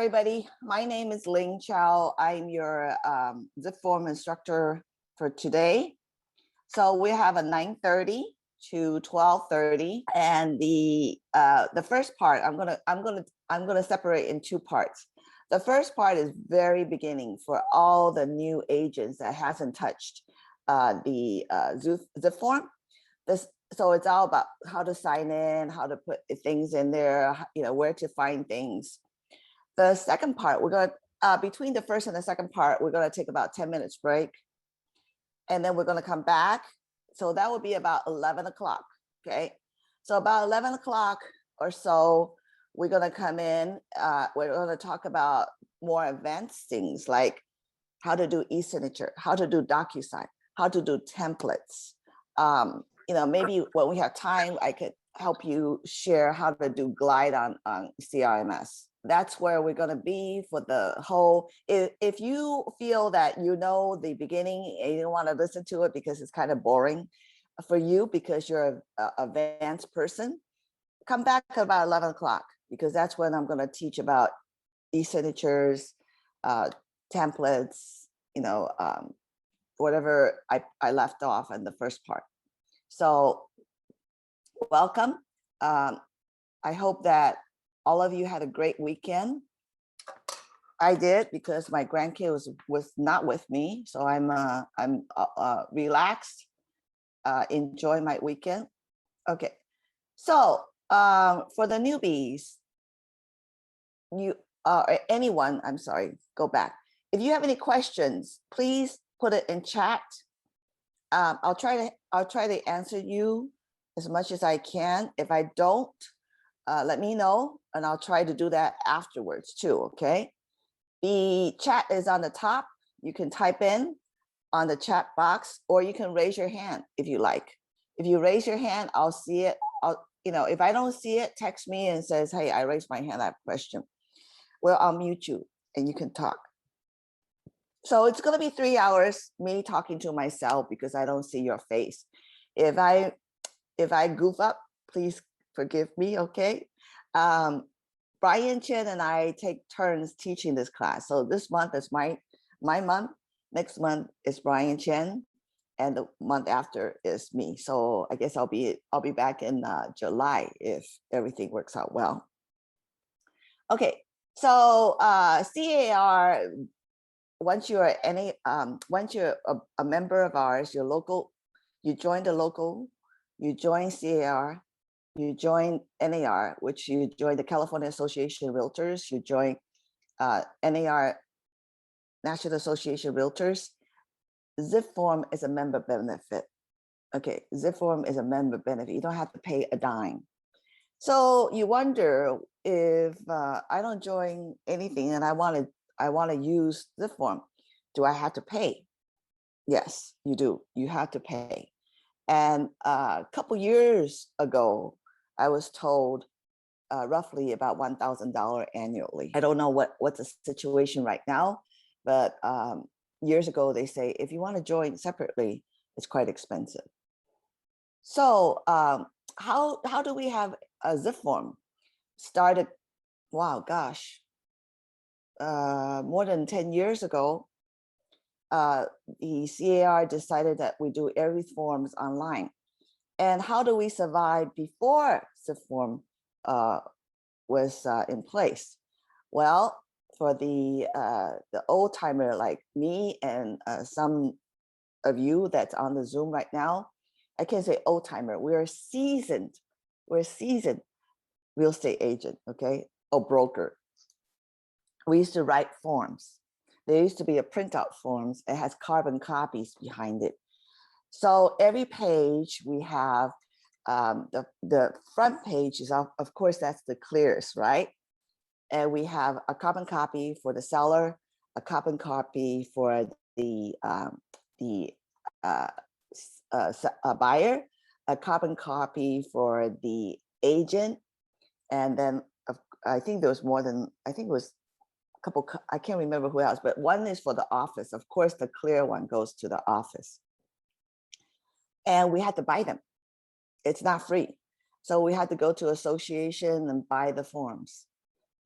everybody. My name is Ling Chow. I'm your zipForm instructor for today. So we have a 9:30 to 12:30, and the first part I'm gonna separate in two parts. The first part is very beginning for all the new agents that hasn't touched the zipForm. So it's all about how to sign in, how to put things in there, where to find things. The second part, we're going to, between the first and the second part, we're going to take about 10 minutes break. And then we're going to come back. So that would be about 11 o'clock, okay? So about 11 o'clock or so, we're going to come in. We're going to talk about more advanced things like how to do e-signature, how to do DocuSign, how to do templates. Maybe when we have time, I could help you share how to do Glide on CRMS. That's where we're going to be for the whole. If you feel that you know the beginning and you don't want to listen to it because it's kind of boring for you because you're an advanced person, come back at about 11 o'clock because that's when I'm going to teach about e-signatures, templates, whatever I left off in the first part. So welcome. I hope that all of you had a great weekend. I did because my grandkid was not with me, so I'm relaxed, enjoy my weekend. Okay, so for the newbies, anyone, I'm sorry, go back. If you have any questions, please put it in chat. I'll try to answer you as much as I can. If I don't, let me know, and I'll try to do that afterwards too, okay? The chat is on the top. You can type in on the chat box, or you can raise your hand if you like. If you raise your hand, I'll see it. If I don't see it, text me and says, hey, I raised my hand, I have a question. Well, I'll mute you and you can talk. So it's gonna be 3 hours, me talking to myself because I don't see your face. If I goof up, please forgive me, okay? Brian Chen and I take turns teaching this class. So this month is my month. Next month is Brian Chen, and the month after is me. So I guess I'll be back in July if everything works out well. Okay, so CAR. Once you're a member of ours, your local, you join the local, you join CAR, you join NAR, which you join the California Association of Realtors, you join NAR, National Association of Realtors. zipForm is a member benefit. Okay, zipForm is a member benefit. You don't have to pay a dime. So you wonder if I don't join anything and I want to use zipForm, do I have to pay? Yes, you do. You have to pay. And a couple years ago, I was told roughly about $1,000 annually. I don't know what's the situation right now, but years ago they say if you want to join separately, it's quite expensive. So how do we have a zipForm? Started, wow, gosh, more than 10 years ago. The CAR decided that we do every forms online. And how do we survive before zipForm was in place? Well, for the old timer like me and some of you that's on the Zoom right now, I can't say old timer. We're seasoned real estate agent, okay, or broker. We used to write forms. There used to be a printout forms. It has carbon copies behind it. So every page we have, the front page is, of course, that's the clearest, right? And we have a carbon copy for the seller, a carbon copy for the buyer, a carbon copy for the agent, and then I think there was more than, I think it was a couple, I can't remember who else, but one is for the office. Of course, the clear one goes to the office. And we had to buy them. It's not free. So we had to go to association and buy the forms.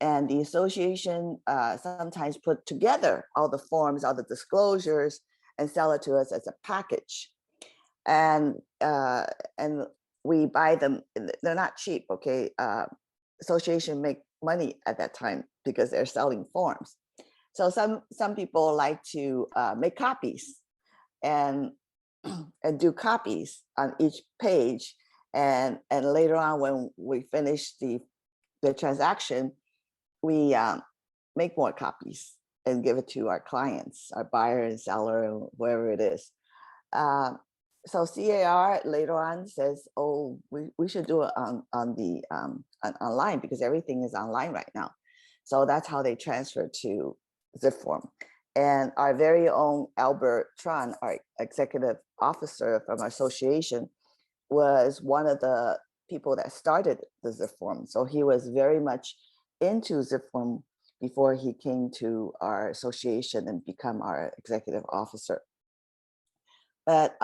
And the association sometimes put together all the forms, all the disclosures, and sell it to us as a package. And we buy them. They're not cheap, okay? Association make money at that time because they're selling forms. So some people like to make copies and and do copies on each page. And later on, when we finish the transaction, we make more copies and give it to our clients, our buyer and seller, and wherever it is. So CAR later on says, oh, we should do it on the online because everything is online right now. So that's how they transfer to zipForm. And our very own Albert Tran, our executive officer from our association, was one of the people that started the zipForm. So he was very much into zipForm before he came to our association and become our executive officer. But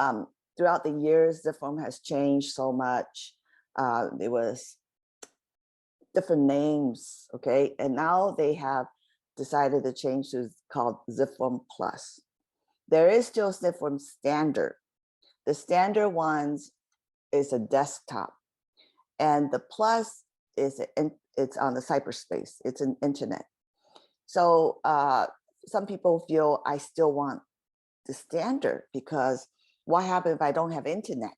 throughout the years, zipForm has changed so much. There was different names, okay? And now they have decided to change to called zipForm Plus. There is still zipForm Standard. The standard ones is a desktop, and the Plus is it's on the cyberspace. It's an internet. So some people feel I still want the standard because what happens if I don't have internet?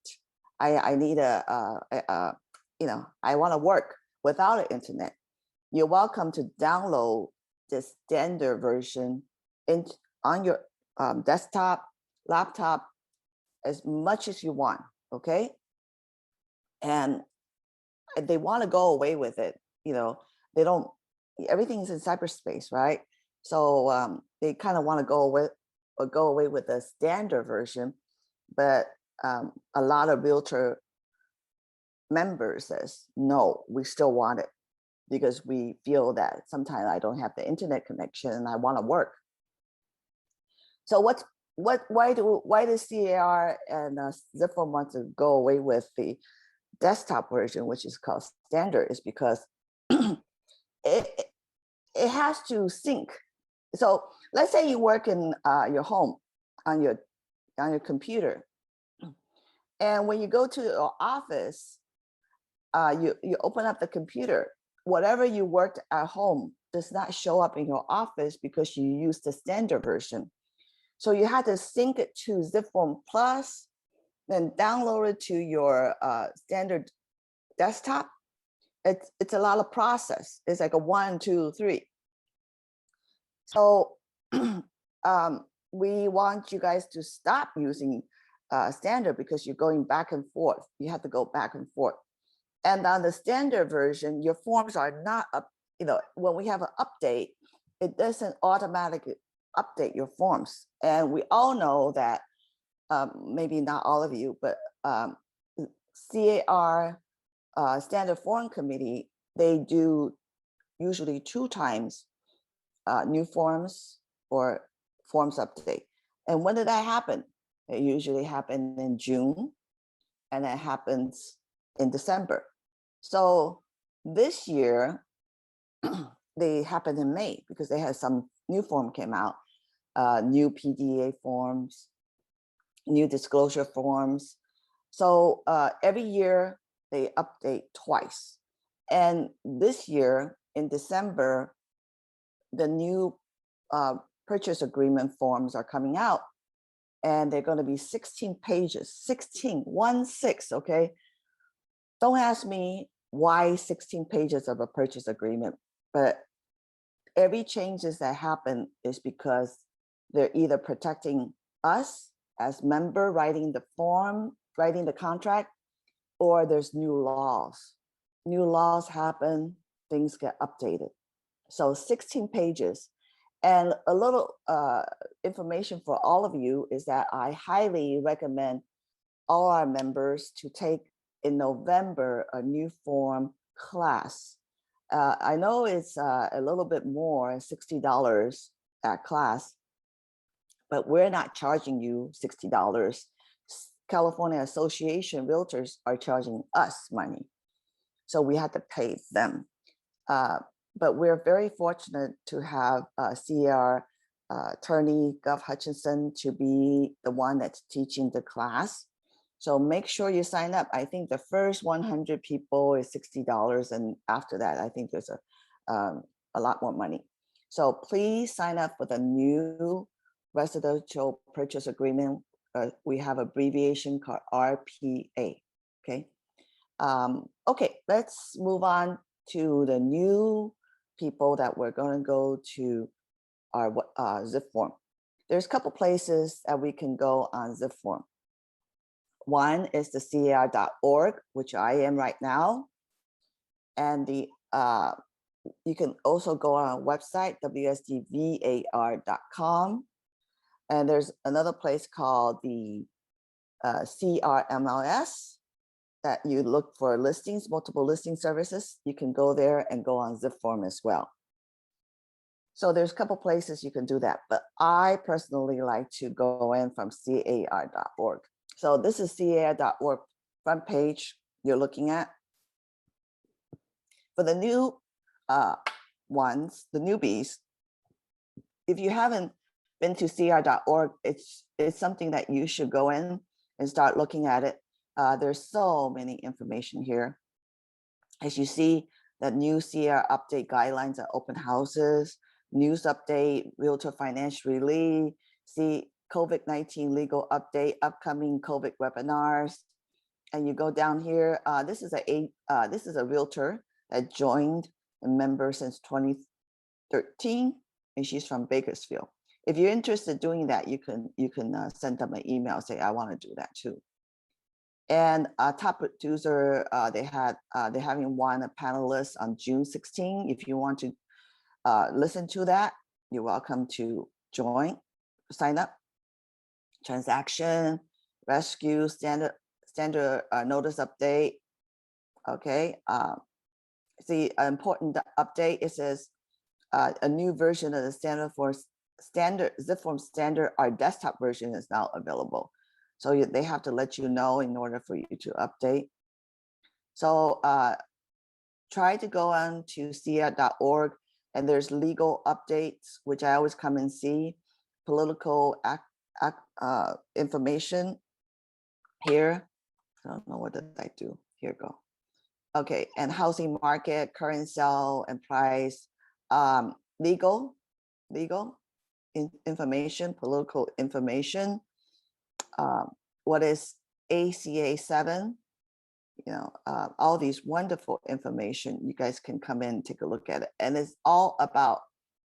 I need you know, I want to work without an internet. You're welcome to download the standard version on your desktop, laptop, as much as you want, okay? And they want to go away with it. You know, they don't, everything's in cyberspace, right? So they kind of want to go away with the standard version, but a lot of realtor members says, no, we still want it because we feel that sometimes I don't have the internet connection and I want to work. So why does CAR and zipForm want to go away with the desktop version, which is called standard, is because it has to sync. So let's say you work in your home on your computer, and when you go to your office, you open up the computer. Whatever you worked at home does not show up in your office because you use the standard version. So you had to sync it to zipForm Plus, then download it to your standard desktop. It's a lot of process. It's like a 1, 2, 3. So we want you guys to stop using standard because you're going back and forth. You have to go back and forth. And on the standard version, your forms are not up. You know, when we have an update, it doesn't automatically update your forms. And we all know that, maybe not all of you, but CAR Standard Form Committee, they do usually 2 times new forms or forms update. And when did that happen? It usually happens in June, and it happens in December. So this year, they happened in May because they had some new form came out, new PDA forms, new disclosure forms. So every year they update twice. And this year in December, the new purchase agreement forms are coming out, and they're going to be 16 pages, 16, 1-6, okay? Don't ask me why 16 pages of a purchase agreement, but every changes that happen is because they're either protecting us as member writing the form, writing the contract, or there's new laws. New laws happen, things get updated. So 16 pages. And a little information for all of you is that I highly recommend all our members to take in November a new form class. I know it's a little bit more, $60 at class, but we're not charging you $60. California Association Realtors are charging us money. So we have to pay them. but we're very fortunate to have CR attorney Gov Hutchinson to be the one that's teaching the class. So make sure you sign up. I think the first 100 people is $60, and after that, I think there's a lot more money. So please sign up for the new residential purchase agreement. We have abbreviation called RPA. Okay. Okay, let's move on to the new people that we're going to go to our zipForm. There's a couple places that we can go on zipForm. One is the CRorg, which I am right now. And the you can also go on our website, wsdvar.com. And there's another place called the CRMLS that you look for listings, multiple listing services. You can go there and go on zipForm as well. So there's a couple places you can do that, but I personally like to go in from CRorg. So this is CRorg front page you're looking at. For the new ones, the newbies, if you haven't been to CR.org, it's something that you should go in and start looking at it. There's so many information here. As you see, the new CR update guidelines at open houses, news update, realtor financial relief, see COVID-19 legal update, upcoming COVID webinars. And you go down here, this is a realtor that joined a member since 2013, and she's from Bakersfield. If you're interested in doing that, you can send them an email, say, I want to do that too. And top producer, they're having one a panelist on June 16. If you want to listen to that, you're welcome to join, sign up. Transaction, rescue, standard notice update. Okay. See, an important update, it says a new version of the zipForm standard, our desktop version is now available. So they have to let you know in order for you to update. So try to go on to CR.org, and there's legal updates, which I always come and see, political information here. I don't know, what did I do? Here we go. Okay, and housing market, current sale and price, legal information, political information. What is ACA 7? You know, all these wonderful information. You guys can come in and take a look at it. And it's all about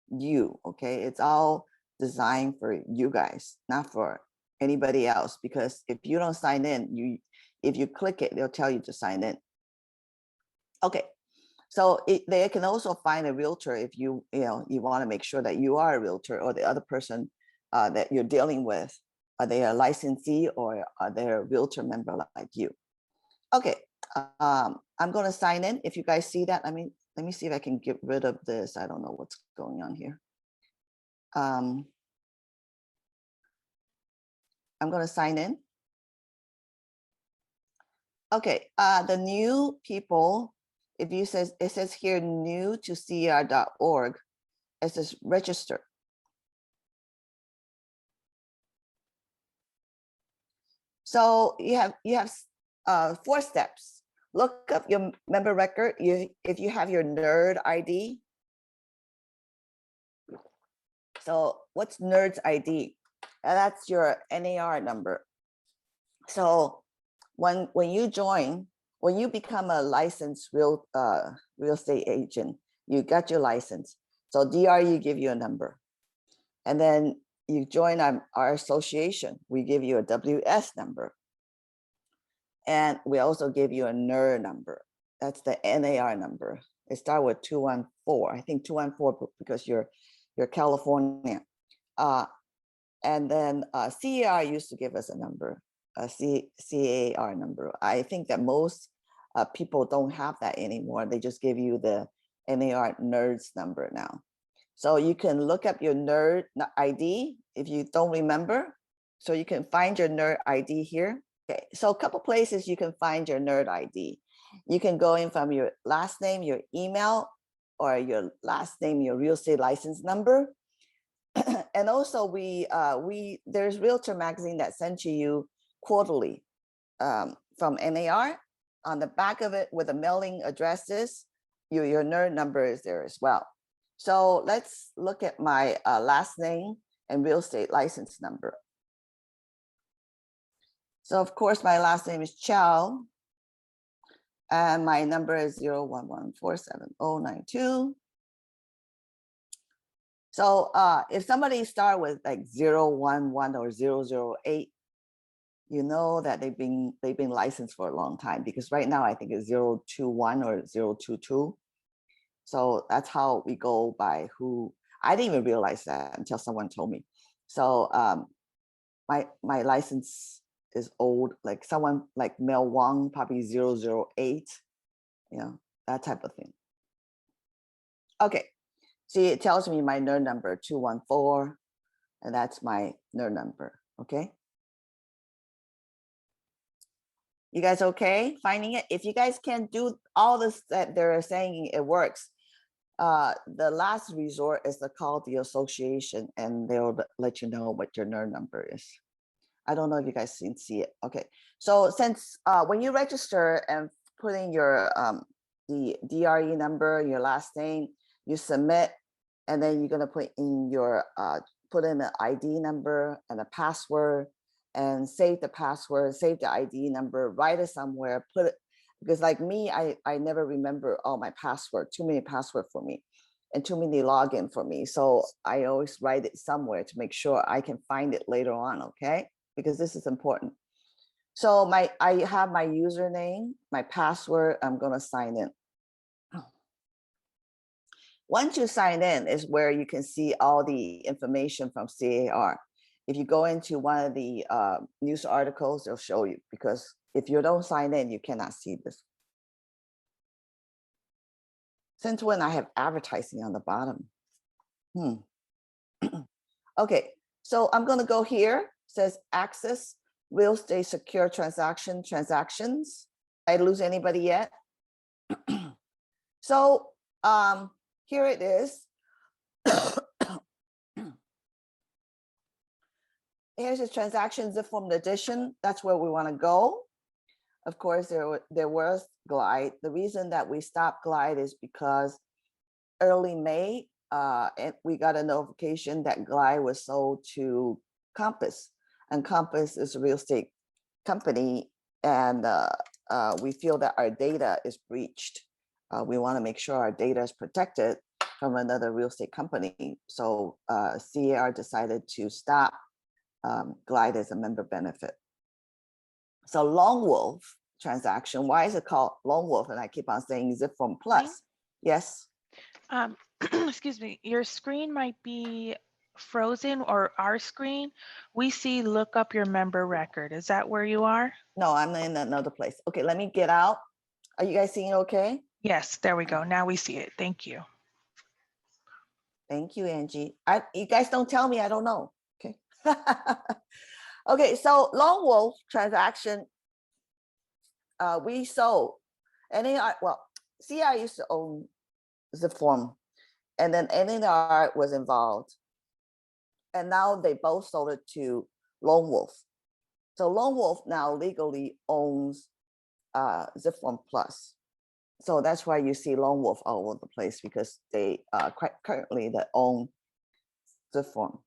you, okay? It's all designed for you guys, not for anybody else. Because if you don't sign in, if you click it, they'll tell you to sign in. Okay, so they can also find a realtor if you want to make sure that you are a realtor, or the other person that you're dealing with, are they a licensee or are they a realtor member like you? Okay, I'm going to sign in. If you guys see that, let me see if I can get rid of this. I don't know what's going on here. I'm going to sign in. Okay, the new people, if you says, it says here new to CR.org, it says register. So you have 4 steps. Look up your member record. If you have your NERD ID. So what's NERD's ID? That's your NAR number. So when you join, when you become a licensed real estate agent, you got your license. So DRU give you a number, and then you join our association. We give you a WS number, and we also give you a NER number. That's the NAR number. It starts with 214. I think 214 because you're California. And then CAR used to give us a number, a CAR number. I think that most people don't have that anymore. They just give you the NAR NERD's number now. So you can look up your NERD ID if you don't remember. So you can find your NERD ID here. Okay, so a couple places you can find your NERD ID. You can go in from your last name, your email, or your last name, your real estate license number. And also there's Realtor magazine that sent to you quarterly from NAR. On the back of it with the mailing addresses, your NER number is there as well. So let's look at my last name and real estate license number. So of course, my last name is Chow, and my number is 011470092. So if somebody start with like 011 or 008, you know that they've been licensed for a long time, because right now I think it's 021 or 022. So that's how we go by who. I didn't even realize that until someone told me. So my license is old, like someone like Mel Wong, probably 008, you know, that type of thing. Okay, see, it tells me my NER number 214, and that's my NER number, okay? You guys okay finding it? If you guys can do all this that they're saying, it works. The last resort is to call the association, and they'll let you know what your NER number is. I don't know if you guys can see it. Okay, so since when you register and put in your the DRE number, your last name, you submit, and then you're gonna put in your put in an ID number and a password, and save the password, save the ID number, write it somewhere, put it, because like me, I never remember all my password, too many password for me, and too many login for me. So I always write it somewhere to make sure I can find it later on, okay? Because this is important. So I have my username, my password, I'm gonna sign in. Once you sign in is where you can see all the information from CAR. If you go into one of the news articles, they'll show you, because if you don't sign in, you cannot see this. Since when I have advertising on the bottom? Okay, so I'm gonna go here, it says access real estate secure transactions. I lose anybody yet? So here it is. Here's a transaction zipForm edition. That's where we want to go. Of course, there was Glide. The reason that we stopped Glide is because early May, and we got a notification that Glide was sold to Compass, and Compass is a real estate company, and we feel that our data is breached. We want to make sure our data is protected from another real estate company. So CAR decided to stop Glide as a member benefit. So Lone Wolf transaction, why is it called Lone Wolf? And I keep on saying zipForm Plus. Yes. Excuse me, your screen might be frozen, or our screen. We see look up your member record. Is that where you are? No, I'm in another place. Okay, let me get out. Are you guys seeing okay? Yes, there we go. Now we see it. Thank you. Thank you, Angie. You guys don't tell me, I don't know. Okay. Okay, so Lone Wolf transaction, we sold, and well, CI used to own zipForm, and then NNR was involved, and now they both sold it to Lone Wolf. So Lone Wolf now legally owns zipForm Plus. So that's why you see Lone Wolf all over the place, because they currently they own zipForm.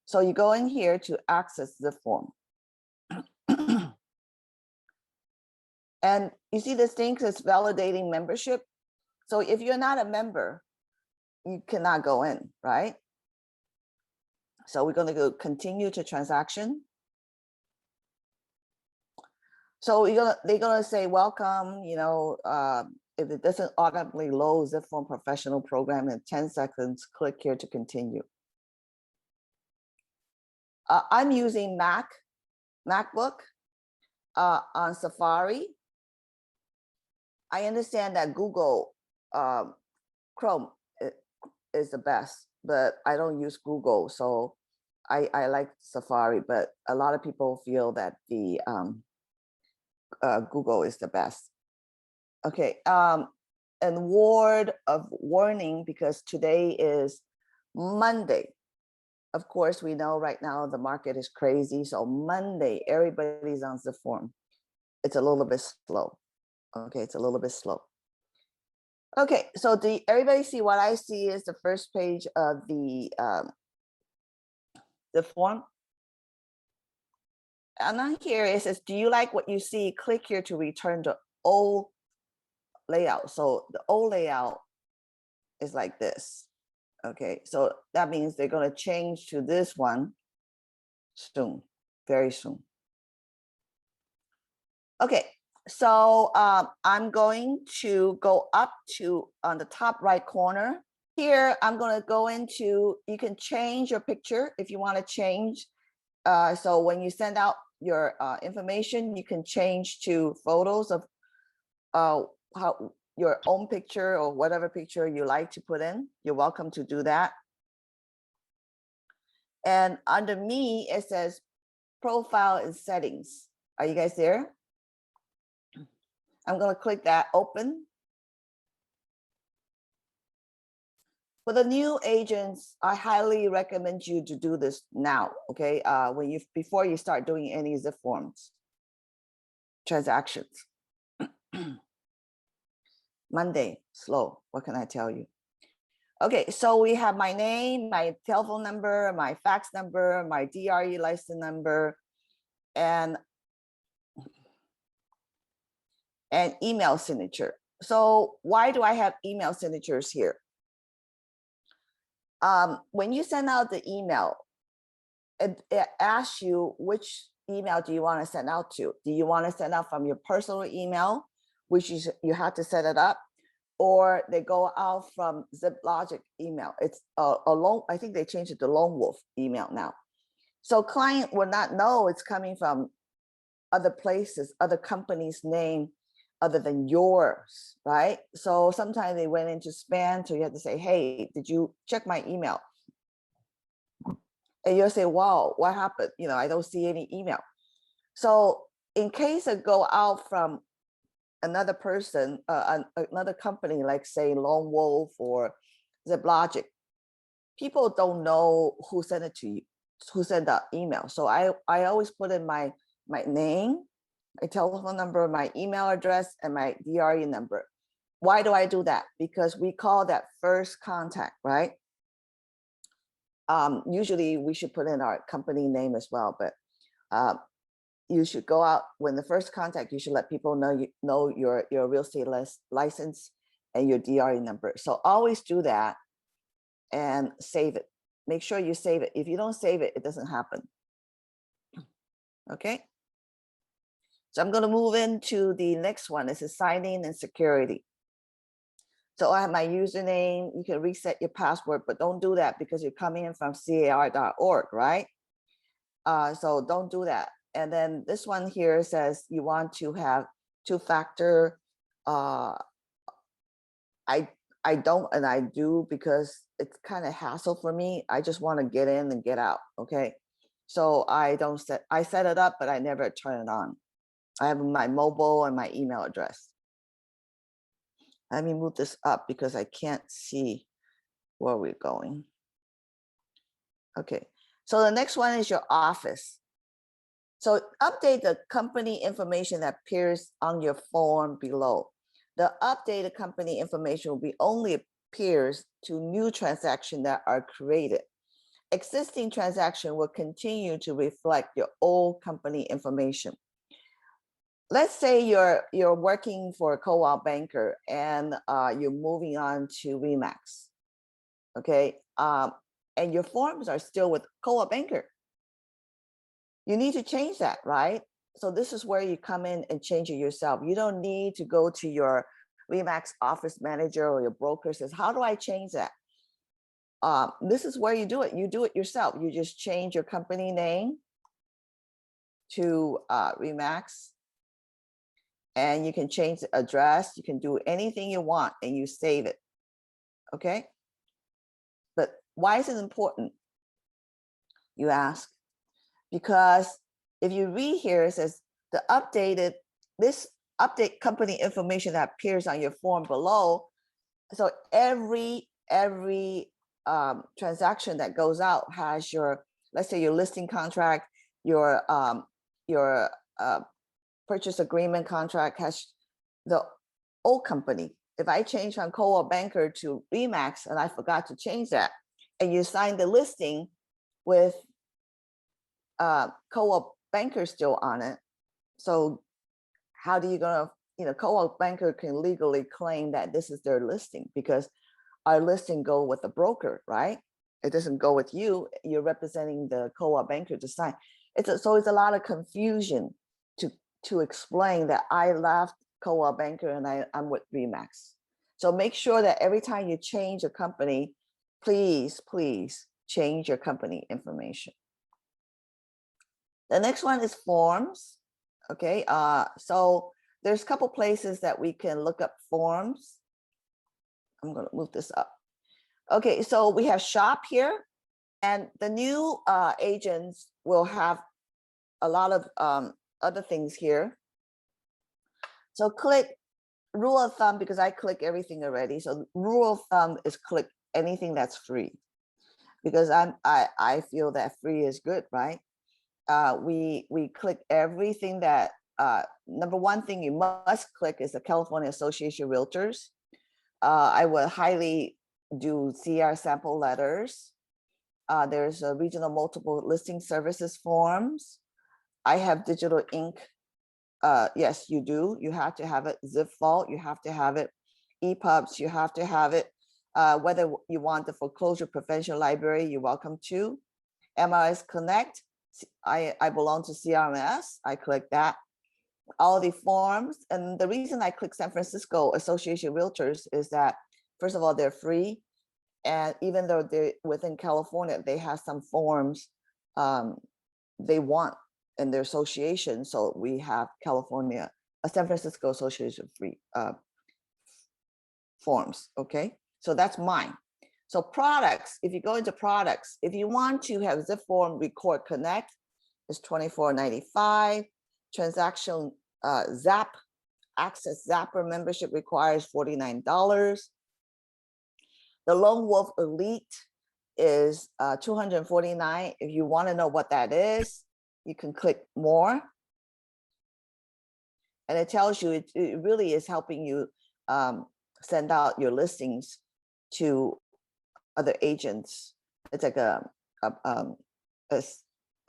So you go in here to access zipForm. And you see this thing that's validating membership. So if you're not a member, you cannot go in, right? So we're going to go continue to transaction. So they're going to say, welcome, you know, if it doesn't automatically load zipForm professional program in 10 seconds, click here to continue. I'm using MacBook on Safari. I understand that Google Chrome is the best, but I don't use Google, so I like Safari, but a lot of people feel that the Google is the best. Okay, and word of warning, because today is Monday. Of course, we know right now the market is crazy. So Monday, everybody's on zipForm. It's a little bit slow. Okay, it's a little bit slow. Okay, so do everybody see what I see is the first page of the form? And on here it says, do you like what you see? Click here to return to old layout. So the old layout is like this. Okay, so that means they're going to change to this one soon, very soon. Okay, so I'm going to go up to on the top right corner. Here, I'm going to go into, you can change your picture if you want to change. So when you send out your information, you can change to photos of how your own picture or whatever picture you like to put in. You're welcome to do that. And under me, it says profile and settings. Are you guys there? I'm going to click that, open. For the new agents, I highly recommend you to do this now, okay? Before you start doing any zipForms transactions. Monday, slow, what can I tell you? Okay, so we have my name, my telephone number, my fax number, my DRE license number, and email signature. So why do I have email signatures here? When you send out the email, it asks you which email do you want to send out to? Do you want to send out from your personal email, which is you have to set it up, or they go out from ZipLogic email? It's I think they changed it to Lone Wolf email now. So client will not know it's coming from other places, other companies' name other than yours, right? So sometimes they went into spam, so you have to say, hey, did you check my email? And you'll say, wow, what happened? You know, I don't see any email. So in case it go out from another person, another company, like say Lone Wolf or ZipLogic, people don't know who sent it to you, who sent that email. So I always put in my name, my telephone number, my email address, and my DRE number. Why do I do that? Because we call that first contact, right? Usually we should put in our company name as well, but you should go out when the first contact, you should let people know your real estate license and your DRE number. So always do that and save it. Make sure you save it. If you don't save it, it doesn't happen. Okay. So I'm going to move into the next one. This is signing and security. So I have my username. You can reset your password, but don't do that because you're coming in from CRorg, right? So don't do that. And then this one here says you want to have two-factor. I don't, and I do because it's kind of hassle for me. I just want to get in and get out. Okay. So I set it up, but I never turn it on. I have my mobile and my email address. Let me move this up because I can't see where we're going. Okay, so the next one is your office. So update the company information that appears on your form below. The updated company information will be only appears to new transactions that are created. Existing transaction will continue to reflect your old company information. Let's say you're working for a co-op banker and you're moving on to Remax, okay? And your forms are still with co-op banker. You need to change that, right? So this is where you come in and change it yourself. You don't need to go to your Remax office manager or your broker says, how do I change that? This is where you do it. You do it yourself. You just change your company name to Remax. And you can change the address. You can do anything you want and you save it. Okay. But why is it important? You ask. Because if you read here, it says this update company information that appears on your form below So every transaction that goes out has your, let's say your listing contract, your purchase agreement contract has the old company. If I change from CRorg Banker to Remax and I forgot to change that, and you sign the listing with CRorg Banker still on it, so how do you gonna, CRorg Banker can legally claim that this is their listing because our listing go with the broker, right? It doesn't go with you. You're representing the CRorg Banker to sign. So it's a lot of confusion to explain that I left CRorg Banker and I'm with Remax. So make sure that every time you change a company, please change your company information. The next one is forms. Okay, so there's a couple places that we can look up forms. I'm going to move this up. Okay, so we have shop here, and the new agents will have a lot of other things here. So click rule of thumb, because I click everything already. So rule of thumb is click anything that's free, because I feel that free is good, right? We click everything that number one thing you must click is the California Association of Realtors. I would highly do CR sample letters. There's a regional multiple listing services forms. I have digital ink. Yes, you do. You have to have it. zipForm, you have to have it. EPUBs, you have to have it. Whether you want the foreclosure prevention library, you're welcome to. MLS Connect, I belong to CRMS. I click that. All the forms. And the reason I click San Francisco Association of Realtors is that, first of all, they're free. And even though they're within California, they have some forms they want in their association. So we have California, San Francisco Association of free forms. Okay, so that's mine. So products, if you go into products, if you want to have zipForm Record Connect, it's $24.95. Transaction Zap, Access Zapper membership requires $49. The Lone Wolf Elite is $249. If you want to know what that is, you can click more. And it tells you, it really is helping you send out your listings to other agents. It's like a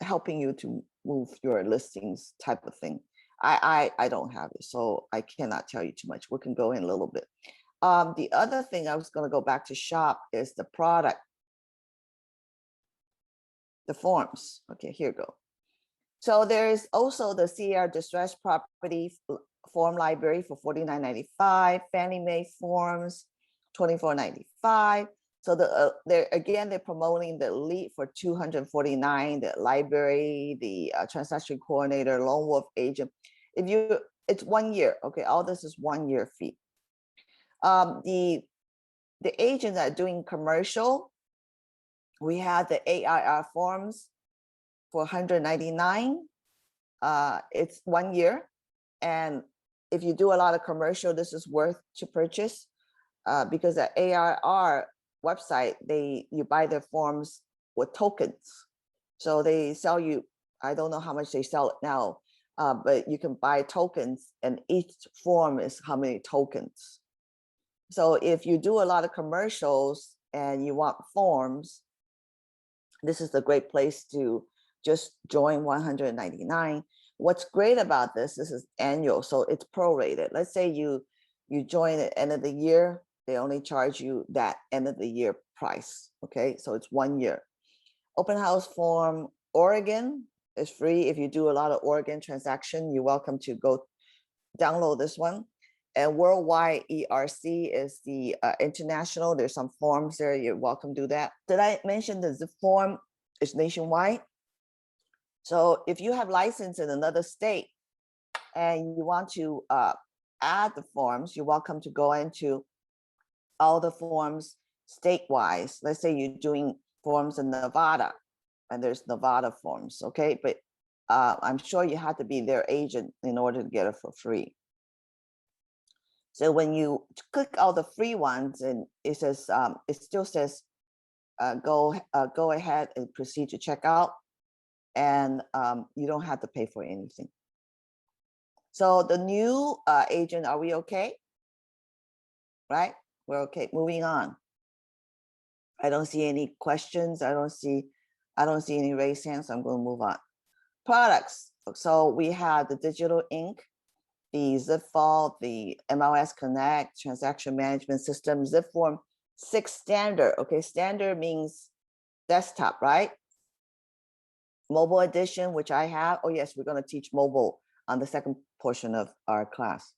helping you to move your listings type of thing. I don't have it, so I cannot tell you too much. We can go in a little bit. The other thing I was going to go back to shop is the product, the forms. Okay, here we go. So there is also the CR distressed property form library for $49.95, Fannie Mae forms $24.95. So they're promoting the Elite for $249, the library, the transaction coordinator, lone wolf agent. It's 1 year. Okay, all this is 1 year fee. The agents that are doing commercial, we have the AIR forms for $199. It's 1 year, and if you do a lot of commercial, this is worth to purchase because the AIR website, you buy their forms with tokens. So they sell you, I don't know how much they sell it now, but you can buy tokens, and each form is how many tokens. So if you do a lot of commercials and you want forms, this is a great place to just join $199. What's great about this is annual, so it's prorated. Let's say you join at the end of the year, they only charge you that end of the year price. Okay, so it's 1 year. Open house form Oregon is free. If you do a lot of Oregon transaction, you're welcome to go download this one. And worldwide ERC is the international. There's some forms there. You're welcome to do that. Did I mention the zipForm is nationwide? So if you have license in another state and you want to add the forms, you're welcome to go into all the forms state-wise. Let's say you're doing forms in Nevada, and there's Nevada forms, okay? But I'm sure you have to be their agent in order to get it for free. So when you click all the free ones, and it says it still says go ahead and proceed to checkout, and you don't have to pay for anything. So the new agent, are we okay? Right, we're okay. Moving on. I don't see any questions. I don't see any raised hands. So I'm going to move on. Products. So we have the digital ink, the zipForm, the MLS Connect, transaction management system, zipForm 6 standard. Okay, standard means desktop, right? Mobile edition, which I have. Oh yes, we're going to teach mobile on the second portion of our class.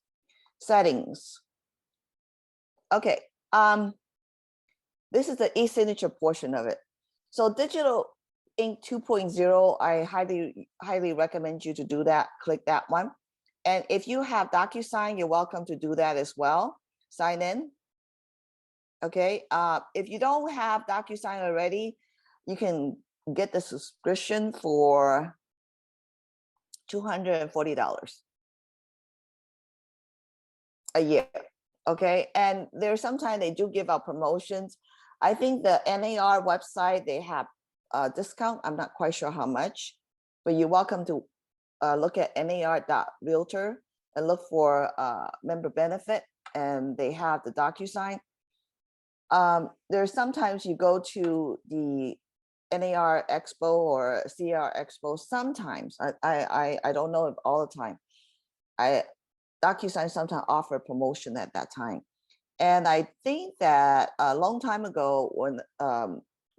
Settings. Okay, this is the e-signature portion of it. So digital ink 2.0, I highly recommend you to do that. Click that one. And if you have DocuSign, you're welcome to do that as well. Sign in. Okay. If you don't have DocuSign already, you can get the subscription for $240 a year. Okay. And there's sometimes they do give out promotions. I think the NAR website, they have a discount. I'm not quite sure how much, but you're welcome to look at nar.realtor and look for member benefit, and they have the DocuSign. There's sometimes you go to the NAR Expo or CR Expo. Sometimes I don't know if all the time. DocuSign sometimes offer promotion at that time, and I think that a long time ago when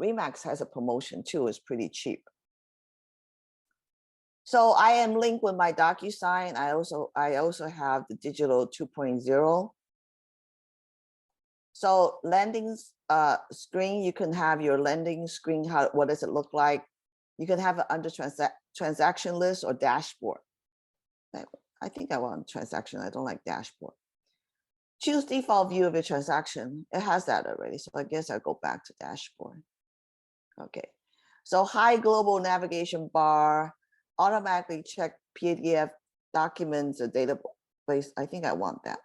Remax has a promotion too, is pretty cheap. So I am linked with my DocuSign. I also have the digital 2.0. So landing screen, you can have your landing screen. What does it look like? You can have it under transaction list or dashboard. I think I want transaction. I don't like dashboard. Choose default view of your transaction. It has that already. So I guess I'll go back to dashboard. Okay. So high global navigation bar, automatically check PDF documents or database. I think I want that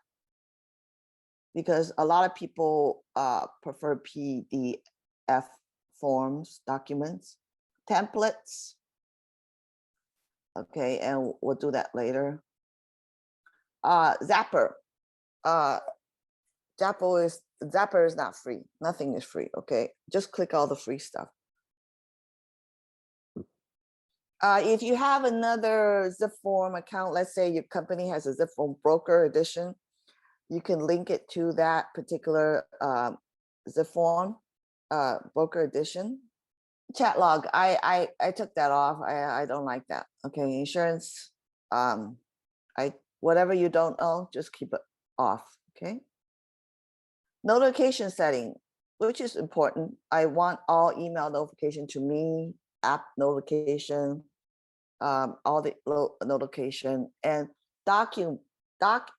because a lot of people prefer PDF forms, documents, templates. Okay, and we'll do that later. Zapper. Zapper is not free. Nothing is free. Okay, just click all the free stuff. If you have another zipForm account, let's say your company has a zipForm broker edition, you can link it to that particular zipForm broker edition. Chat log, I took that off. I don't like that. Okay, insurance, whatever you don't know, just keep it off. Okay. Notification setting, which is important. I want all email notification to me, app notification, all the notification, and doc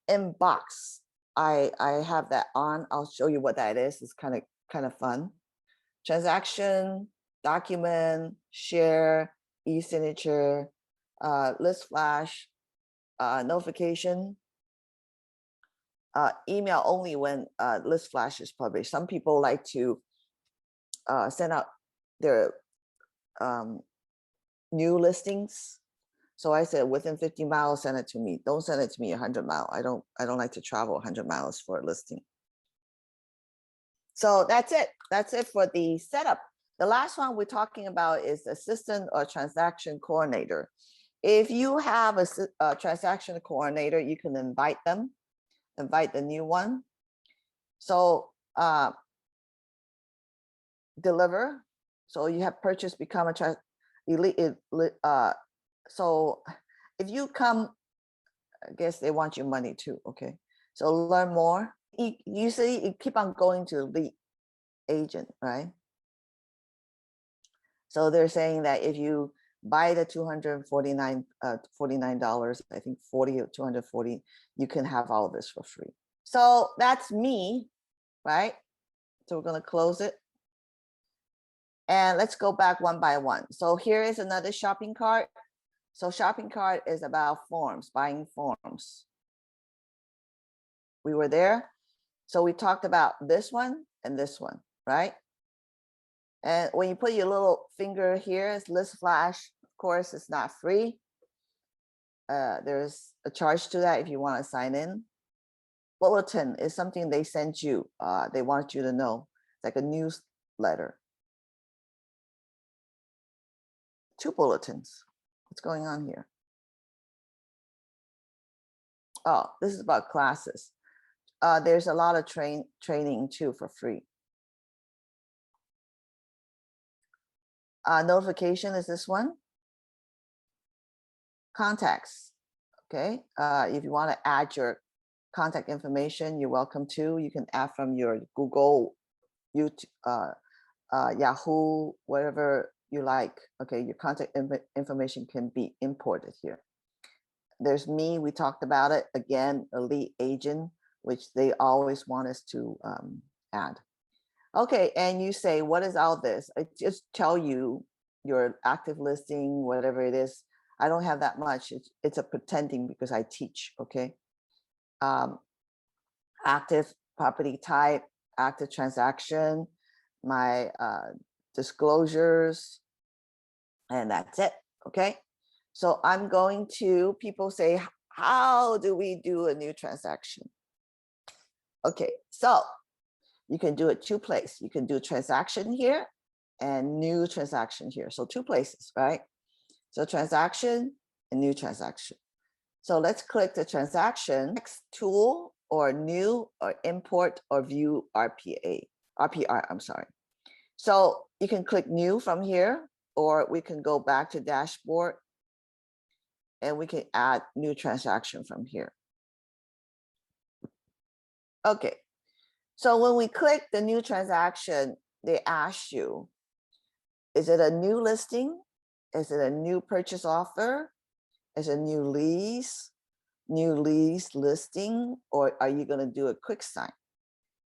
inbox. I have that on. I'll show you what that is. It's kind of fun. Transaction, document, share, e-signature, list flash, notification, email only when list flash is published. Some people like to send out their new listings. So I said within 50 miles, send it to me. Don't send it to me 100 miles. I don't like to travel 100 miles for a listing. So that's it. That's it for the setup. The last one we're talking about is assistant or transaction coordinator. If you have a transaction coordinator, you can invite them, invite the new one. So deliver. So you have purchase, become a so if you come, I guess they want your money too. Okay. So learn more. Usually you keep on going to the agent, right? So they're saying that if you buy the $249, I think 40 or 240, you can have all of this for free. So that's me, right? So we're going to close it. And let's go back one by one. So here is another shopping cart. So shopping cart is about forms, buying forms. We were there. So we talked about this one and this one, right? And when you put your little finger here, it's list flash. Of course, it's not free. There's a charge to that if you want to sign in. Bulletin is something they sent you. They want you to know. It's like a newsletter. 2 bulletins. What's going on here? Oh, this is about classes. There's a lot of training too for free. Notification is this one. Contacts. Okay. If you want to add your contact information, you're welcome to. You can add from your Google, YouTube, Yahoo, whatever you like. Okay, your contact information can be imported here. There's me, we talked about it. Again, a lead agent, which they always want us to add. Okay, and you say, what is all this? I just tell you your active listing, whatever it is. I don't have that much. It's a pretending because I teach, okay? Active property type, active transaction, my disclosures, and that's it, okay? So I'm going to, people say, how do we do a new transaction? Okay, so you can do it 2 places. You can do transaction here and new transaction here. So 2 places, right? So transaction and new transaction. So let's click the transaction, next tool or new or import or view RPR, I'm sorry. So you can click new from here, or we can go back to dashboard and we can add new transaction from here. Okay, so when we click the new transaction, they ask you, is it a new listing? Is it a new purchase offer? Is it a new lease listing, or are you going to do a quick sign?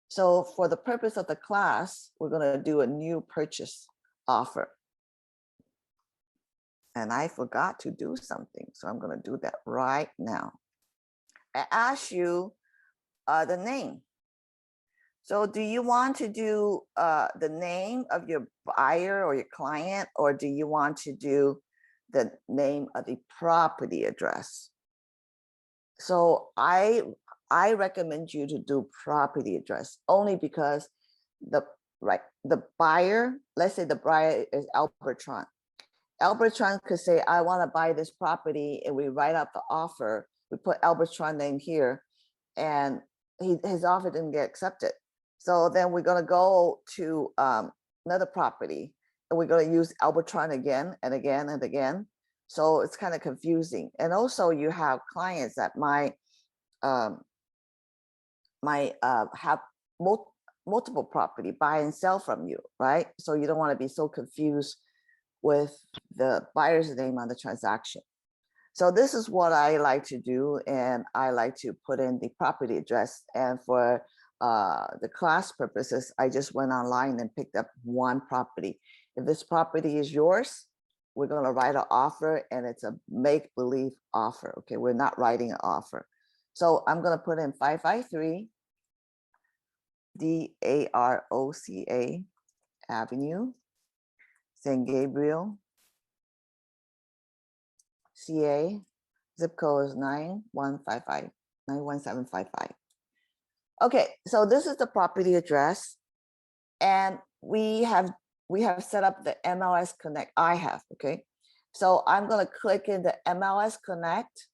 So for the purpose of the class, we're going to do a new purchase offer. And I forgot to do something, so I'm going to do that right now. I ask you the name. So do you want to do the name of your buyer or your client, or do you want to do the name of the property address? So I recommend you to do property address only because the buyer, let's say the buyer is Albertron. Albertron could say, I want to buy this property, and we write up the offer. We put Albertron name here, and his offer didn't get accepted. So then we're going to go to another property, and we're going to use Albertron again and again and again. So it's kind of confusing. And also you have clients that might have multiple property, buy and sell from you, right? So you don't want to be so confused with the buyer's name on the transaction. So this is what I like to do, and I like to put in the property address. And for the class purposes, I just went online and picked up 1 property. If this property is yours, we're going to write an offer, and it's a make-believe offer. Okay, we're not writing an offer. So I'm going to put in 553 DAROCA Avenue, San Gabriel, CA, zip code is 91755. Okay, so this is the property address, and we have set up the MLS Connect. I have, okay. So I'm going to click in the MLS Connect,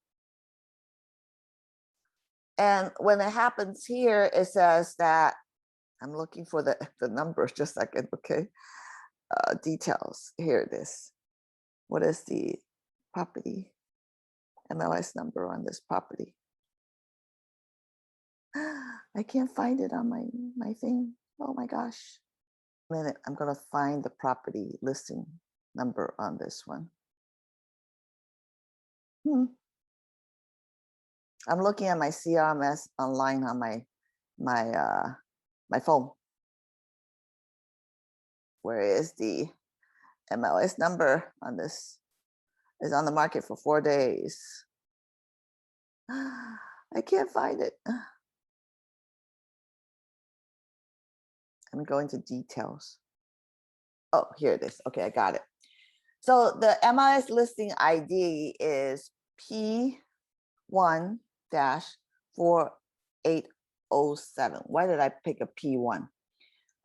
and when it happens here, it says that I'm looking for the numbers. Just a second, okay. Details. Here it is. What is the property MLS number on this property? I can't find it on my thing. Oh my gosh. A minute, I'm gonna find the property listing number on this one. I'm looking at my CRMS online on my phone. Where is the MLS number on this? Is on the market for 4 days. I can't find it. Let me go into details. Oh, here it is. Okay, I got it. So the MLS listing ID is P1-4807. Why did I pick a P1?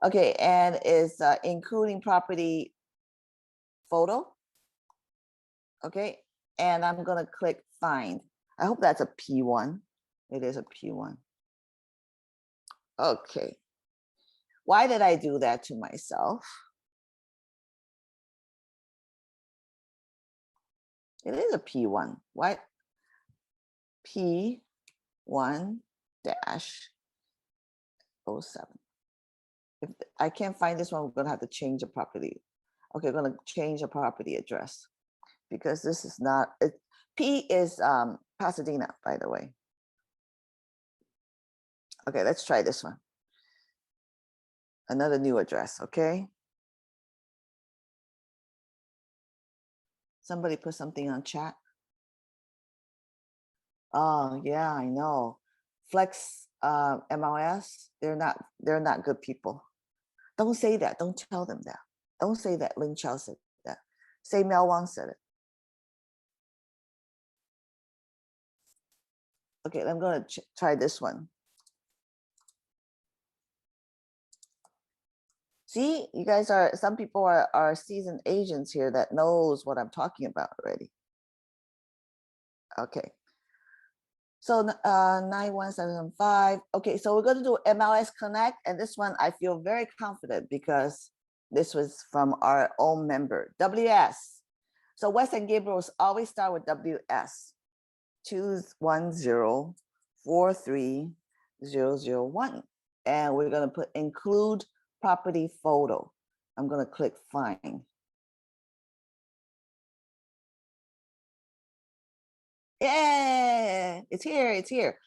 Okay, and is including property photo. Okay, and I'm gonna click find. I hope that's a P1. It is a P1. Okay. Why did I do that to myself? It is a P1. Why? P1-07. If I can't find this one, we're gonna have to change the property. Okay, we're gonna change the property address because this is not, P is Pasadena, by the way. Okay, let's try this one. Another new address, okay? Somebody put something on chat. Oh yeah, I know. Flex MLS, they're not good people. Don't say that. Don't tell them that. Don't say that. Ling Chow said that. Say Mel Wang said it. Okay, I'm gonna try this one. See, you guys are, some people are seasoned agents here that knows what I'm talking about already. Okay. So 91775. Okay, so we're going to do MLS Connect, and this one I feel very confident because this was from our own member, WS. So West and Gabriel's always start with WS 210-43001. And we're going to put include property photo. I'm going to click find. Yeah, it's here, it's here.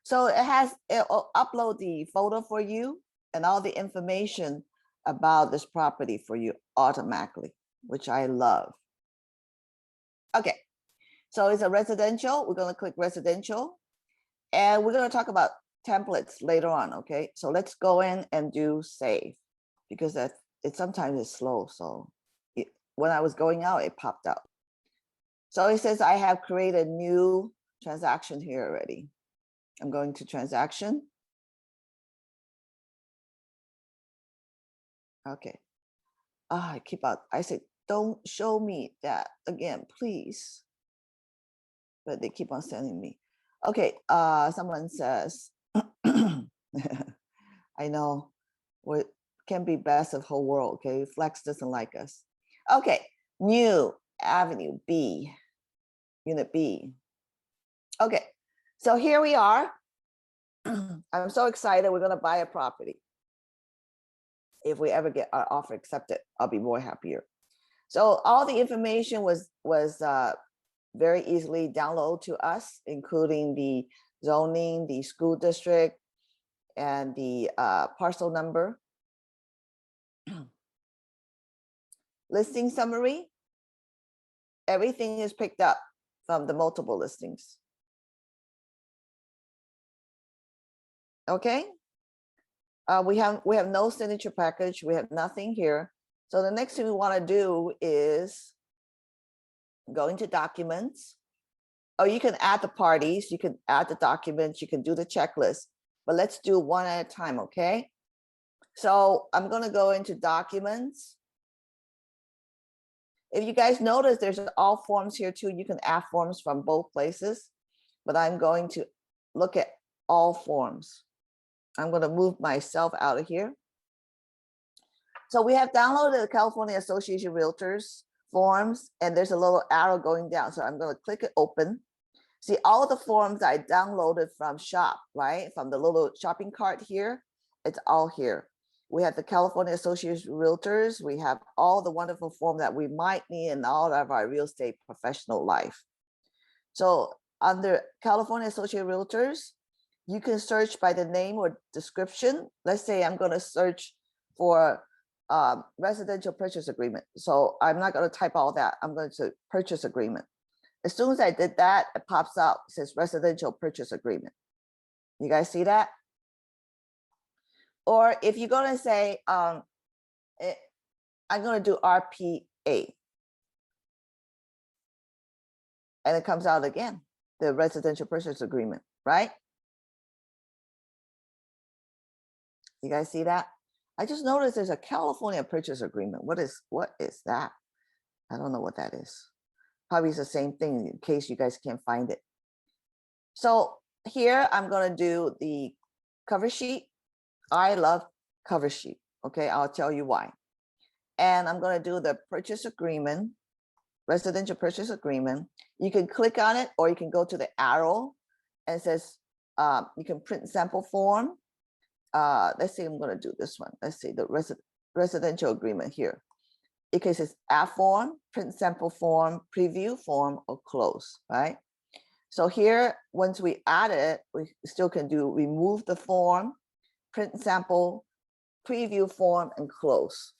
So it'll upload the photo for you and all the information about this property for you automatically, which I love. Okay, so it's a residential. We're gonna click residential and we're gonna talk about templates later on, okay? So let's go in and do save because it sometimes is slow. So when I was going out, it popped out. So it says I have created a new transaction here already. I'm going to transaction. Okay. I keep out. I said, don't show me that again, please. But they keep on sending me. Okay. Someone says, I know what can be best of whole world. Okay. Flex doesn't like us. Okay. New Avenue B, Unit B. Okay. So here we are. I'm so excited. We're going to buy a property. If we ever get our offer accepted, I'll be more happier. So all the information was very easily downloaded to us, including the zoning, the school district, and the parcel number. Listing summary. Everything is picked up from the multiple listings. Okay. We have no signature package. We have nothing here. So the next thing we want to do is go into documents. Oh, you can add the parties, you can add the documents, you can do the checklist, but let's do one at a time, okay? So I'm going to go into documents. If you guys notice, there's all forms here too. You can add forms from both places, but I'm going to look at all forms. I'm going to move myself out of here. So we have downloaded the California Association of Realtors forms, and there's a little arrow going down. So I'm going to click it open. See, all the forms I downloaded from shop, right? From the little shopping cart here, it's all here. We have the California Association of Realtors. We have all the wonderful forms that we might need in all of our real estate professional life. So under California Association of Realtors, you can search by the name or description. Let's say I'm going to search for residential purchase agreement. So I'm not going to type all that. I'm going to purchase agreement. As soon as I did that, it pops up, it says residential purchase agreement. You guys see that? Or if you're going to say, I'm going to do RPA. And it comes out again, the residential purchase agreement, right? You guys see that? I just noticed there's a California purchase agreement. What is that? I don't know what that is. Probably it's the same thing in case you guys can't find it. So here I'm going to do the cover sheet. I love cover sheet. Okay, I'll tell you why. And I'm going to do the purchase agreement, residential purchase agreement. You can click on it, or you can go to the arrow and it says you can print sample form. Let's say I'm going to do this one. Let's see the residential agreement here. In case it's add form, print sample form, preview form, or close, right? So here, once we add it, we still can do remove the form, print sample, preview form, and close.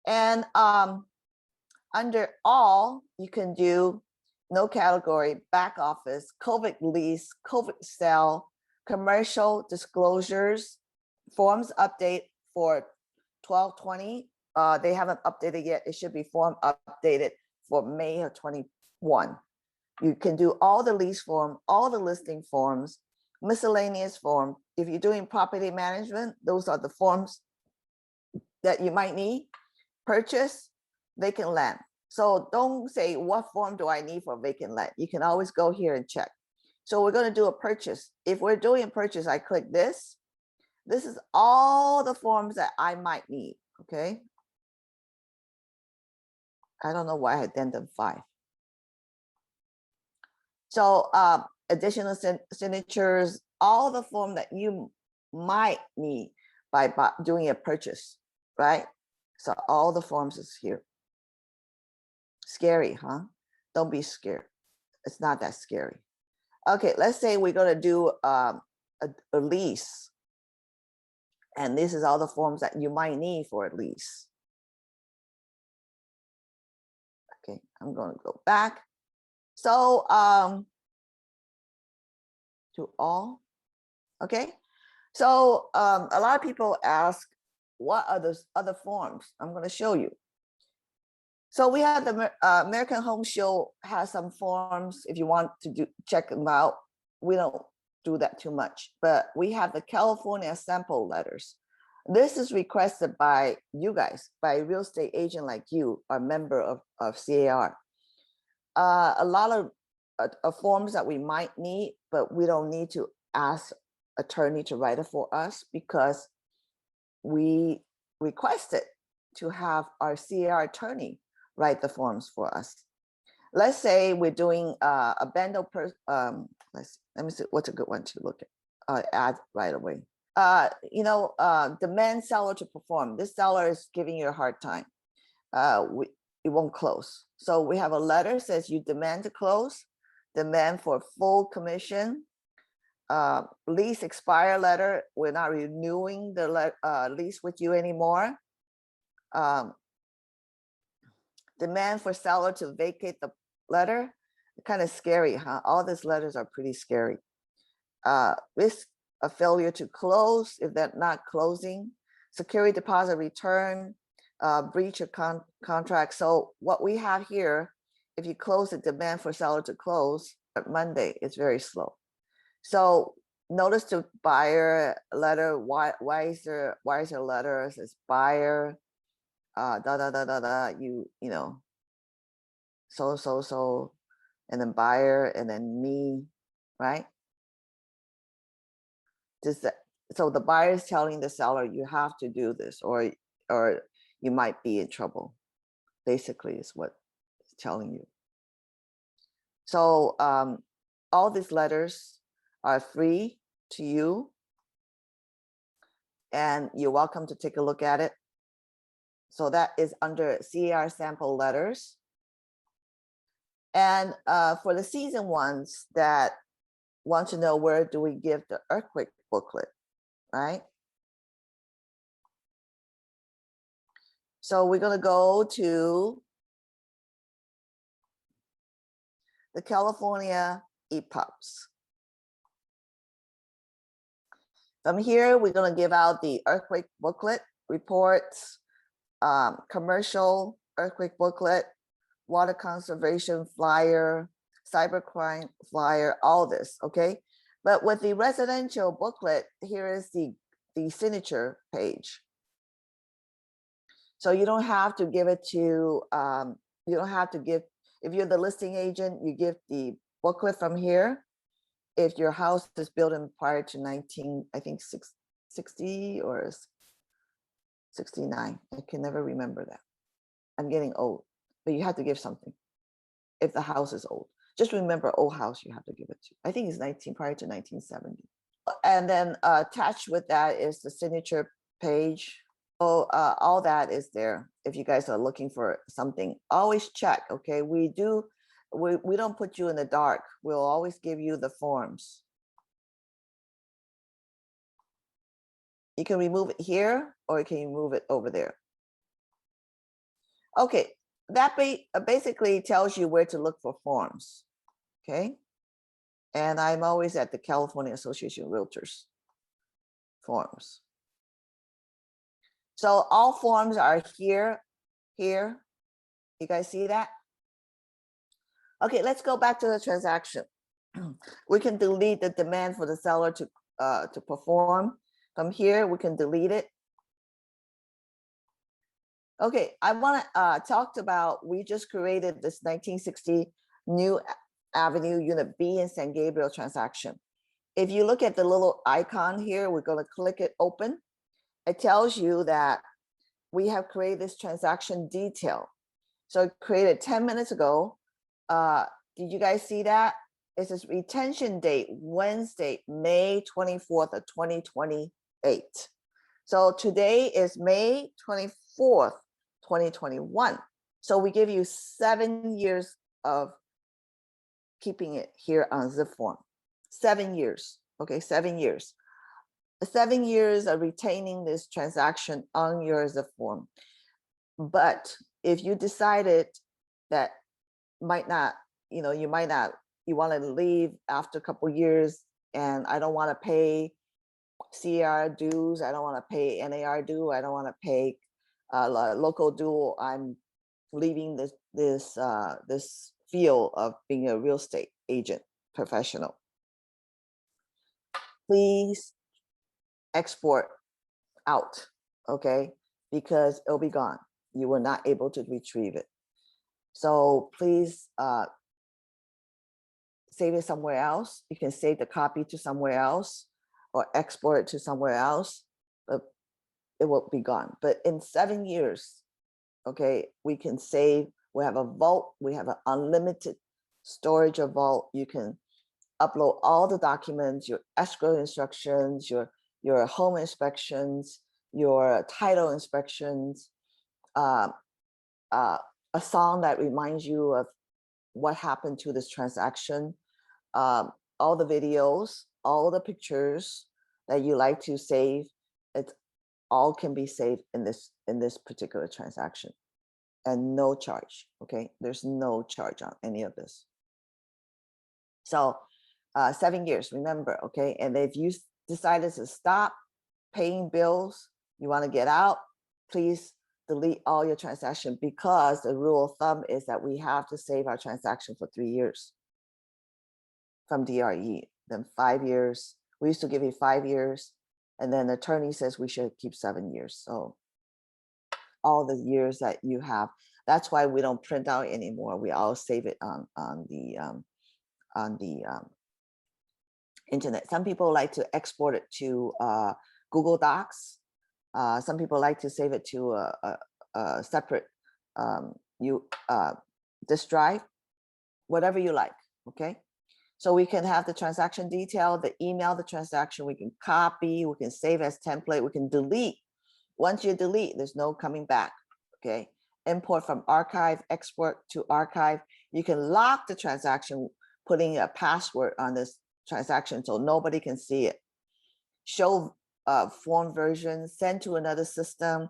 And under all, you can do no category, back office, COVID lease, COVID sale, commercial disclosures, forms update for 12/20. They haven't updated yet. It should be form updated for May of 21. You can do all the lease form, all the listing forms, miscellaneous form. If you're doing property management, those are the forms that you might need. Purchase, vacant land. So don't say, what form do I need for vacant land? You can always go here and check. So we're going to do a purchase. If we're doing a purchase, I click this. This is all the forms that I might need, okay? I don't know why I addendum 5. So additional signatures, all the form that you might need by doing a purchase, right? So all the forms is here. Scary, huh? Don't be scared. It's not that scary. Okay, let's say we're going to do a lease. And this is all the forms that you might need for a lease. Okay, I'm going to go back. So to all. Okay, so a lot of people ask, what are those other forms? I'm going to show you. So we have the American Home Show has some forms. If you want to check them out, we don't do that too much, but we have the California sample letters. This is requested by you guys, by a real estate agent like you, a member of CAR. A lot of forms that we might need, but we don't need to ask attorney to write it for us because we requested to have our CAR attorney write the forms for us. Let's say we're doing a bundle let me see what's a good one to look at. Add right away. Demand seller to perform. This seller is giving you a hard time. It won't close. So we have a letter says you demand to close, demand for full commission, lease expire letter. We're not renewing the lease with you anymore. Demand for seller to vacate the letter. Kind of scary, huh? All these letters are pretty scary. Risk a failure to close if they're not closing, security deposit return, breach of contract. So what we have here, if you close the demand for seller to close at Monday, it's very slow. So notice to buyer letter, why is there a letter? It says buyer, you know, so, and then buyer, and then me, right? So the buyer is telling the seller, you have to do this, or you might be in trouble, basically is what it's telling you. So all these letters are free to you, and you're welcome to take a look at it. So that is under CAR sample letters. And for the season ones that want to know, where do we give the earthquake booklet, right? So we're going to go to the California EPUBs. From here, we're going to give out the earthquake booklet, reports, commercial earthquake booklet, water conservation flyer, cybercrime flyer, all this, okay? But with the residential booklet, here is the signature page. So you don't have to give it to, you don't have to give, if you're the listing agent, you give the booklet from here. If your house is built in prior to 60 or 69, I can never remember that. I'm getting old, but you have to give something if the house is old. Just remember, old house you have to give it to. I think it's prior to 1970. And then attached with that is the signature page. So all that is there. If you guys are looking for something, always check, okay? We don't put you in the dark. We'll always give you the forms. You can remove it here or you can remove it over there. Okay, that basically tells you where to look for forms, okay? And I'm always at the California Association of Realtors forms. So all forms are here. You guys see that? Okay, let's go back to the transaction. We can delete the demand for the seller to perform. From here, we can delete it. Okay, I want to talk about, we just created this 1960 New Avenue Unit B in San Gabriel transaction. If you look at the little icon here, we're going to click it open. It tells you that we have created this transaction detail. So it created 10 minutes ago. Did you guys see that? It says retention date, Wednesday, May 24th of 2028. So today is May 24th, 2021. So we give you 7 years of keeping it here on zipForm. 7 years, okay, 7 years. 7 years of retaining this transaction on your zipForm. But if you decided that might not, you want to leave after a couple years and I don't want to pay CR dues, I don't want to pay NAR due, I don't want to pay local due, I'm leaving this field of being a real estate agent professional. Please export out, okay? Because it'll be gone. You were not able to retrieve it. So please save it somewhere else. You can save the copy to somewhere else or export it to somewhere else, but it will be gone. But in 7 years, okay, we can save, we have a vault, we have an unlimited storage of vault. You can upload all the documents, your escrow instructions, your home inspections, your title inspections, a song that reminds you of what happened to this transaction, all the videos, all the pictures that you like to save, it all can be saved in this particular transaction, and no charge. Okay, there's no charge on any of this. So 7 years, remember, okay? And if you decided to stop paying bills, you want to get out, please delete all your transactions, because the rule of thumb is that we have to save our transaction for 3 years from DRE, then 5 years. We used to give you 5 years, and then the attorney says we should keep 7 years. So all the years that you have, that's why we don't print out anymore. We all save it on the internet. Some people like to export it to Google Docs. Some people like to save it to a separate disk drive, whatever you like, okay? So we can have the transaction detail, the email, the transaction, we can copy, we can save as template, we can delete. Once you delete, there's no coming back, okay? Import from archive, export to archive. You can lock the transaction, putting a password on this transaction so nobody can see it. Show form version, send to another system.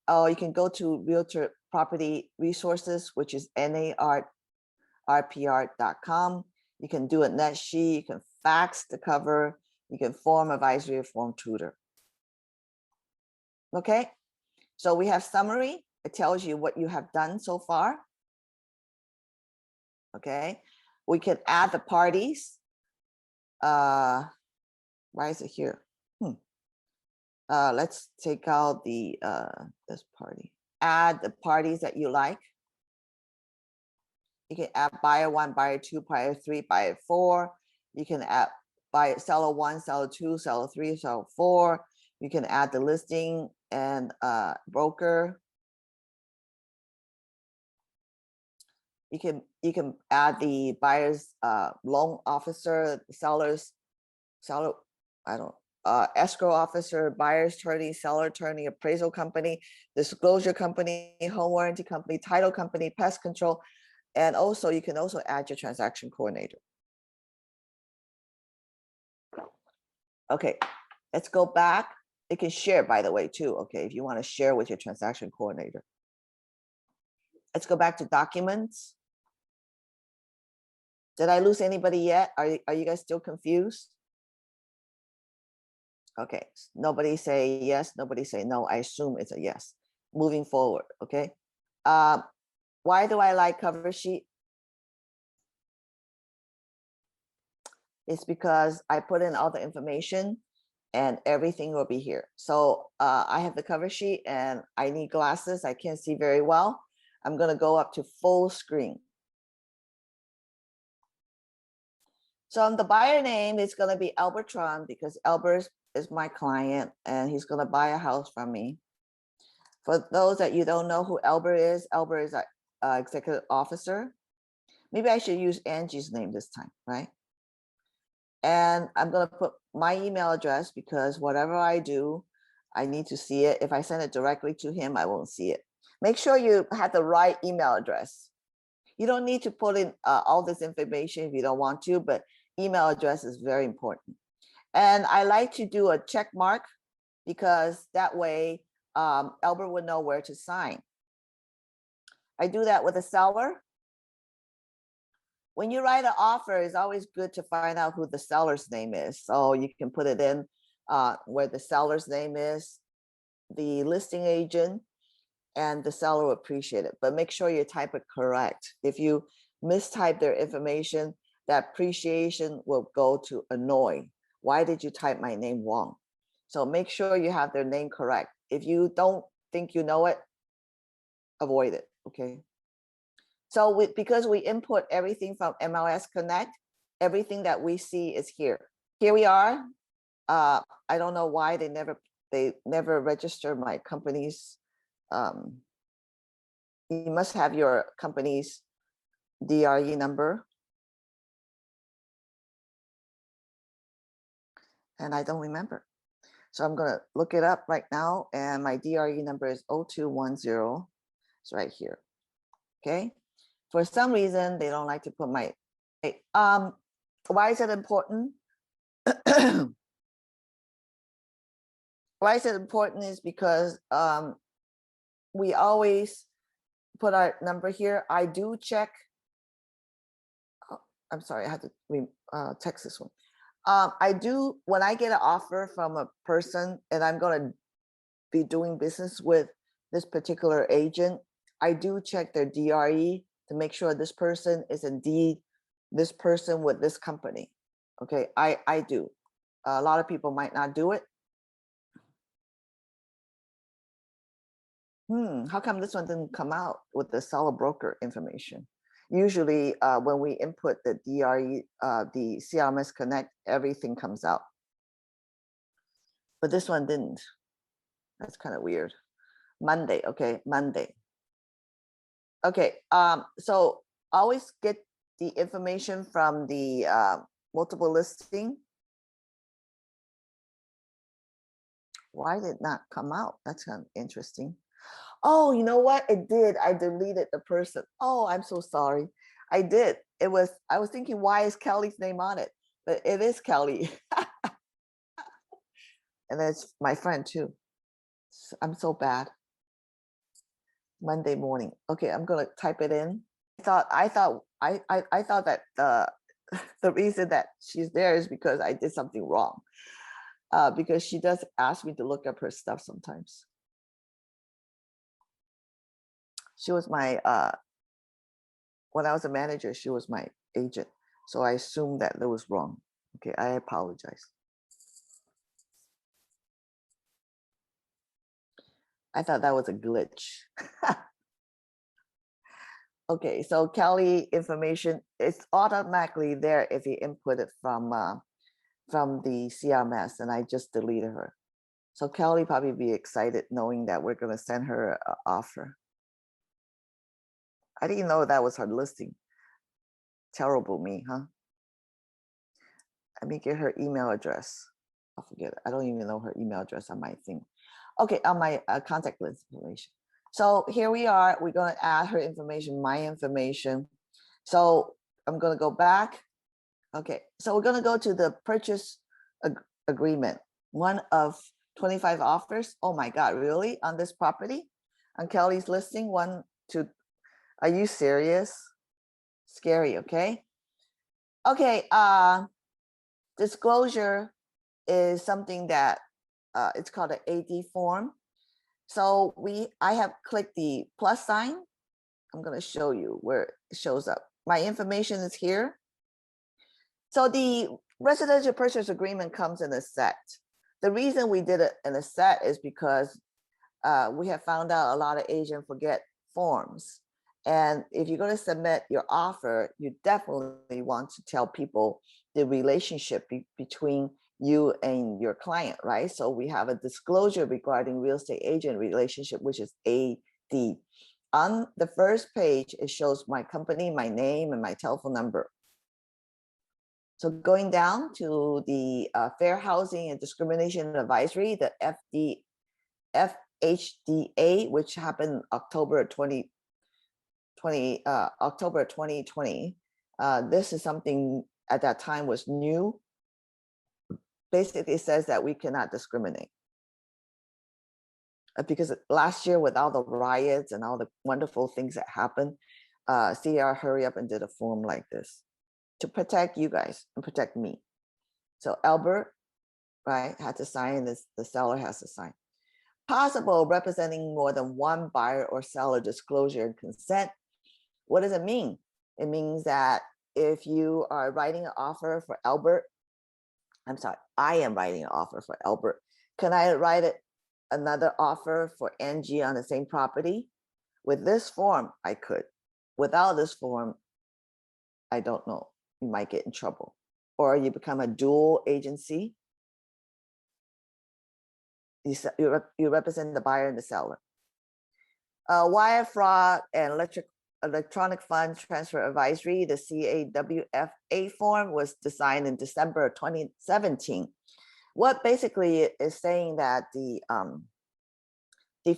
Oh, you can go to Realtor Property Resources, which is NARPR.com. You can do a net sheet, you can fax the cover, You can form advisory or form tutor. Okay, so we have summary. It tells you what you have done so far. Okay, we can add the parties. Why is it here? Let's take out the this party. Add the parties that you like. You can add buyer 1, buyer 2, buyer 3, buyer 4. You can add buyer seller 1, seller 2, seller 3, seller 4. You can add the listing and broker. You can add the buyer's loan officer, seller's seller, escrow officer, buyer's attorney, seller attorney, appraisal company, disclosure company, home warranty company, title company, pest control, and also you can also add your transaction coordinator. Okay, let's go back. It can share, by the way, too. Okay, if you want to share with your transaction coordinator. Let's go back to documents. Did I lose anybody yet? Are you guys still confused? Okay, nobody say yes, nobody say no. I assume it's a yes. Moving forward, okay? Why do I like cover sheet? It's because I put in all the information and everything will be here. So I have the cover sheet and I need glasses. I can't see very well. I'm gonna go up to full screen. So on the buyer name, it's gonna be Albert Tron because Albert is my client and he's gonna buy a house from me. For those that you don't know who Albert is an executive officer. Maybe I should use Angie's name this time, right? And I'm gonna put my email address because whatever I do, I need to see it. If I send it directly to him, I won't see it. Make sure you have the right email address. You don't need to put in all this information if you don't want to, but email address is very important. And I like to do a check mark because that way Albert would know where to sign. I do that with a seller. When you write an offer, it's always good to find out who the seller's name is. So you can put it in where the seller's name is, the listing agent, and the seller will appreciate it. But make sure you type it correct. If you mistype their information, that appreciation will go to annoy. Why did you type my name wrong? So make sure you have their name correct. If you don't think you know it, avoid it, okay? So because we input everything from MLS Connect, everything that we see is here. Here we are. I don't know why they never register my company's. You must have your company's DRE number. And I don't remember. So I'm gonna look it up right now. And my DRE number is 0210. It's right here, okay? For some reason, they don't like to put my, why is it important? Why is it important is because we always put our number here. I do check. Oh, I'm sorry, I had to text this one. I do, when I get an offer from a person and I'm gonna be doing business with this particular agent, I do check their DRE to make sure this person is indeed this person with this company. Okay, I do. A lot of people might not do it. How come this one didn't come out with the seller broker information? Usually when we input the DRE, the CRMS Connect, everything comes out. But this one didn't. That's kind of weird. Monday, okay, Monday. Okay, so always get the information from the multiple listing. Why did it not come out? That's kind of interesting. Oh, you know what? It did. I deleted the person. Oh, I'm so sorry. I did. I was thinking, why is Kelly's name on it? But it is Kelly. And that's my friend too. I'm so bad. Monday morning. Okay, I'm gonna type it in. I thought that the reason that she's there is because I did something wrong. Because she does ask me to look up her stuff sometimes. She was my, when I was a manager, she was my agent. So I assumed that that was wrong. Okay, I apologize. I thought that was a glitch. Okay, so Kelly information, it's automatically there if you input it from the CMS, and I just deleted her. So Kelly probably be excited knowing that we're gonna send her an offer. I didn't know that was her listing. Terrible me, huh? Let me get her email address. I'll forget it. I don't even know her email address on my thing. Okay, on my contact list information. So here we are. We're going to add her information, my information. So I'm going to go back. Okay, so we're going to go to the purchase agreement. One of 25 offers. Oh my God, really? On this property? On Kelly's listing? One, two. Are you serious? Scary, okay? Okay, disclosure is something that it's called an AD form. So I have clicked the plus sign. I'm going to show you where it shows up. My information is here. So the residential purchase agreement comes in a set. The reason we did it in a set is because we have found out a lot of agents forget forms. And if you're going to submit your offer, you definitely want to tell people the relationship between you and your client, right? So we have a disclosure regarding real estate agent relationship, which is AD. On the first page, it shows my company, my name, and my telephone number. So going down to the Fair Housing and Discrimination Advisory, the FHDA, which happened October 2020. This is something at that time was new. Basically says that we cannot discriminate. Because last year with all the riots and all the wonderful things that happened, CR hurry up and did a form like this to protect you guys and protect me. So Albert, right, had to sign this, the seller has to sign. Possible representing more than one buyer or seller disclosure and consent. What does it mean? It means that if you are writing an offer for Albert, I'm sorry, I am writing an offer for Albert. Can I write another offer for Angie on the same property? With this form, I could. Without this form, I don't know. You might get in trouble. Or you become a dual agency. You represent the buyer and the seller. Wire fraud and electronic fund transfer advisory, the CAWFA form was designed in December 2017. What basically is saying that the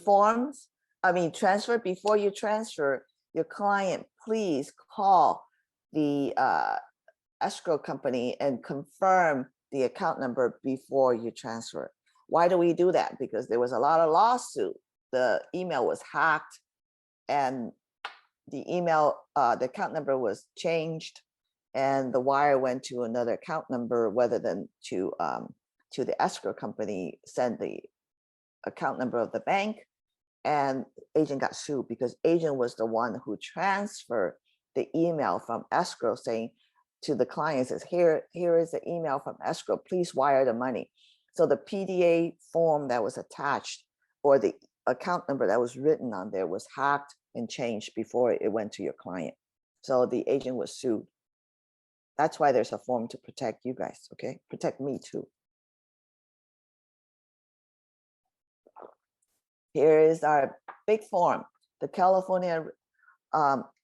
forms, transfer, before you transfer your client, please call the escrow company and confirm the account number before you transfer. Why do we do that? Because there was a lot of lawsuit. The email was hacked and the email, the account number was changed and the wire went to another account number rather than to the escrow company, send the account number of the bank, and agent got sued because agent was the one who transferred the email from escrow saying to the client, says, here is the email from escrow, please wire the money. So the PDA form that was attached or the account number that was written on there was hacked and changed before it went to your client. So the agent was sued. That's why there's a form to protect you guys, okay? Protect me too. Here is our big form, the California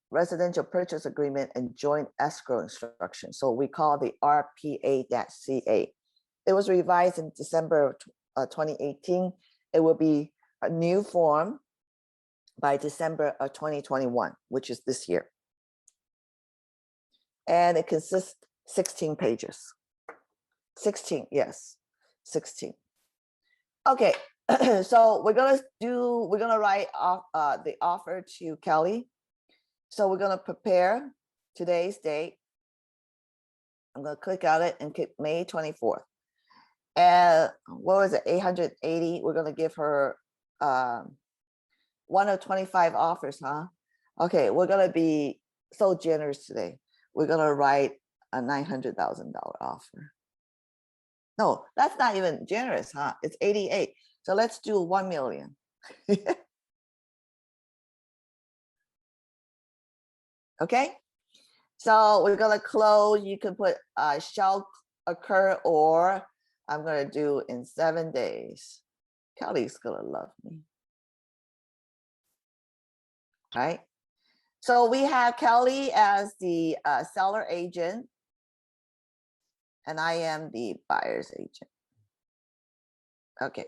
Residential Purchase Agreement and Joint Escrow Instruction. So we call the RPA-CA. It was revised in December of 2018. It will be a new form by December of 2021, which is this year. And it consists 16 pages. 16, yes, 16. Okay, so we're gonna write off the offer to Kelly. So we're gonna prepare today's date. I'm going to click on it and click May 24th. And what was it, 880? We're going to give her one of 25 offers, huh? Okay, we're going to be so generous today. We're going to write a $900,000 offer. No, that's not even generous, huh? It's 88. So let's do 1 million. Okay, so we're going to close. You can put shall occur, or I'm going to do in 7 days. Kelly's going to love me. Right? So we have Kelly as the seller agent, and I am the buyer's agent. Okay.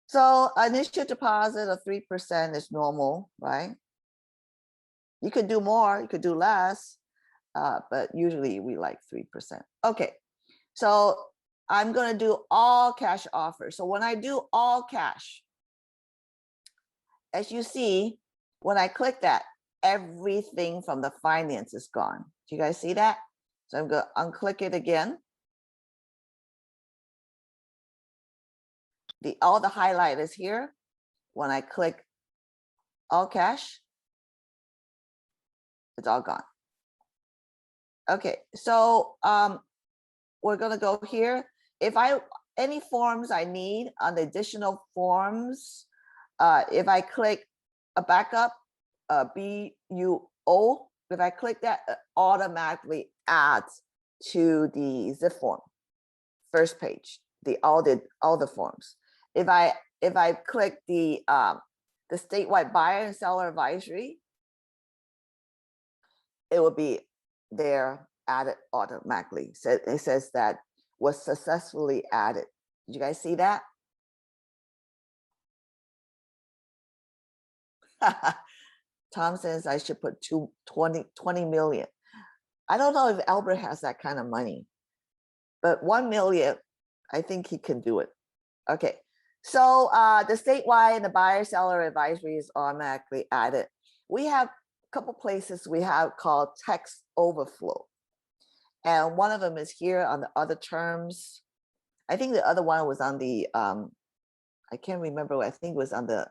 So initial deposit of 3% is normal, right? You could do more, you could do less, but usually we like 3%. Okay, so I'm going to do all cash offers. So when I do all cash, as you see, when I click that, everything from the finance is gone. Do you guys see that? So I'm going to unclick it again. All the highlight is here. When I click all cash, it's all gone. Okay, so we're gonna go here. If any forms I need on the additional forms, if I click a backup, BUO, if I click that, it automatically adds to the zipForm first page, all the forms. If I click the statewide buyer and seller advisory, it will be there added automatically. So it says that was successfully added. Did you guys see that? Tom says I should put 20 million. I don't know if Albert has that kind of money, but 1 million, I think he can do it. Okay, so the statewide and the buyer seller advisory is automatically added. We have a couple places we have called text overflow. And one of them is here on the other terms. I think the other one was on the, I can't remember, I think it was on the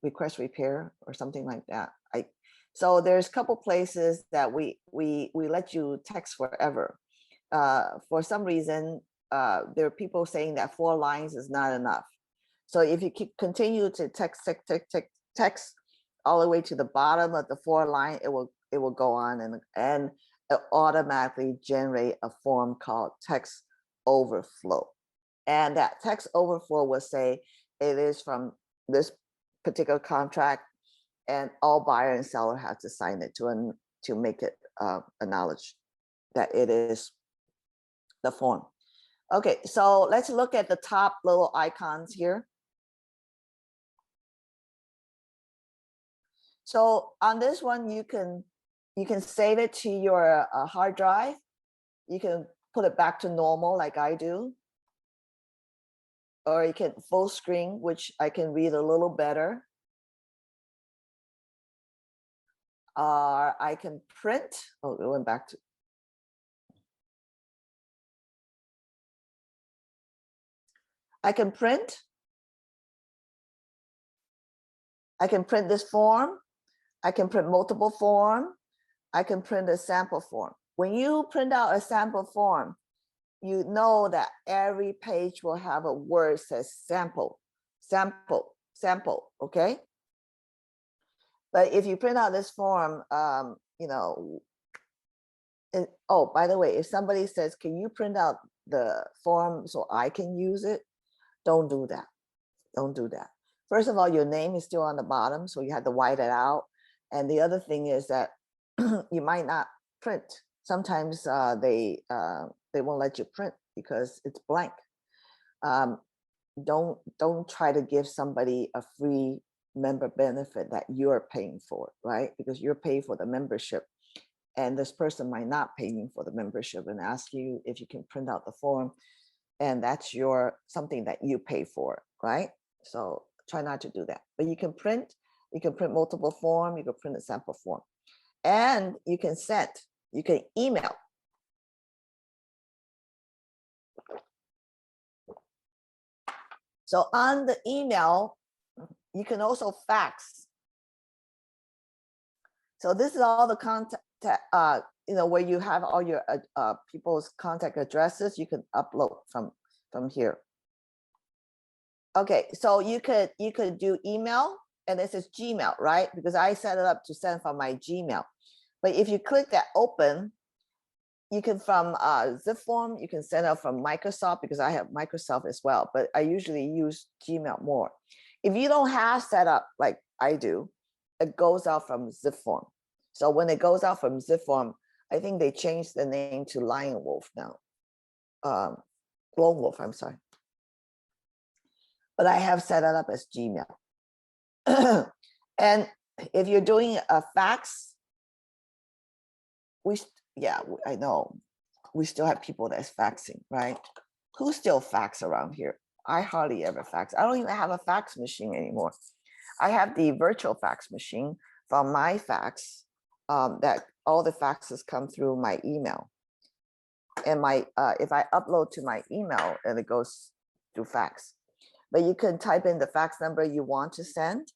request repair or something like that. So there's a couple places that we let you text forever. For some reason, there are people saying that 4 lines is not enough. So if you continue to text all the way to the bottom of the 4 line, it will go on and it automatically generate a form called text overflow. And that text overflow will say it is from this particular contract, and all buyer and seller have to sign it to make it acknowledge that it is the form. Okay, so let's look at the top little icons here. So on this one, you can save it to your hard drive. You can put it back to normal like I do. Or you can full screen, which I can read a little better. Or I can print. Oh, it went back to. I can print. I can print this form. I can print multiple form. I can print a sample form. When you print out a sample form, you know that every page will have a word that says sample, sample, sample, okay? But if you print out this form, you know, oh, by the way, if somebody says, can you print out the form so I can use it? Don't do that. Don't do that. First of all, your name is still on the bottom, so you have to white it out. And the other thing is that you might not print. Sometimes they won't let you print because it's blank. Don't try to give somebody a free member benefit that you're paying for, right? Because you're paying for the membership, and this person might not pay you for the membership and ask you if you can print out the form, and that's something that you pay for, right? So try not to do that. But you can print multiple form, you can print a sample form. and you can send, you can email. So on the email, you can also fax. So this is all the contact, where you have all your people's contact addresses, you can upload from here. Okay, so you could do email, and this is Gmail, right? Because I set it up to send from my Gmail. But if you click that open, you can from zipForm, you can send out from Microsoft, because I have Microsoft as well, but I usually use Gmail more. If you don't have set up like I do, it goes out from zipForm. So when it goes out from zipForm, I think they changed the name to Lion Wolf now. Lone Wolf, I'm sorry. But I have set it up as Gmail. And if you're doing a fax, I know we still have people that's faxing, right? Who still fax around here? I hardly ever fax. I don't even have a fax machine anymore. I have the virtual fax machine from my fax, that all the faxes come through my email. And my if I upload to my email, and it goes through fax. But you can type in the fax number you want to send.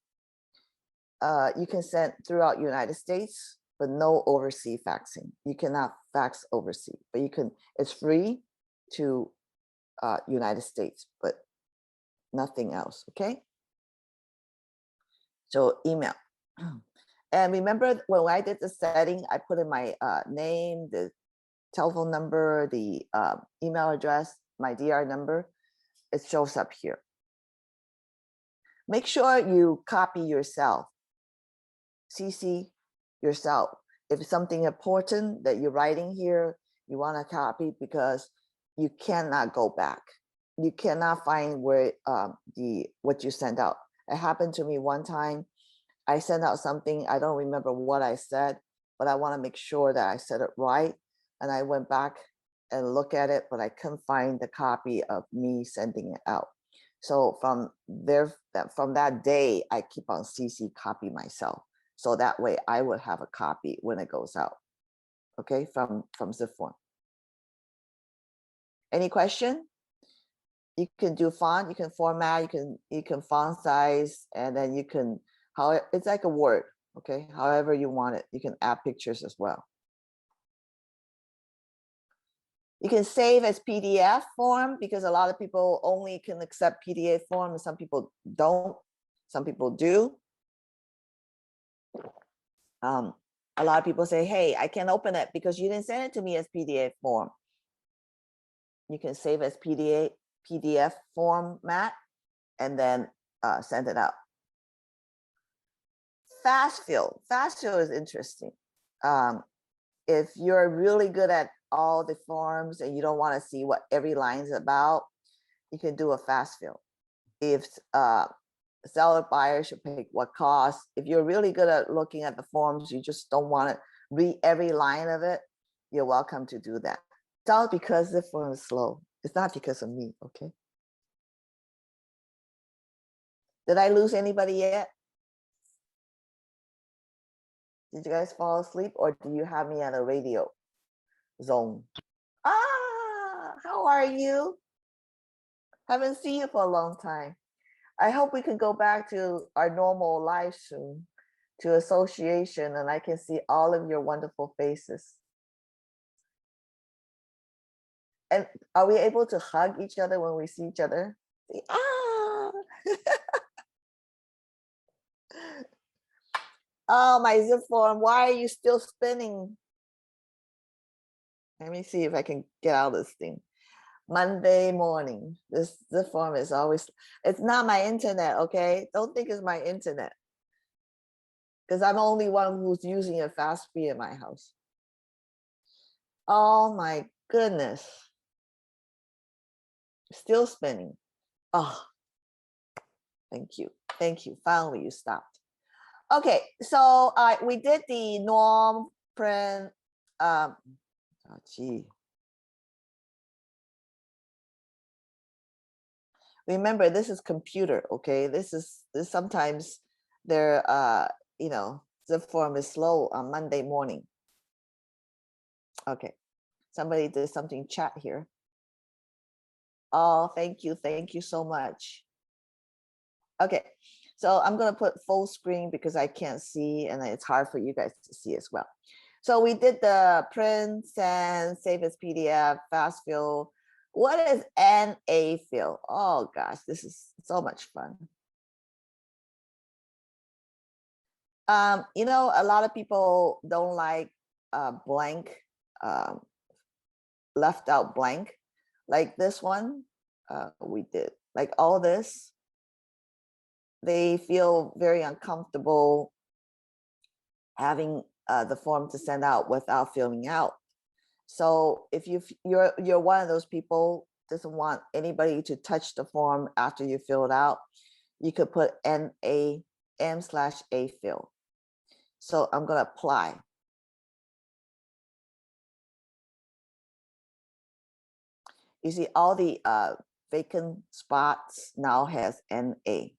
You can send throughout United States, but no overseas faxing. You cannot fax overseas, but you can, it's free to United States, but nothing else, okay? So email. And remember when I did the setting, I put in my name, the telephone number, the email address, my DR number, it shows up here. Make sure you copy yourself, CC yourself. If it's something important that you're writing here, you want to copy, because you cannot go back. You cannot find where what you sent out. It happened to me one time. I sent out something, I don't remember what I said, but I want to make sure that I said it right. And I went back and look at it, but I couldn't find the copy of me sending it out. So from that day, I keep on CC copy myself. So that way I would have a copy when it goes out. Okay, from zipForm. Any question? You can do font, you can format, you can font size, and then you can, it's like a Word, okay? However you want it, you can add pictures as well. You can save as PDF form, because a lot of people only can accept PDF form, and some people don't, some people do. A lot of people say, hey, I can't open it because you didn't send it to me as PDF form. You can save as PDF format and then send it out. Fast fill is interesting. If you're really good at all the forms and you don't want to see what every line is about, you can do a fast fill. If seller buyer should pick what cost. If you're really good at looking at the forms, you just don't want to read every line of it, you're welcome to do that. It's all because the form is slow. It's not because of me, okay? Did I lose anybody yet? Did you guys fall asleep, or do you have me at a radio zone? How are you? Haven't seen you for a long time. I hope we can go back to our normal life soon, to association, and I can see all of your wonderful faces. And are we able to hug each other when we see each other? Oh, my zipForm, why are you still spinning? Let me see if I can get out of this thing. Monday morning, this zipForm is always, it's not my internet, okay? Don't think it's my internet, because I'm the only one who's using a fast speed in my house. Oh my goodness. Still spinning. Oh, thank you. Thank you. Finally, you stopped. Okay, so we did the norm print. Oh, gee. Remember, this is computer, okay? This sometimes they're, zipForm is slow on Monday morning. Okay, somebody did something chat here. Oh, thank you so much. Okay, so I'm gonna put full screen because I can't see and it's hard for you guys to see as well. So we did the print, send, save as PDF, fast fill. What is NA fill? Oh gosh, this is so much fun. You know, a lot of people don't like blank, left out blank, like this one. We did like all this. They feel very uncomfortable having the form to send out without filling out. So if you're one of those people doesn't want anybody to touch the form after you fill it out, you could put M/A fill. So I'm going to apply. You see all the vacant spots now has NA.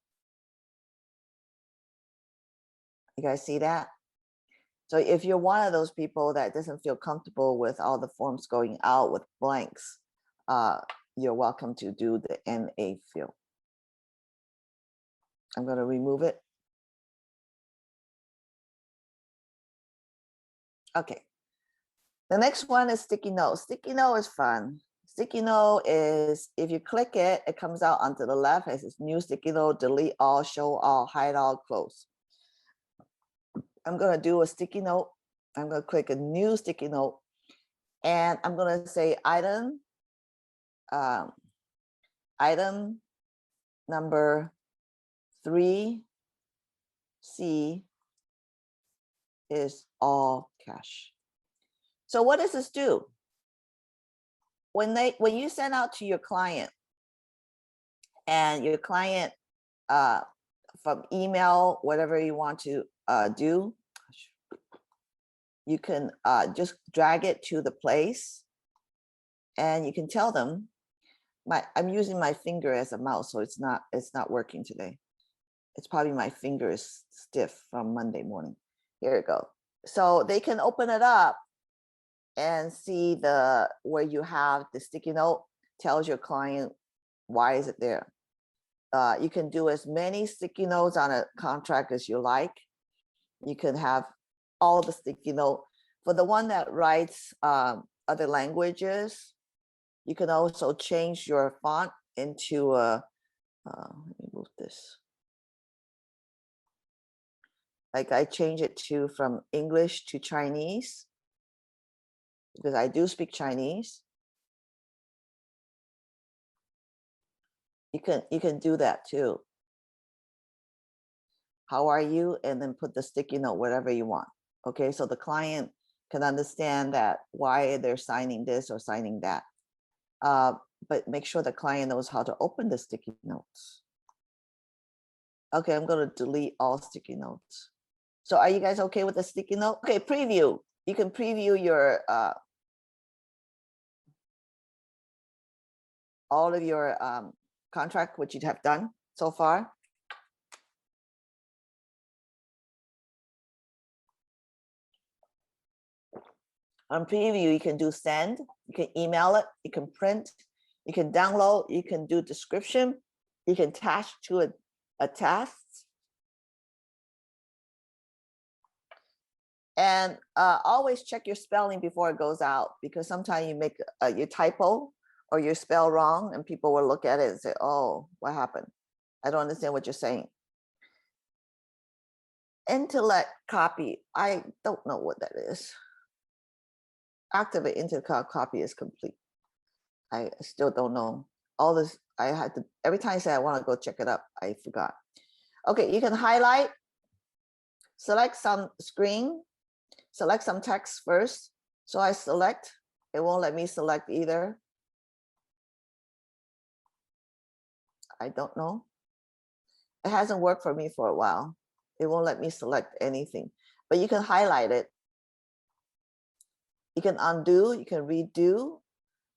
You guys see that? So if you're one of those people that doesn't feel comfortable with all the forms going out with blanks, you're welcome to do the NA fill. I'm going to remove it. Okay. The next one is sticky note. Sticky note is fun. Sticky note is, if you click it, it comes out onto the left. It says new sticky note, delete all, show all, hide all, close. I'm going to do a sticky note. I'm going to click a new sticky note and I'm going to say item number 3C is all cash. So what does this do? When you send out to your client and your client from email, whatever you want to do, you can just drag it to the place and you can tell them, I'm using my finger as a mouse, so it's not working today. It's probably my finger is stiff from Monday morning. Here we go. So they can open it up and see where you have the sticky note, tells your client why is it there. You can do as many sticky notes on a contract as you like. You can have all the sticky note. For the one that writes other languages, you can also change your font into let me move this. Like I change it from English to Chinese because I do speak Chinese. You can do that too. How are you? And then put the sticky note whatever you want. Okay, so the client can understand that why they're signing this or signing that. But make sure the client knows how to open the sticky notes. Okay, I'm going to delete all sticky notes. So are you guys okay with the sticky note? Okay, preview. You can preview your all of your contract, which you have done so far. On preview, you can do send, you can email it, you can print, you can download, you can do description, you can attach to a task. And always check your spelling before it goes out, because sometimes you make your typo or you spell wrong and people will look at it and say, oh, what happened? I don't understand what you're saying. Intellect copy, I don't know what that is. Activate intellect copy is complete. I still don't know. All this, I had to, every time I say I want to go check it up, I forgot. Okay, you can highlight, select some screen, select some text first. So I select, it won't let me select either. I don't know. It hasn't worked for me for a while. It won't let me select anything, but you can highlight it. You can undo, you can redo,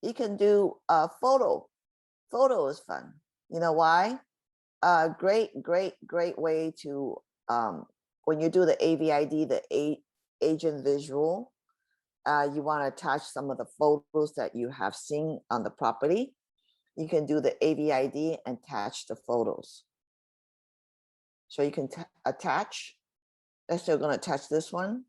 you can do a photo. Photo is fun. You know why? Great way to when you do the AVID, the agent visual, you want to attach some of the photos that you have seen on the property. You can do the AVID and attach the photos. So you can attach. Let's say we're going to attach this one.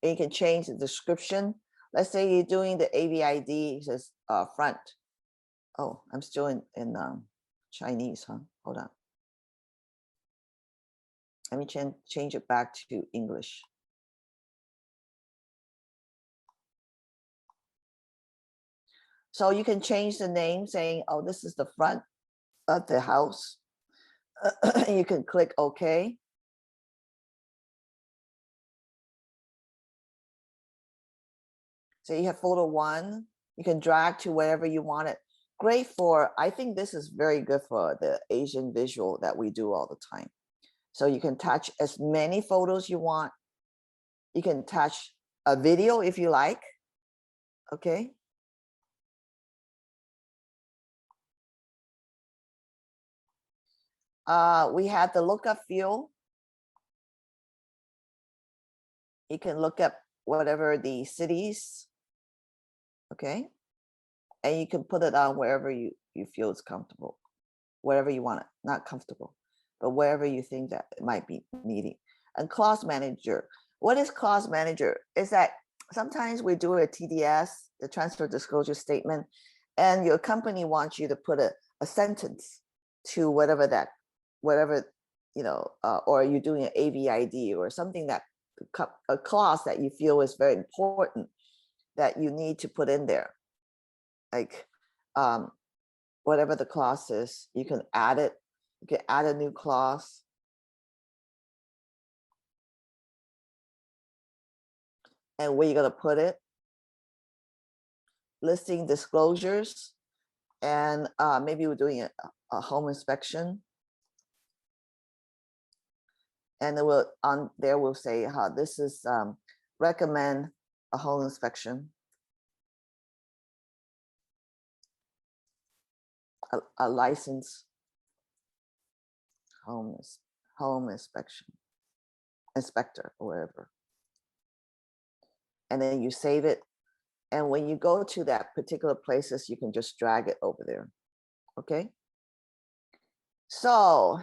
And you can change the description. Let's say you're doing the AVID, it says front. Oh, I'm still in Chinese, huh? Hold on. Let me change it back to English. So you can change the name saying, oh, this is the front of the house. You can click OK. So you have photo 1. You can drag to wherever you want it. Great for, I think this is very good for the Asian visual that we do all the time. So you can touch as many photos you want. You can touch a video if you like. Okay. We have the lookup field. You can look up whatever the cities. Okay. And you can put it on wherever you feel is comfortable, wherever you want it, not comfortable, but wherever you think that it might be needing. And clause manager. What is clause manager? Is that sometimes we do a TDS, the transfer disclosure statement, and your company wants you to put a sentence to whatever, you know, or you're doing an AVID or something that a clause that you feel is very important that you need to put in there. Like whatever the clause is, you can add it. You can add a new clause. And where you're going to put it. Listing disclosures. And maybe we're doing a home inspection. And it will, on there we'll say how this is recommend a home inspection. A license home inspection inspector or wherever. And then you save it. And when you go to that particular places, you can just drag it over there. Okay. So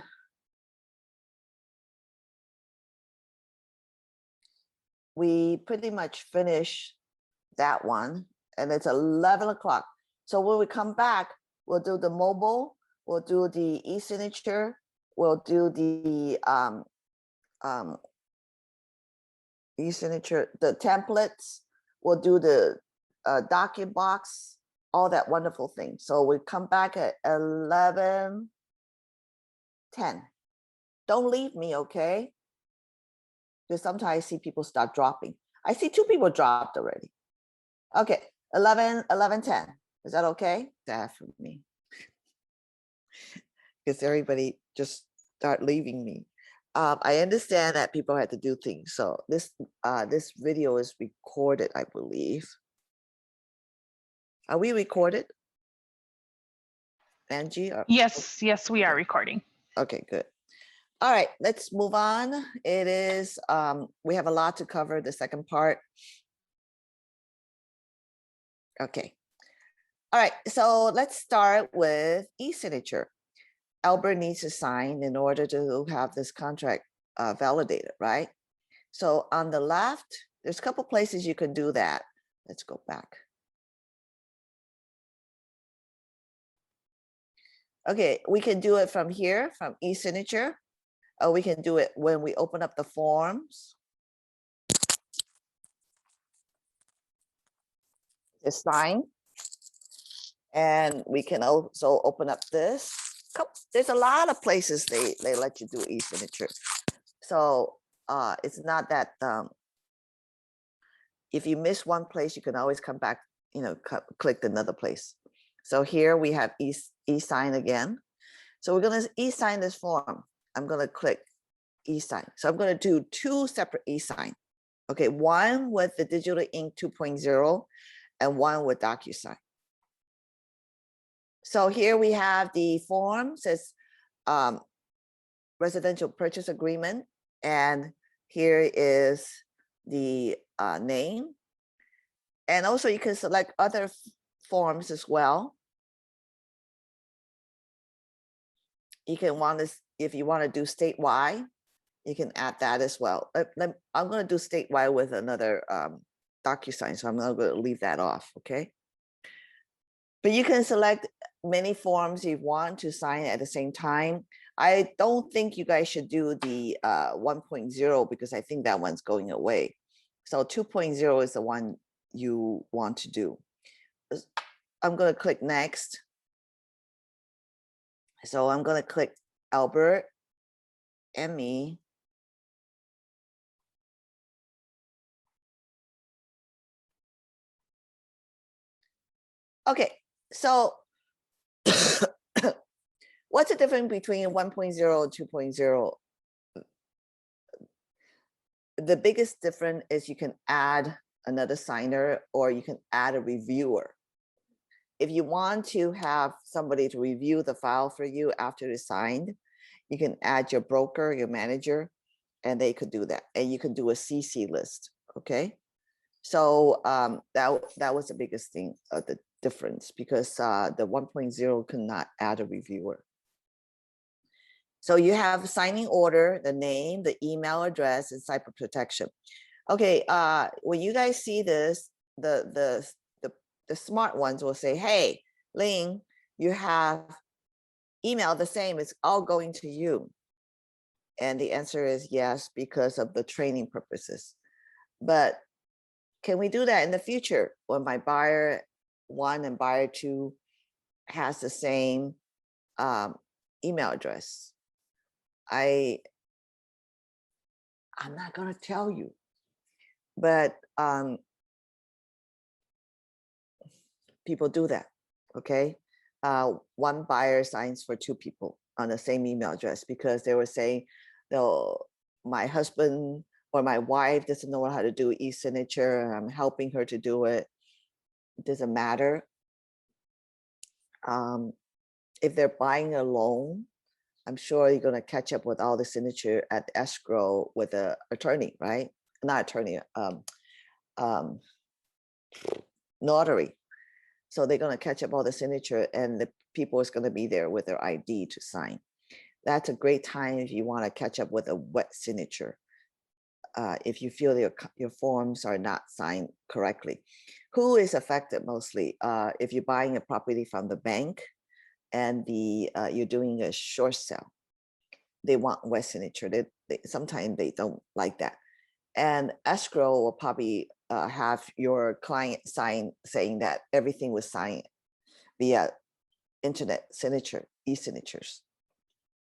we pretty much finished that one, and it's 11 o'clock. So when we come back, we'll do the mobile, we'll do the e-signature, we'll do the e-signature, the templates, we'll do the document box, all that wonderful thing. So we come back at 11:10. Don't leave me, okay? Because sometimes I see people start dropping. I see 2 people dropped already. Okay, 11:10. Is that okay? That for me. Because everybody just start leaving me. I understand that people had to do things. So this video is recorded, I believe. Are we recorded, Angie? Yes, we are recording. Okay, good. All right, let's move on. It is, we have a lot to cover, the second part. Okay. All right, so let's start with e-signature. Albert needs to sign in order to have this contract validated, right? So on the left, there's a couple places you can do that. Let's go back. Okay, we can do it from here, from e-signature. Or we can do it when we open up the forms. It's sign. And we can also open up this. There's a lot of places they let you do e-signature. So it's not that if you miss one place, you can always come back, you know, click another place. So here we have e-sign again. So we're going to e-sign this form. I'm going to click e-sign. So I'm going to do 2 separate e-sign. Okay, one with the digital ink 2.0 and one with DocuSign. So here we have the form, says residential purchase agreement. And here is the name. And also you can select other forms as well. You can want to, if you want to do statewide, you can add that as well. I'm going to do statewide with another DocuSign, so I'm not going to leave that off, okay? But you can select many forms you want to sign at the same time. I don't think you guys should do the 1.0 because I think that one's going away. So 2.0 is the one you want to do. I'm going to click next. So I'm going to click Albert and me. Okay, so what's the difference between 1.0 and 2.0? The biggest difference is you can add another signer or you can add a reviewer. If you want to have somebody to review the file for you after it's signed, you can add your broker, your manager, and they could do that. And you can do a CC list, okay? So that was the biggest thing of the difference because the 1.0 cannot add a reviewer. So you have signing order, the name, the email address, and cyber protection. Okay, when you guys see this, the smart ones will say, hey, Ling, you have email the same, it's all going to you. And the answer is yes, because of the training purposes. But can we do that in the future when my buyer 1 and buyer 2 has the same email address? I'm not going to tell you, but people do that, okay? One buyer signs for 2 people on the same email address because they were saying, no, my husband or my wife doesn't know how to do e-signature, and I'm helping her to do it. It doesn't matter. If they're buying a loan, I'm sure you're going to catch up with all the signature at escrow with the attorney, right? Not attorney, notary. So they're going to catch up all the signature and the people is going to be there with their ID to sign. That's a great time if you want to catch up with a wet signature. If you feel your forms are not signed correctly. Who is affected mostly? If you're buying a property from the bank and you're doing a short sale, they want wet signature. Sometimes they don't like that. And escrow will probably have your client sign saying that everything was signed via internet signature, e-signatures.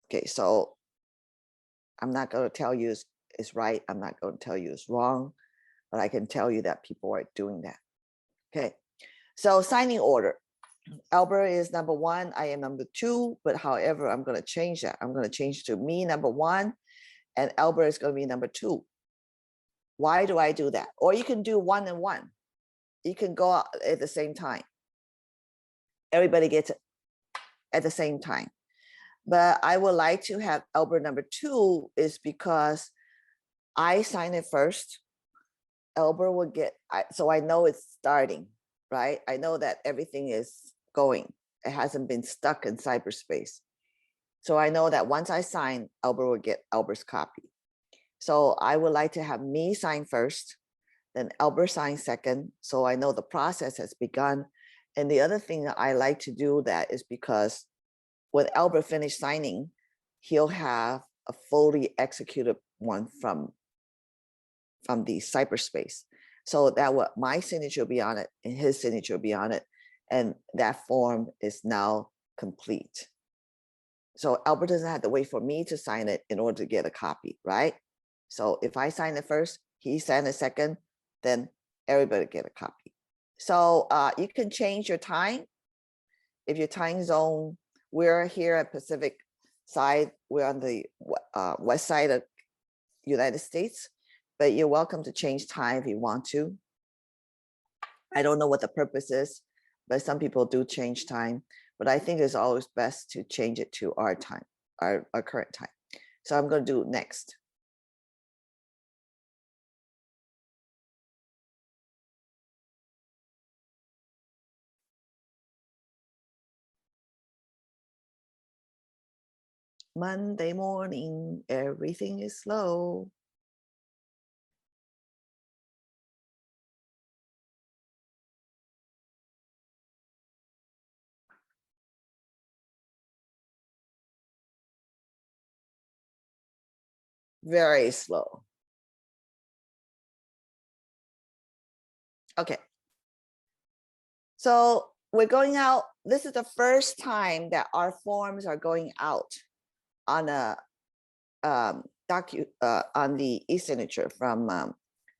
Okay, so I'm not going to tell you it's right. I'm not going to tell you it's wrong, but I can tell you that people are doing that. Okay, so signing order. Albert is number 1, I am number 2, but however, I'm going to change that. I'm going to change to me number 1, and Albert is going to be number 2. Why do I do that? Or you can do 1 and 1. You can go out at the same time. Everybody gets it at the same time. But I would like to have Albert number 2 is because I sign it first. Albert will get, so I know it's starting, right? I know that everything is going. It hasn't been stuck in cyberspace. So I know that once I sign, Albert will get Albert's copy. So I would like to have me sign first, then Albert sign second. So I know the process has begun. And the other thing that I like to do that is because when Albert finished signing, he'll have a fully executed one from the cyberspace. So that what my signature will be on it and his signature will be on it. And that form is now complete. So Albert doesn't have to wait for me to sign it in order to get a copy, right? So if I sign it first, he signed it second, then everybody get a copy. So you can change your time. If your time zone, we're here at Pacific side, we're on the west side of United States, but you're welcome to change time if you want to. I don't know what the purpose is, but some people do change time, but I think it's always best to change it to our time, our current time. So I'm going to do next. Monday morning, everything is slow. Very slow. Okay. So we're going out. This is the first time that our forms are going out on a on the e-signature from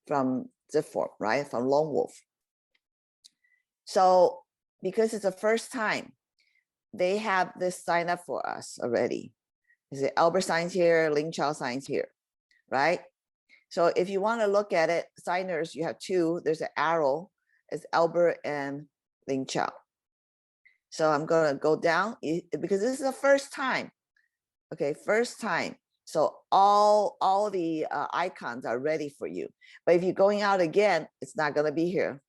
zipForm, right? From Lone Wolf. So because it's the first time, they have this sign up for us already. Is it Albert signs here, Ling Chow signs here, right? So if you want to look at it, signers, you have two. There's an arrow. It's Albert and Ling Chow. So I'm going to go down because this is the first time. Okay, first time. So all the icons are ready for you. But if you're going out again, it's not going to be here.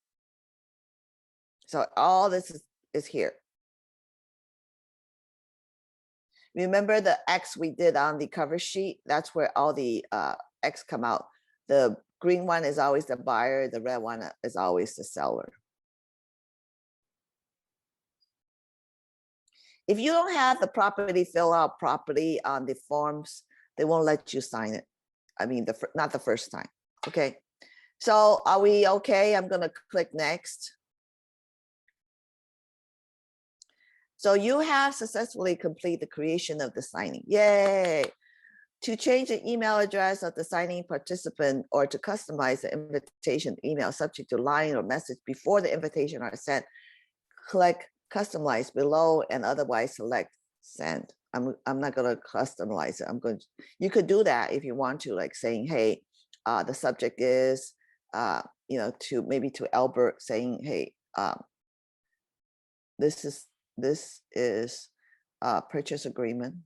So all this is here. Remember the X we did on the cover sheet? That's where all the X come out. The green one is always the buyer. The red one is always the seller. If you don't have the property fill out property on the forms, they won't let you sign it. I mean, not the first time. Okay. So are we okay? I'm going to click next. So you have successfully completed the creation of the signing. Yay. To change the email address of the signing participant or to customize the invitation email subject to line or message before the invitation are sent, click customize below and otherwise select send. I'm not going to customize it. You could do that if you want to, like saying, hey, the subject is, to Albert saying, hey, this is a purchase agreement.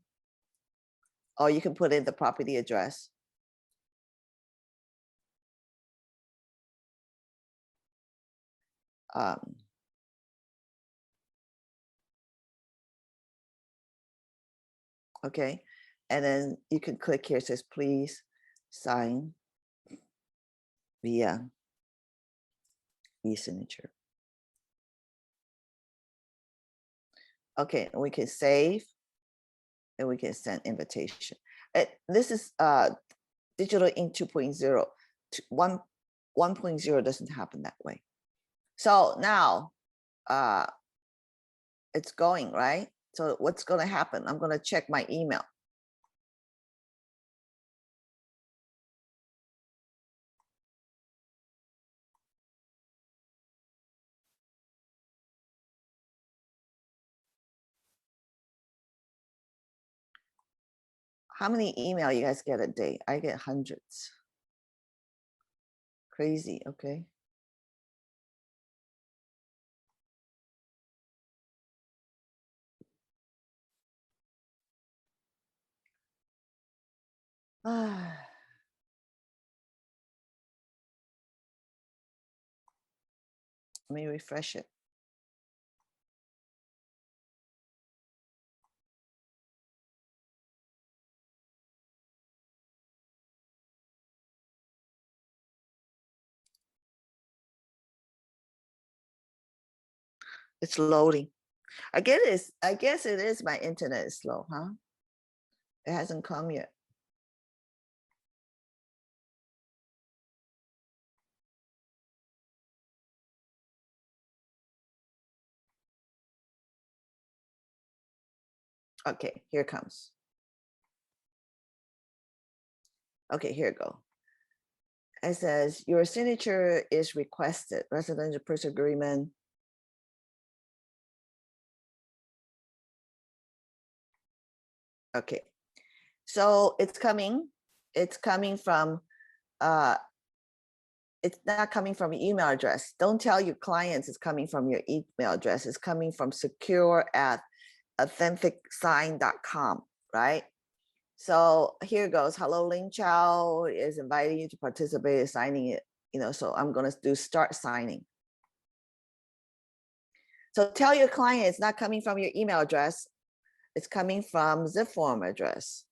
Or you can put in the property address. Okay, and then you can click here, it says please sign via e-signature. Okay, and we can save and we can send invitation. This is digital ink 2.0. 1.0 doesn't happen that way. So now it's going, right? So what's going to happen? I'm going to check my email. How many email you guys get a day? I get hundreds. Crazy, okay. Let me refresh it. It's loading. I guess it is my internet is slow, huh? It hasn't come yet. Okay, here it comes. Okay, here it go. It says your signature is requested. Residential purchase agreement. Okay, so it's coming. It's coming from. It's not coming from your email address. Don't tell your clients it's coming from your email address. It's coming from secure@authenticsign.com, right? So here goes. Hello, Ling. Chow is inviting you to participate in signing it. So I'm going to do start signing. So tell your client it's not coming from your email address. It's coming from zipForm address.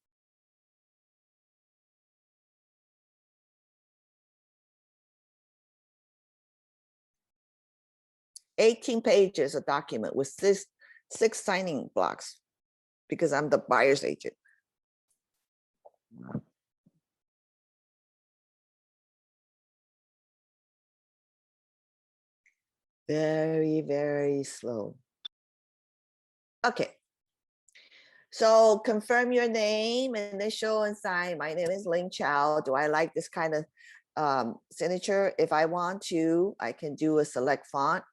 "18 pages of document with six signing blocks because I'm the buyer's agent." Very, very slow. Okay. So confirm your name, initial, and sign. My name is Ling Chow. Do I like this kind of signature? If I want to, I can do a select font.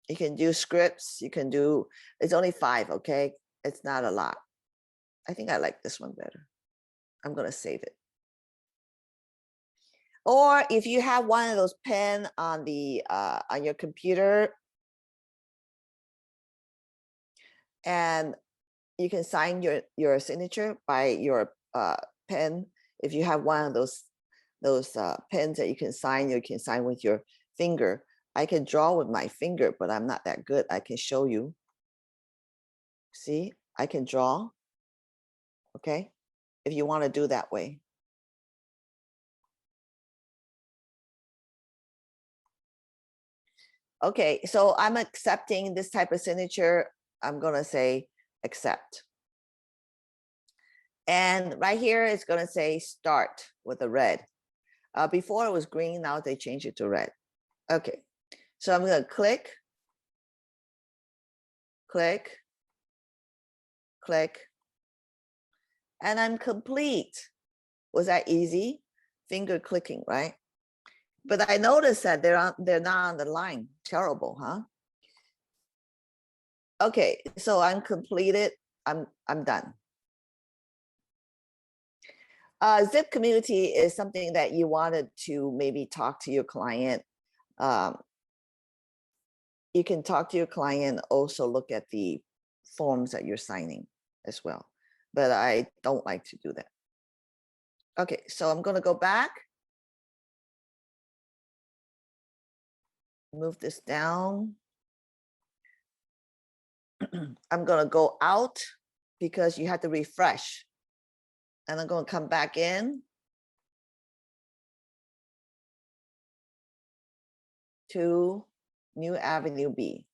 You can do scripts. You can do, it's only 5, okay? It's not a lot. I think I like this one better. I'm going to save it. Or if you have one of those pen on your computer, and you can sign your signature by your pen. If you have one of those pens that you can sign with your finger. I can draw with my finger, but I'm not that good. I can show you. See, I can draw. Okay, if you want to do that way. Okay, so I'm accepting this type of signature. I'm going to say accept. And right here, it's going to say start with a red. Before it was green, now they changed it to red. Okay, so I'm going to click, click, click, and I'm complete. Was that easy? Finger clicking, right? But I noticed that they're not on the line. Terrible, huh? Okay, so I'm completed. I'm done. Zip community is something that you wanted to maybe talk to your client. You can talk to your client, also look at the forms that you're signing as well. But I don't like to do that. Okay, so I'm going to go back. Move this down. I'm going to go out because you have to refresh. And I'm going to come back in to New Avenue B.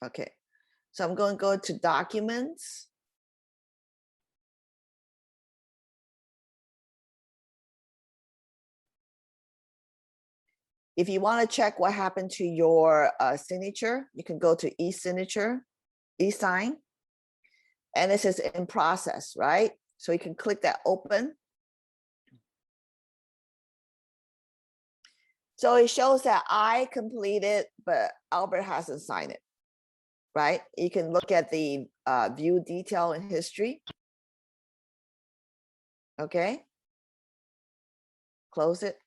Okay, so I'm going to go to Documents. If you want to check what happened to your signature, you can go to e-signature, e-sign, and it says in process, right? So you can click that open. So it shows that I completed, but Albert hasn't signed it, right? You can look at the view detail and history. Okay, close it.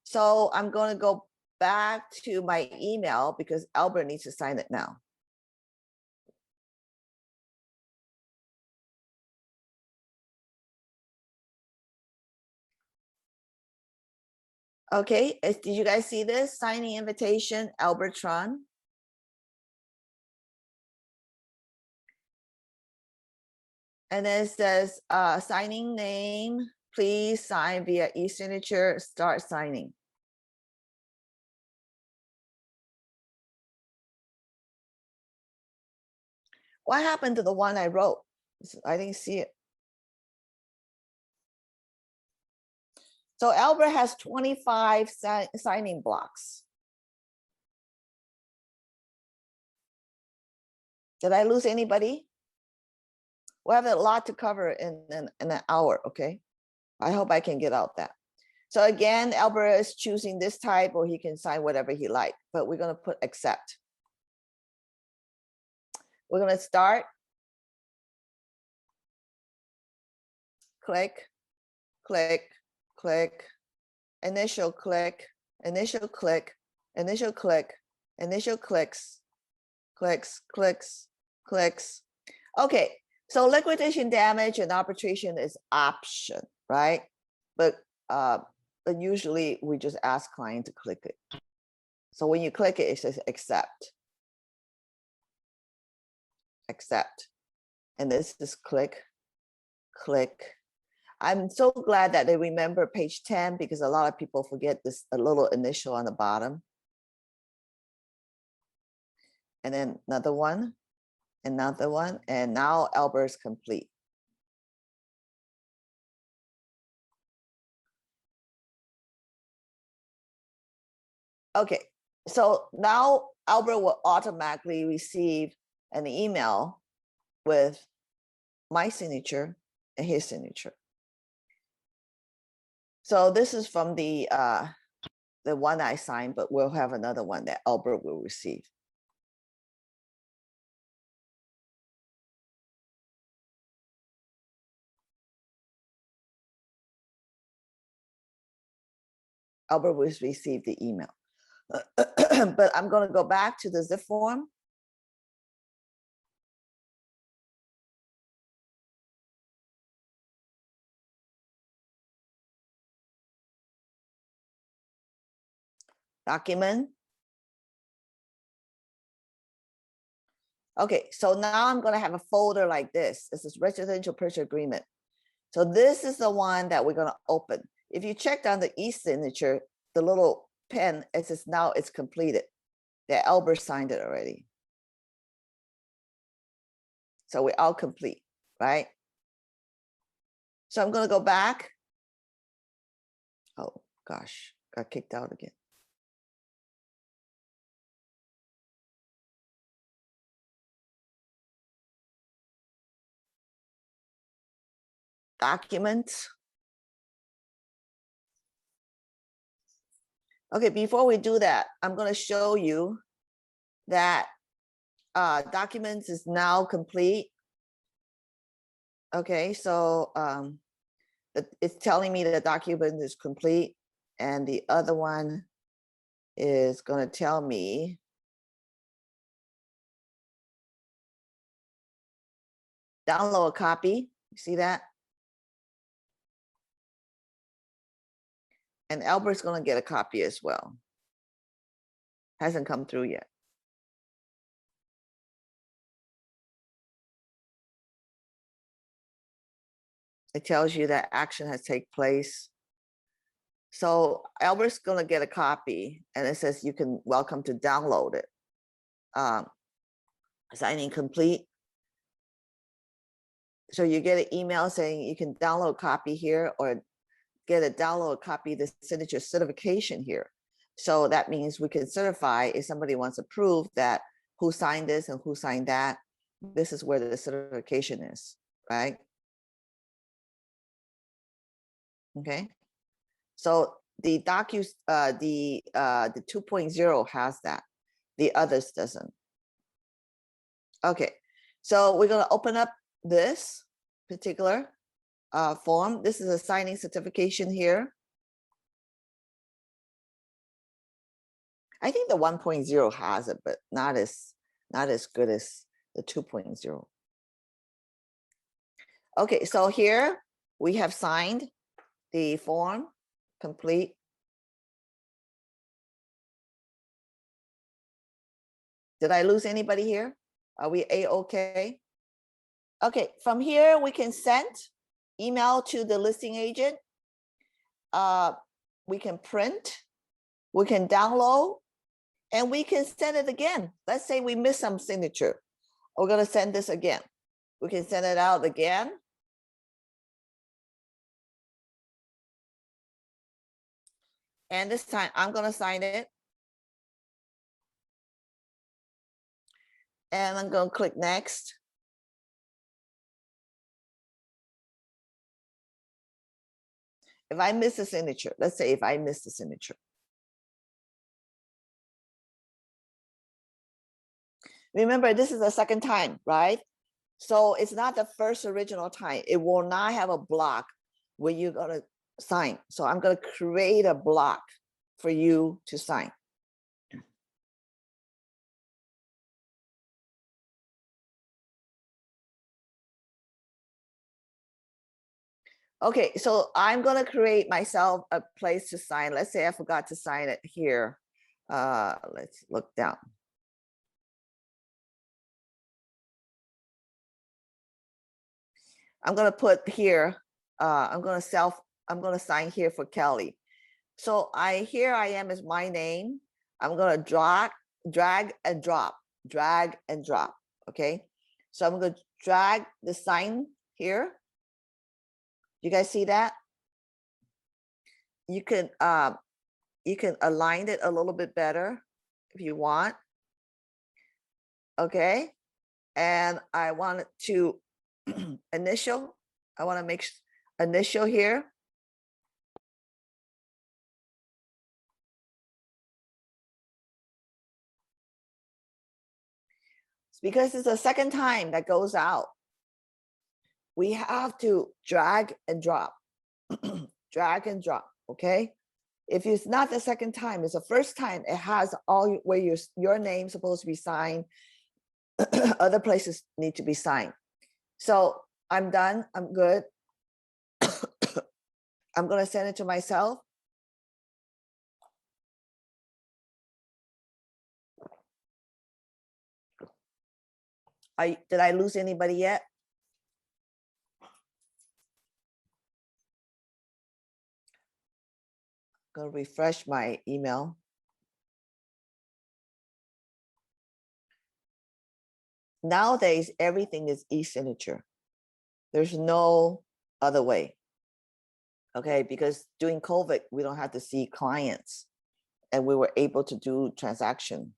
So I'm going to go back to my email because Albert needs to sign it now. Okay, did you guys see this? Signing invitation, Albert Tron. And then it says signing name, please sign via e-signature, start signing. What happened to the one I wrote? I didn't see it. So Albert has 25 signing blocks. Did I lose anybody? We have a lot to cover in an hour, okay? I hope I can get out that. So again, Albert is choosing this type, or he can sign whatever he likes, but we're gonna put accept. We're gonna start. Click, click, click, initial click, initial click, initial click, initial clicks, clicks. Okay, so liquidation damage and arbitration is option, right? But usually we just ask client to click it. So when you click it, it says accept. Accept. And this is click. I'm so glad that they remember page 10 because a lot of people forget this a little initial on the bottom. And then another one, and now Albert's complete. Okay, so now Albert will automatically receive an email with my signature and his signature. So this is from the one I signed, but we'll have another one that Albert will receive. Albert will receive the email. But I'm going to go back to the zipForm. Document. Okay, so now I'm going to have a folder like this. This is residential purchase agreement. So this is the one that we're going to open. If you check down the e-signature, the little pen, it says now it's completed. That Albert signed it already. So we're all complete, right? So I'm going to go back. Oh gosh, got kicked out again. Documents. Okay, before we do that, I'm going to show you that documents is now complete. Okay, so it's telling me the document is complete, and the other one is going to tell me download a copy. You see that? And Albert's going to get a copy as well. Hasn't come through yet. It tells you that action has taken place. So Albert's going to get a copy, and it says you can welcome to download it. Signing complete. So you get an email saying you can download a copy here, or get a download copy of the signature certification here. So that means we can certify if somebody wants to prove that who signed this and who signed that. This is where the certification is, right? Okay. So the the 2.0 has that. The others doesn't. Okay. So we're going to open up this particular form. This is a signing certification here. I think the 1.0 has it, but not as good as the 2.0. Okay, so here we have signed the form, complete. Did I lose anybody here? Are we A-okay? Okay, from here we can send email to the listing agent. We can print, we can download, and we can send it again. Let's say we miss some signature. We're going to send this again. We can send it out again. And this time I'm going to sign it. And I'm going to click next. If I miss a signature, let's say if I miss the signature. Remember, this is the second time, right? So it's not the first original time. It will not have a block where you're going to sign. So I'm going to create a block for you to sign. Okay, so I'm gonna create myself a place to sign. Let's say I forgot to sign it here. Let's look down. I'm gonna put here, I'm gonna sign here for Kelly. So here I am is my name. I'm gonna drag and drop, okay? So I'm gonna drag the sign here. You guys see that? You can align it a little bit better if you want. Okay. And I want it to initial. I want to make initial here. It's because it's the second time that goes out. We have to drag and drop, drag and drop. Okay. If it's not the second time, it's the first time, it has all where your name's supposed to be signed. Other places need to be signed. So I'm done. I'm good. I'm going to send it to myself. Did I lose anybody yet? Go refresh my email. Nowadays, everything is e-signature. There's no other way. Okay, because during COVID, we don't have to see clients and we were able to do transaction.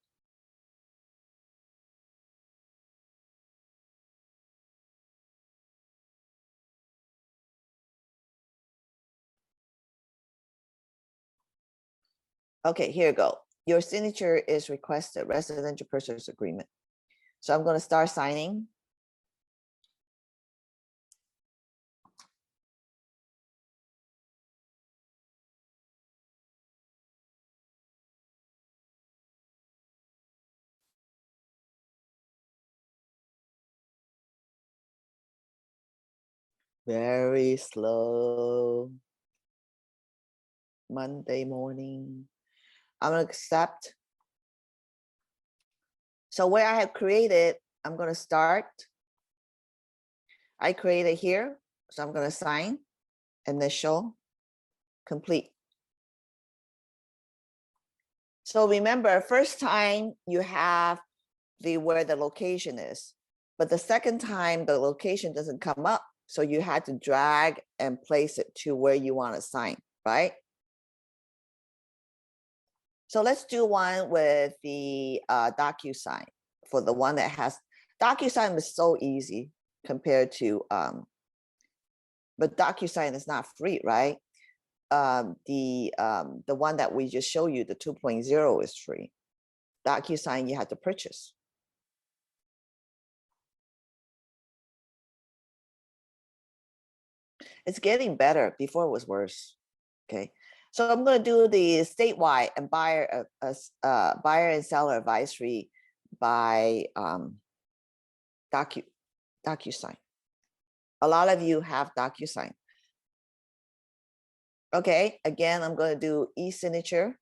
Okay, here you go. Your signature is requested, residential purchase agreement. So I'm going to start signing. Very slow. Monday morning. I'm going to accept. So where I have created, I'm going to start. I created here. So I'm going to sign, initial, complete. So remember, first time you have where the location is, but the second time the location doesn't come up. So you had to drag and place it to where you want to sign, right? So let's do one with the DocuSign. For the one that has DocuSign is so easy compared to but DocuSign is not free, right? The one that we just showed you, the 2.0 is free. DocuSign you have to purchase. It's getting better. Before it was worse. Okay, so I'm going to do the statewide and buyer and seller advisory by DocuSign. A lot of you have DocuSign. Okay, again, I'm going to do e-signature.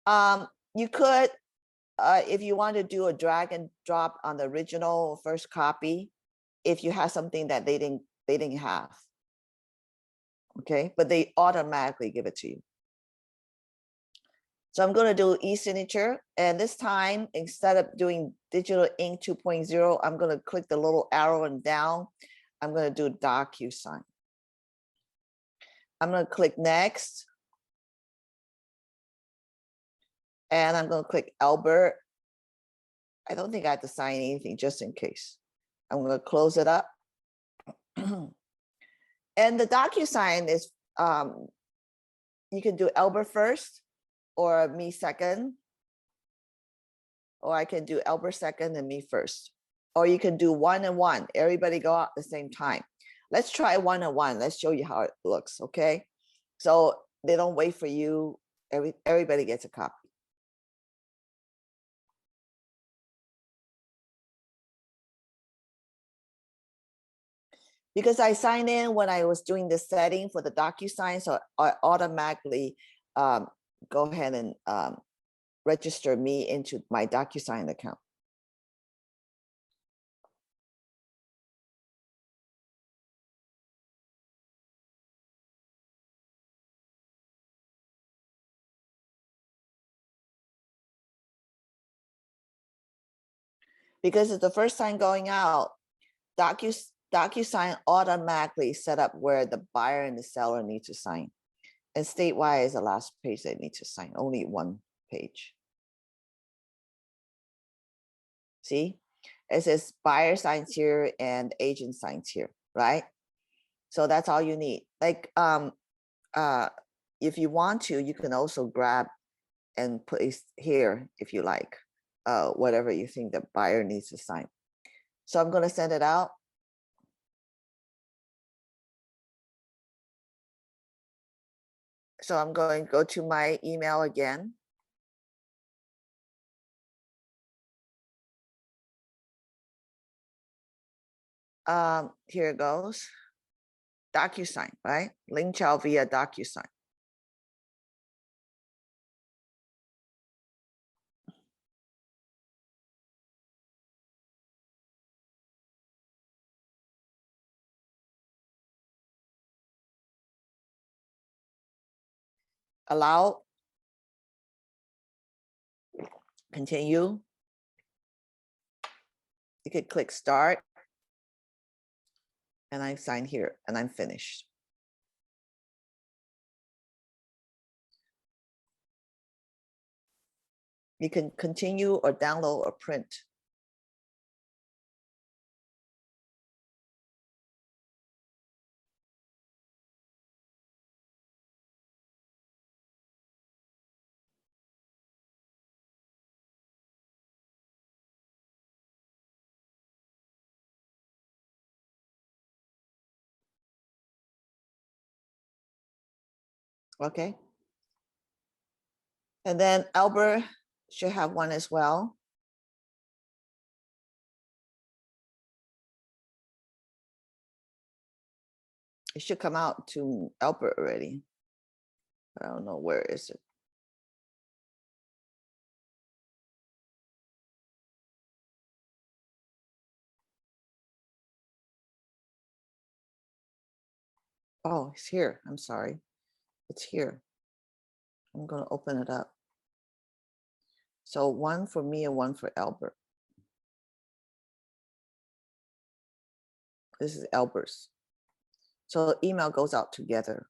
You could, if you want to do a drag and drop on the original first copy, if you have something that they didn't have. Okay, but they automatically give it to you. So I'm going to do e-signature, and this time, instead of doing digital ink 2.0, I'm going to click the little arrow and down. I'm going to do DocuSign. I'm going to click next. And I'm going to click Albert. I don't think I have to sign anything, just in case. I'm going to close it up. And the DocuSign is, you can do Albert first or me second. Or I can do Albert second and me first. Or you can do 1 and 1. Everybody go out at the same time. Let's try 1 and 1. Let's show you how it looks, okay? So they don't wait for you. Everybody gets a copy. because I signed in when I was doing the setting for the DocuSign, so I automatically go ahead and register me into my DocuSign account. Because it's the first time going out, DocuSign automatically set up where the buyer and the seller need to sign. And statewide is the last page they need to sign, only one page. See, it says buyer signs here and agent signs here, right? So that's all you need. Like, if you want to, you can also grab and put it here if you like, whatever you think the buyer needs to sign. So I'm going to send it out. So I'm going to go to my email again. Here it goes. DocuSign, right? Ling Chow via DocuSign. Allow. Continue. You could click start. And I sign here and I'm finished. You can continue or download or print. Okay. And then Albert should have one as well. It should come out to Albert already. I don't know, where is it? Oh, it's here. I'm sorry. It's here. I'm going to open it up. So one for me and one for Albert. This is Albert's. So the email goes out together.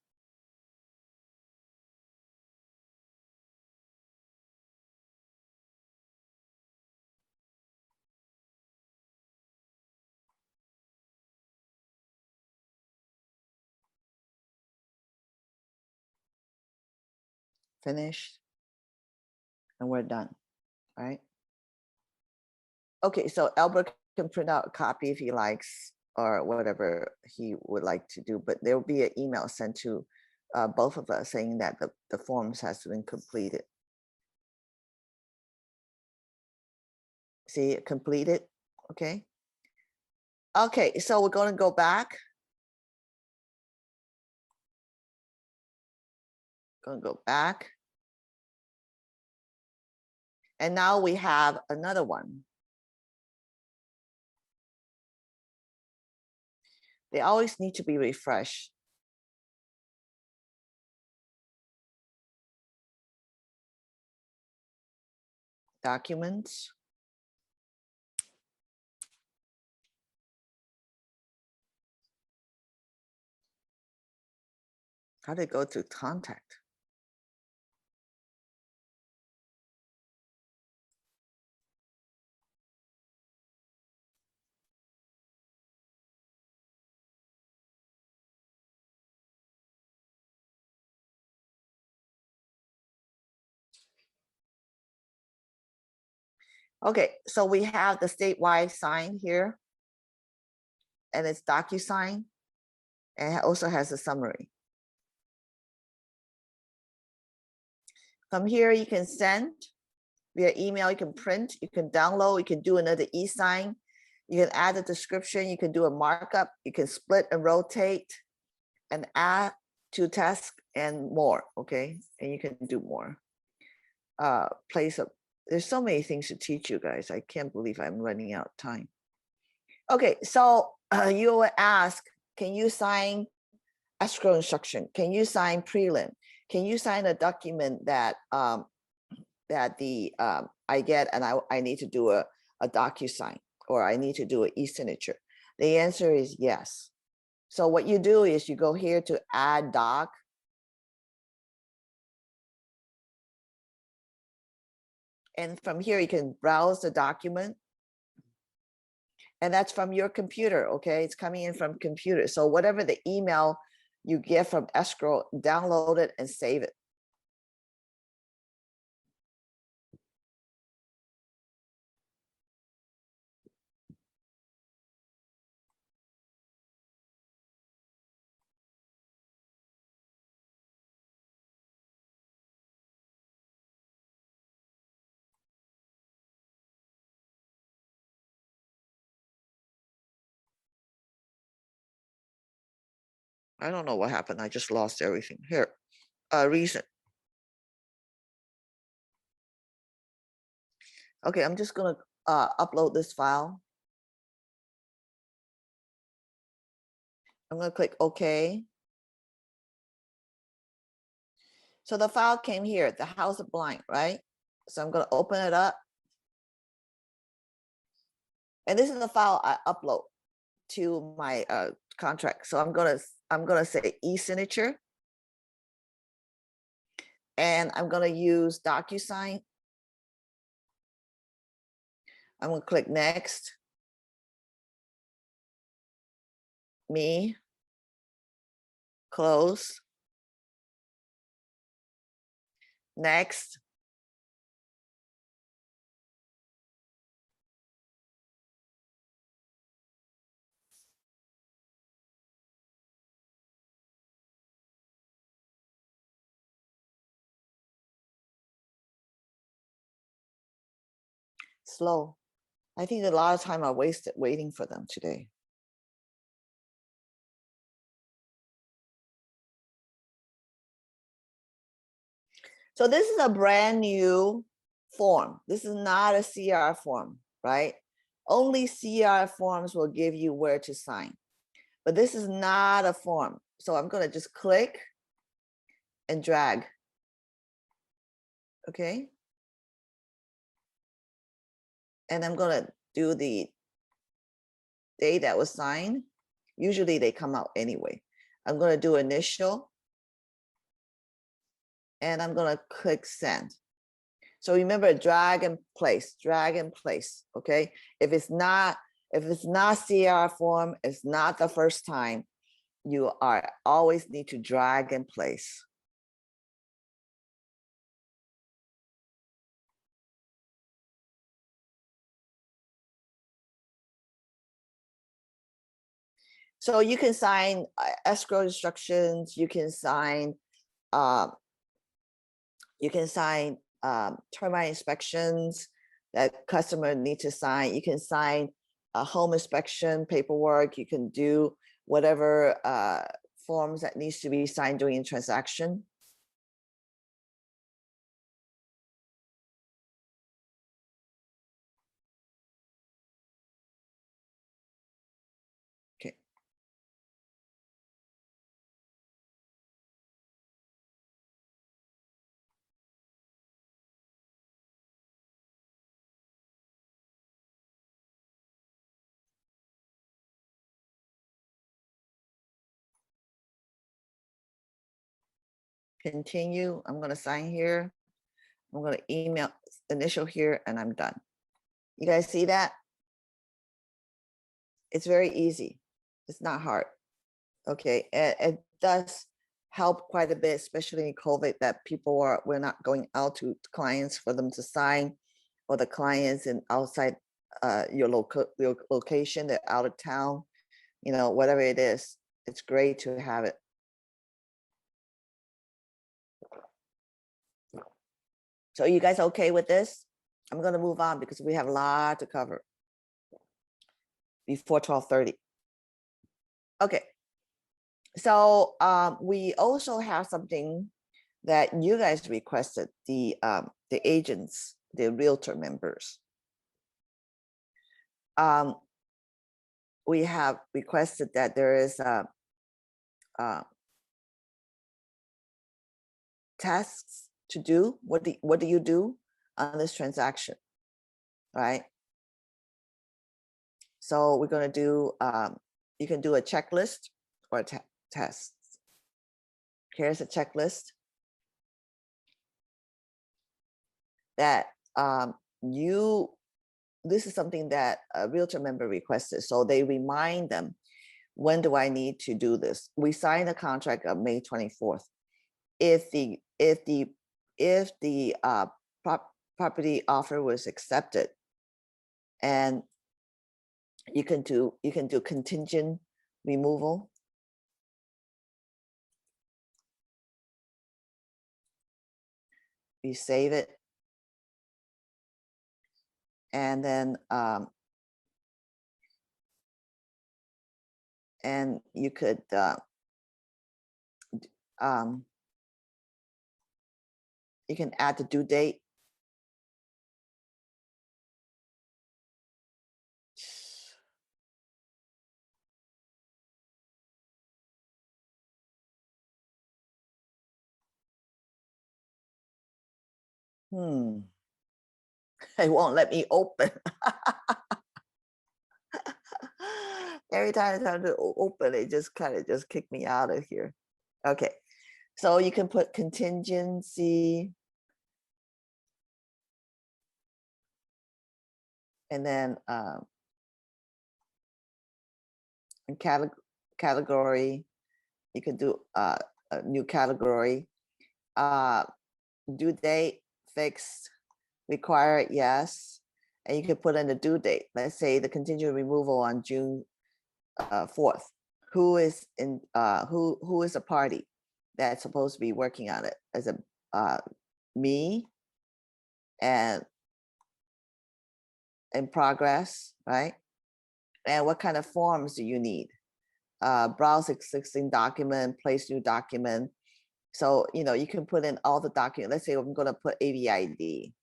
Finished. And we're done, right? Okay, so Albert can print out a copy if he likes or whatever he would like to do, but there will be an email sent to both of us saying that the forms has been completed. See, completed, okay? Okay, so we're going to go back. Going to go back. And now we have another one. They always need to be refreshed. Documents. How did it go to contact? Okay, so we have the statewide sign here, and it's DocuSign, and it also has a summary. From here, you can send via email, you can print, you can download, you can do another e-sign. You can add a description, you can do a markup, you can split and rotate and add to task and more, okay? And you can do more. There's so many things to teach you guys. I can't believe I'm running out of time. Okay, so you will ask, can you sign escrow instruction? Can you sign prelim? Can you sign a document that I get and I need to do a DocuSign, or I need to do an e-signature? The answer is yes. So what you do is you go here to add doc. And from here, you can browse the document. And that's from your computer, okay? It's coming in from computer. So whatever the email you get from escrow, download it and save it. I don't know what happened. I just lost everything. Here, reason. Okay, I'm just gonna upload this file. I'm gonna click OK. So the file came here, the house of blank, right? So I'm gonna open it up. And this is the file I upload to my contract. So I'm gonna say e-signature. And I'm gonna use DocuSign. I'm gonna click next. Me. Close. Next. Slow. I think a lot of time I wasted waiting for them today. So this is a brand new form. This is not a CR form, right? Only CR forms will give you where to sign, but this is not a form. So I'm gonna just click and drag, okay? And I'm gonna do the date that was signed. Usually they come out anyway. I'm gonna do initial, and I'm gonna click send. So remember, drag and place, okay? If it's not CR form, it's not the first time, you are always need to drag and place. So you can sign escrow instructions, you can sign termite inspections that customer need to sign. You can sign a home inspection paperwork. You can do whatever forms that needs to be signed during a transaction. Okay. Continue. I'm going to sign here. I'm going to email initial here, and I'm done. You guys see that? It's very easy. It's not hard. Okay. It does help quite a bit, especially in COVID, that we're not going out to clients for them to sign, or the clients in outside your location, they're out of town, whatever it is. It's great to have it. So you guys okay with this? I'm going to move on because we have a lot to cover. before 12:30. Okay. So we also have something that you guys requested, the agents, the realtor members. We have requested that there is tasks to do. What do you do on this transaction, right? So we're going to do, you can do a checklist or a test. Here's a checklist that this is something that a realtor member requested. So they remind them, when do I need to do this? We signed a contract on May 24th. If the property offer was accepted, and you can do contingent removal. You save it, and then and you could you can add the due date. It won't let me open. Every time I try to open, it just kind of just kick me out of here. Okay, so you can put contingency, and then in category, you can do a new category. Due date fixed, required, yes, and you can put in the due date. Let's say the contingent removal on June 4th. Who is in who is a party that's supposed to be working on it? As a me and in progress, right? And what kind of forms do you need? Browse existing document, place new document. So you can put in all the documents. Let's say I'm going to put AVID.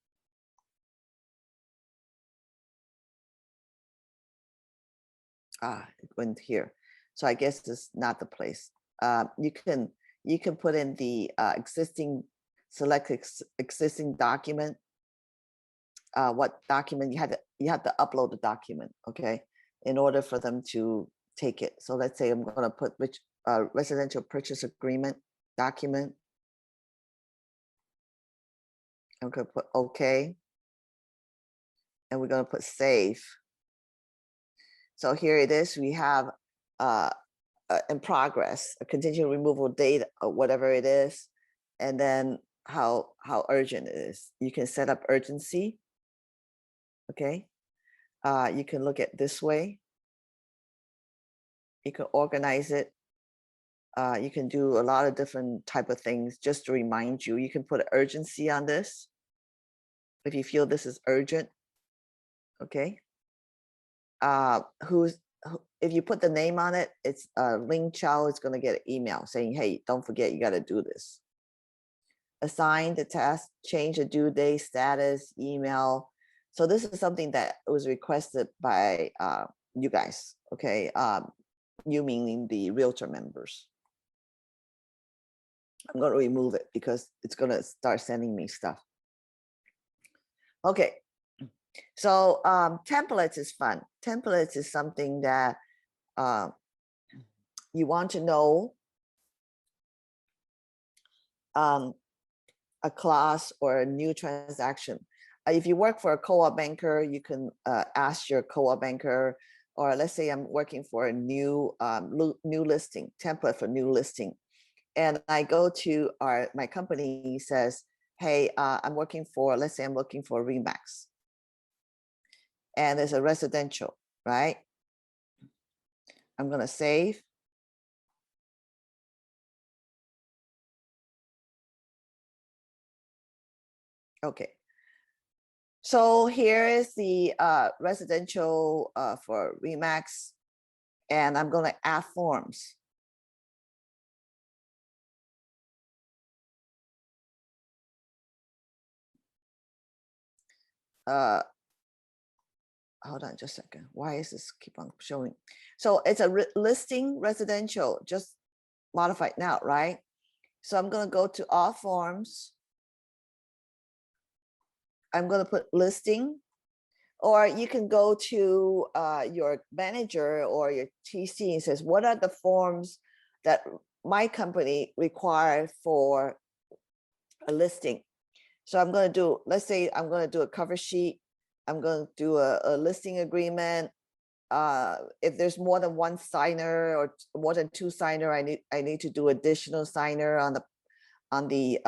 It went here. So I guess this is not the place. You can put in the existing, select existing document. What document you have to upload the document, okay, in order for them to take it. So let's say I'm going to put residential purchase agreement document. I'm going to put okay, and we're going to put save. So here it is. We have in progress, a contingent removal date or whatever it is, and then how urgent it is. You can set up urgency. Okay, you can look at this way. You can organize it. You can do a lot of different type of things just to remind you. You can put an urgency on this if you feel this is urgent. Okay. If you put the name on it, it's Ling Chow is going to get an email saying, hey, don't forget, you got to do this. Assign the task, change the due date, status, email. So this is something that was requested by you guys. Okay. You meaning the realtor members. I'm going to remove it because it's going to start sending me stuff. Okay. So templates is fun. Templates is something that you want to know a class or a new transaction. If you work for a co-op banker, you can ask your co-op banker, or let's say I'm working for a new listing, template for new listing. And I go to my company says, hey, I'm working for, let's say I'm looking for Remax. And there's a residential, right? I'm going to save. Okay. So here is the residential for Remax, and I'm going to add forms. Hold on just a second. Why is this keep on showing? So it's a listing residential, just modified now, right? So I'm going to go to all forms. I'm going to put listing, or you can go to your manager or your TC and says, what are the forms that my company require for a listing? So I'm going to do, let's say I'm going to do a cover sheet. I'm going to do a listing agreement. If there's more than one signer or more than two signer, I need to do additional signer on the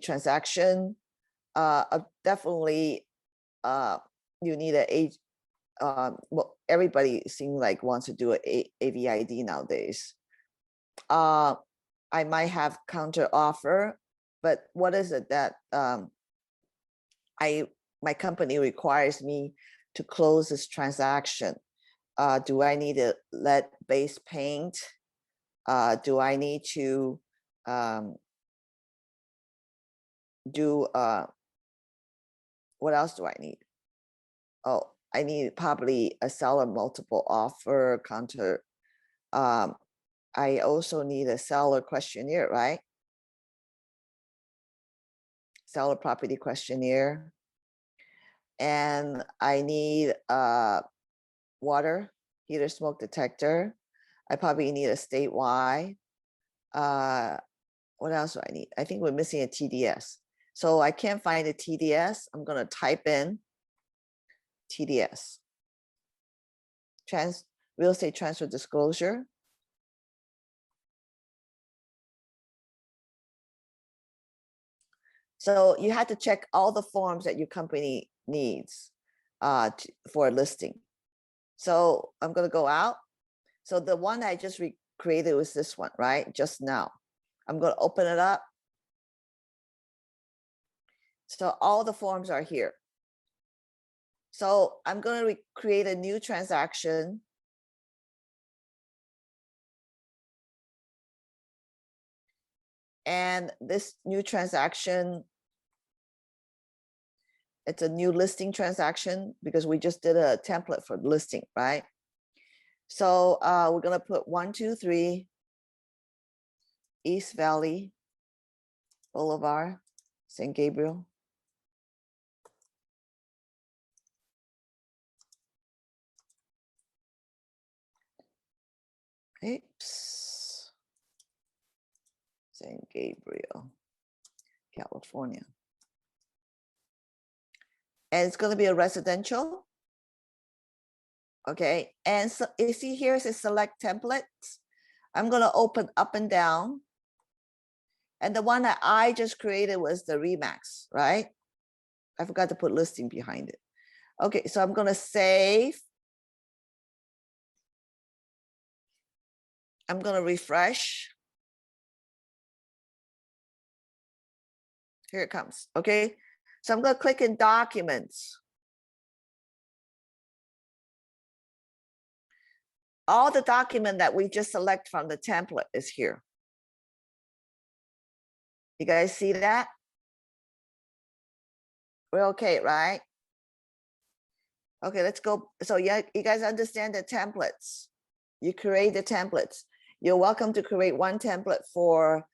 transaction. Definitely, you need well, everybody seems like wants to do a AVID nowadays. I might have counter offer, but what is it that my company requires me to close this transaction? Do I need to lead base paint? Do I need to do what else do I need? Oh, I need probably a seller multiple offer counter. I also need a seller questionnaire, right? Seller property questionnaire. And I need water heater smoke detector. I probably need a statewide. What else do I need? I think we're missing a TDS. So I can't find a TDS. I'm going to type in TDS. Real estate transfer disclosure. So you have to check all the forms that your company needs for a listing. So I'm going to go out. So the one I just created was this one, right? Just now. I'm going to open it up. So all the forms are here. So I'm going to create a new transaction. And this new transaction, it's a new listing transaction because we just did a template for listing, right? So we're going to put 123 East Valley Boulevard, St. Gabriel. Oops. St. Gabriel, California. And it's going to be a residential. Okay. And so you see here it says select templates. I'm going to open up and down. And the one that I just created was the Remax, right? I forgot to put listing behind it. Okay, so I'm going to save. I'm going to refresh. Here it comes. Okay, so I'm going to click in documents. All the document that we just select from the template is here. You guys see that? We're okay, right? Okay, let's go. So yeah, you guys understand the templates. You create the templates. You're welcome to create one template for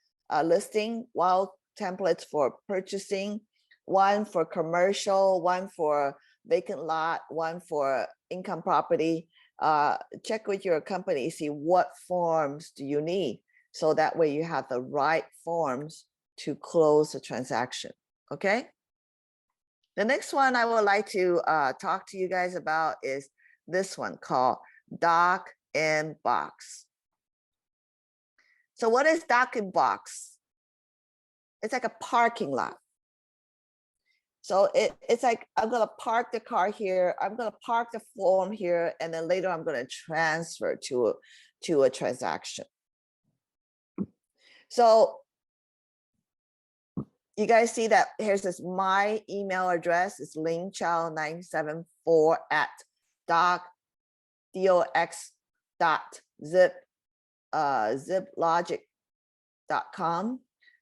listing, one templates for purchasing, one for commercial, one for vacant lot, one for income property. Check with your company, see what forms do you need. So that way you have the right forms to close the transaction, okay? The next one I would like to talk to you guys about is this one called Dock in Box. So what is Dock in Box? It's like a parking lot. So it's like, I'm gonna park the car here, I'm gonna park the form here, and then later I'm gonna transfer to a transaction. So you guys see that here's this my email address is lingchow974 at ziplogic.com.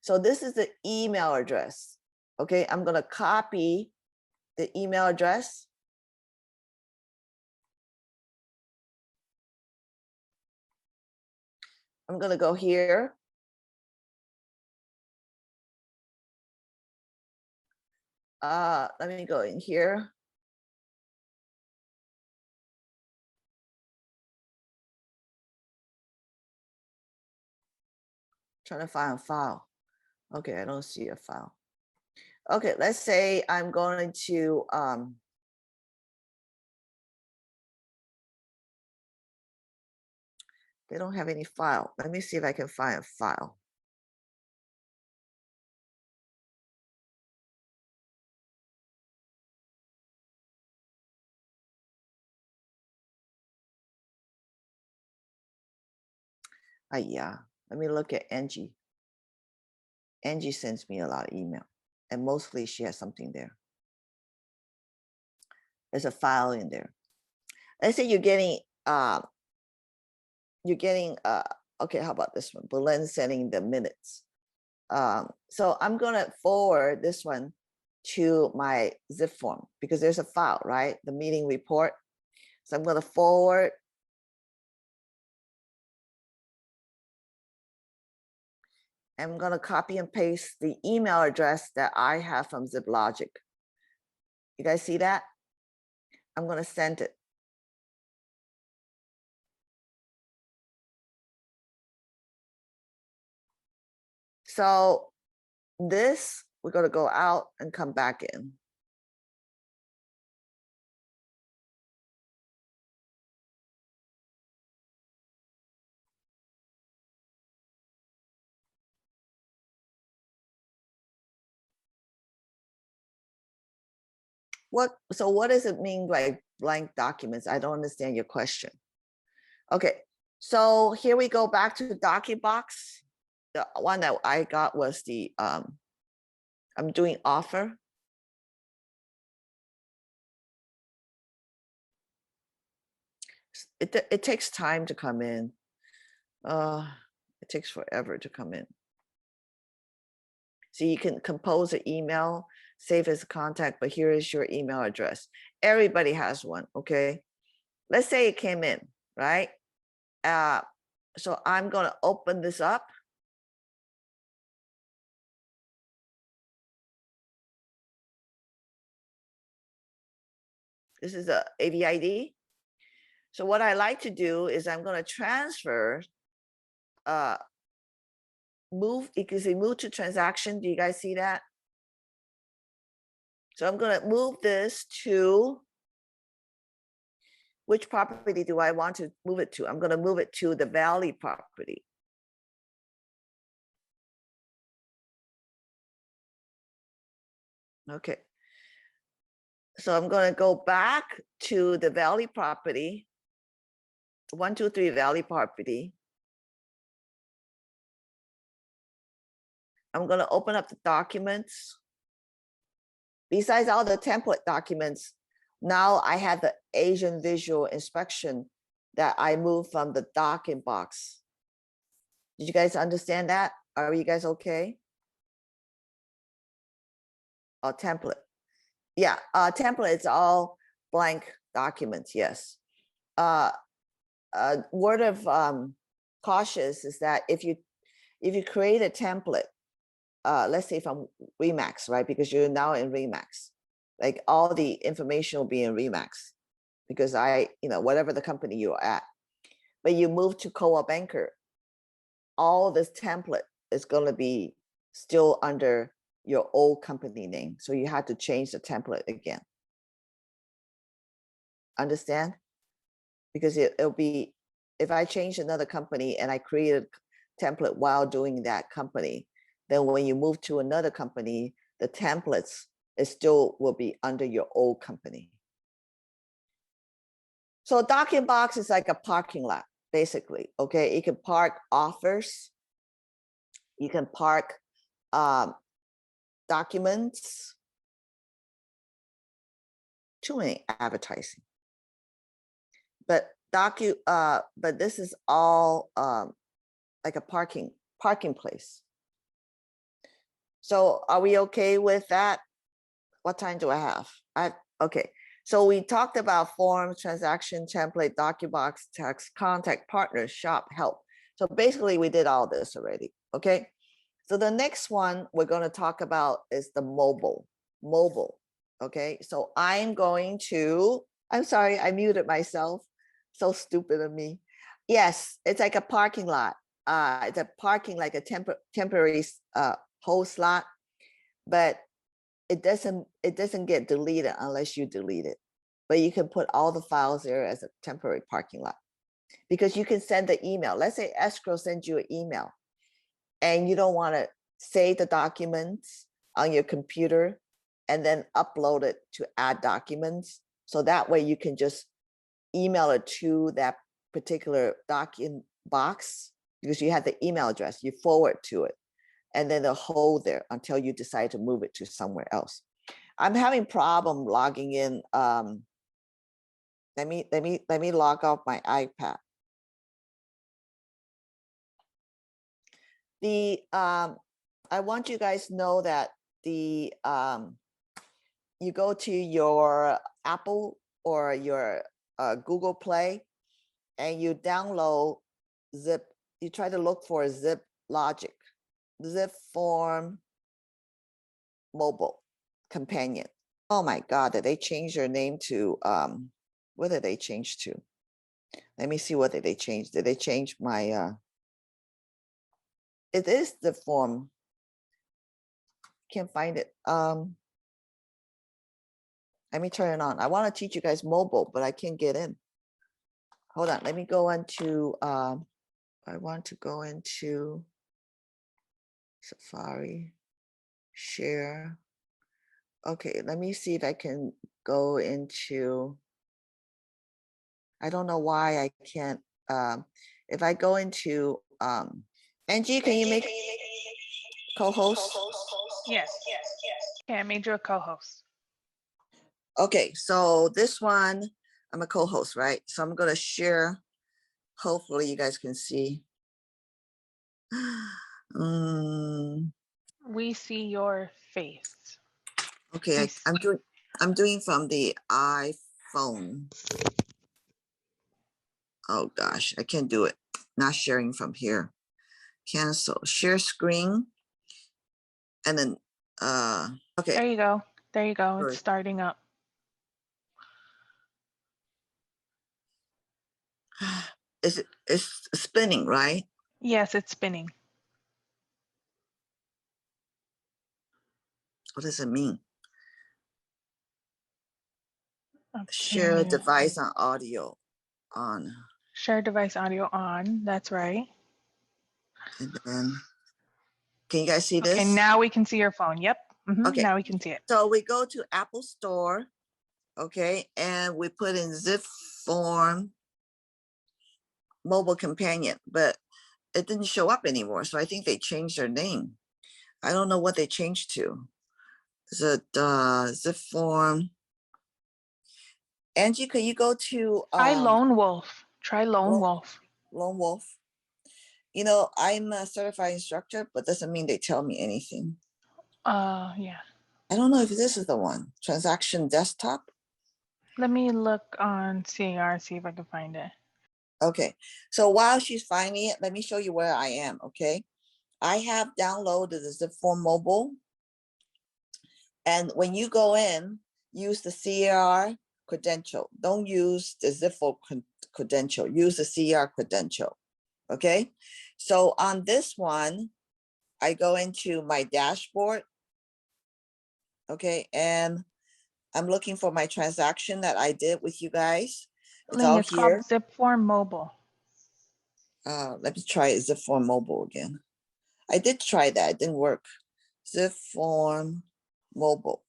So this is the email address. Okay, I'm gonna copy the email address. I'm gonna go here. Let me go in here. Trying to find a file. Okay, I don't see a file. Okay, let's say I'm going to they don't have any file. Let me see if I can find a file. Yeah, let me look at Angie. Angie sends me a lot of email, and mostly she has something there. There's a file in there. Let's say you're getting okay, how about this one? Belen sending the minutes. So I'm gonna forward this one to my zipForm because there's a file, right? The meeting report. So I'm gonna forward. I'm gonna copy and paste the email address that I have from ZipLogic. You guys see that? I'm gonna send it. So this, we're gonna go out and come back in. So what does it mean by blank documents? I don't understand your question. Okay, so here we go back to the DocuBox. The one that I got was the, I'm doing offer. It takes time to come in. It takes forever to come in. So you can compose an email, save as a contact, but here is your email address. Everybody has one, okay? Let's say it came in, right? So I'm gonna open this up. This is a AVID. So what I like to do is I'm gonna transfer, move, you can see move to transaction. Do you guys see that? So I'm gonna move this to, which property do I want to move it to? I'm gonna move it to the Valley property. Okay. So I'm gonna go back to the Valley property, 123 Valley property. I'm gonna open up the documents. Besides all the template documents, now I have the Asian visual inspection that I moved from the docking box. Did you guys understand that? Are you guys okay? Oh, template. Yeah, template is all blank documents, yes. Word of cautious is that if you create a template, let's say from Remax, right? Because you're now in Remax, like all the information will be in Remax because whatever the company you're at, but you move to Co-op Banker, all this template is going to be still under your old company name. So you have to change the template again. Understand? Because it'll be, if I change another company and I created a template while doing that company, then when you move to another company, the templates, it still will be under your old company. So a docking box is like a parking lot, basically, okay? You can park offers. You can park documents. Too many advertising. But but this is all like a parking place. So are we okay with that? What time do I have? Okay. So we talked about forms, transaction template, DocuBox, text, contact, partners, shop, help. So basically we did all this already. Okay. So the next one we're going to talk about is the mobile. Okay. So I'm sorry, I muted myself. So stupid of me. Yes, it's like a parking lot. It's a parking like a temporary whole slot, but it doesn't get deleted unless you delete it. But you can put all the files there as a temporary parking lot because you can send the email. Let's say escrow sends you an email and you don't want to save the documents on your computer and then upload it to add documents. So that way you can just email it to that particular document box because you have the email address, you forward to it, and then they'll hold there until you decide to move it to somewhere else. I'm having problem logging in. Let me log off my iPad. I want you guys to know that you go to your Apple or your Google Play and you download zip. You try to look for Zip Logic, zipForm mobile companion. Oh my God, did they change their name to what did they change to? Let me see what did they change. Did they change my it is the form. Can't find it. Let me turn it on. I want to teach you guys mobile, but I can't get in. Hold on, let me go into I want to go into Safari, share. Okay, let me see if I can go into, I don't know why I can't, if I go into, Angie, can you make co-host? Yes. Okay, I made you a co-host. Okay, so this one, I'm a co-host, right? So I'm gonna share, hopefully you guys can see. We see your face. Okay, I'm doing from the iPhone. Oh gosh, I can't do it. Not sharing from here. Cancel, share screen. And then, okay. There you go. There you go. Sorry. It's starting up. It's spinning, right? Yes, it's spinning. What does it mean? Okay. Share device on audio on. Share device audio on. That's right. And then, can you guys see this? Okay, now we can see your phone. Yep. Okay. Now we can see it. So we go to Apple Store, okay, and we put in zipForm mobile companion, but it didn't show up anymore. So I think they changed their name. I don't know what they changed to. Is it zipForm? Angie, can you go to Try Lone Wolf. Try Lone Wolf. Lone Wolf? You know, I'm a certified instructor, but doesn't mean they tell me anything. Yeah. I don't know if this is the one. Transaction desktop. Let me look on CR, see if I can find it. Okay, so while she's finding it, let me show you where I am, okay? I have downloaded the zipForm mobile. And when you go in, use the CR credential. Don't use the zipForm credential, use the CR credential, okay? So on this one, I go into my dashboard, okay? And I'm looking for my transaction that I did with you guys. It's Ling, all it's called here. zipForm Mobile. Let me try zipForm mobile again. I did try that, it didn't work. zipForm mobile.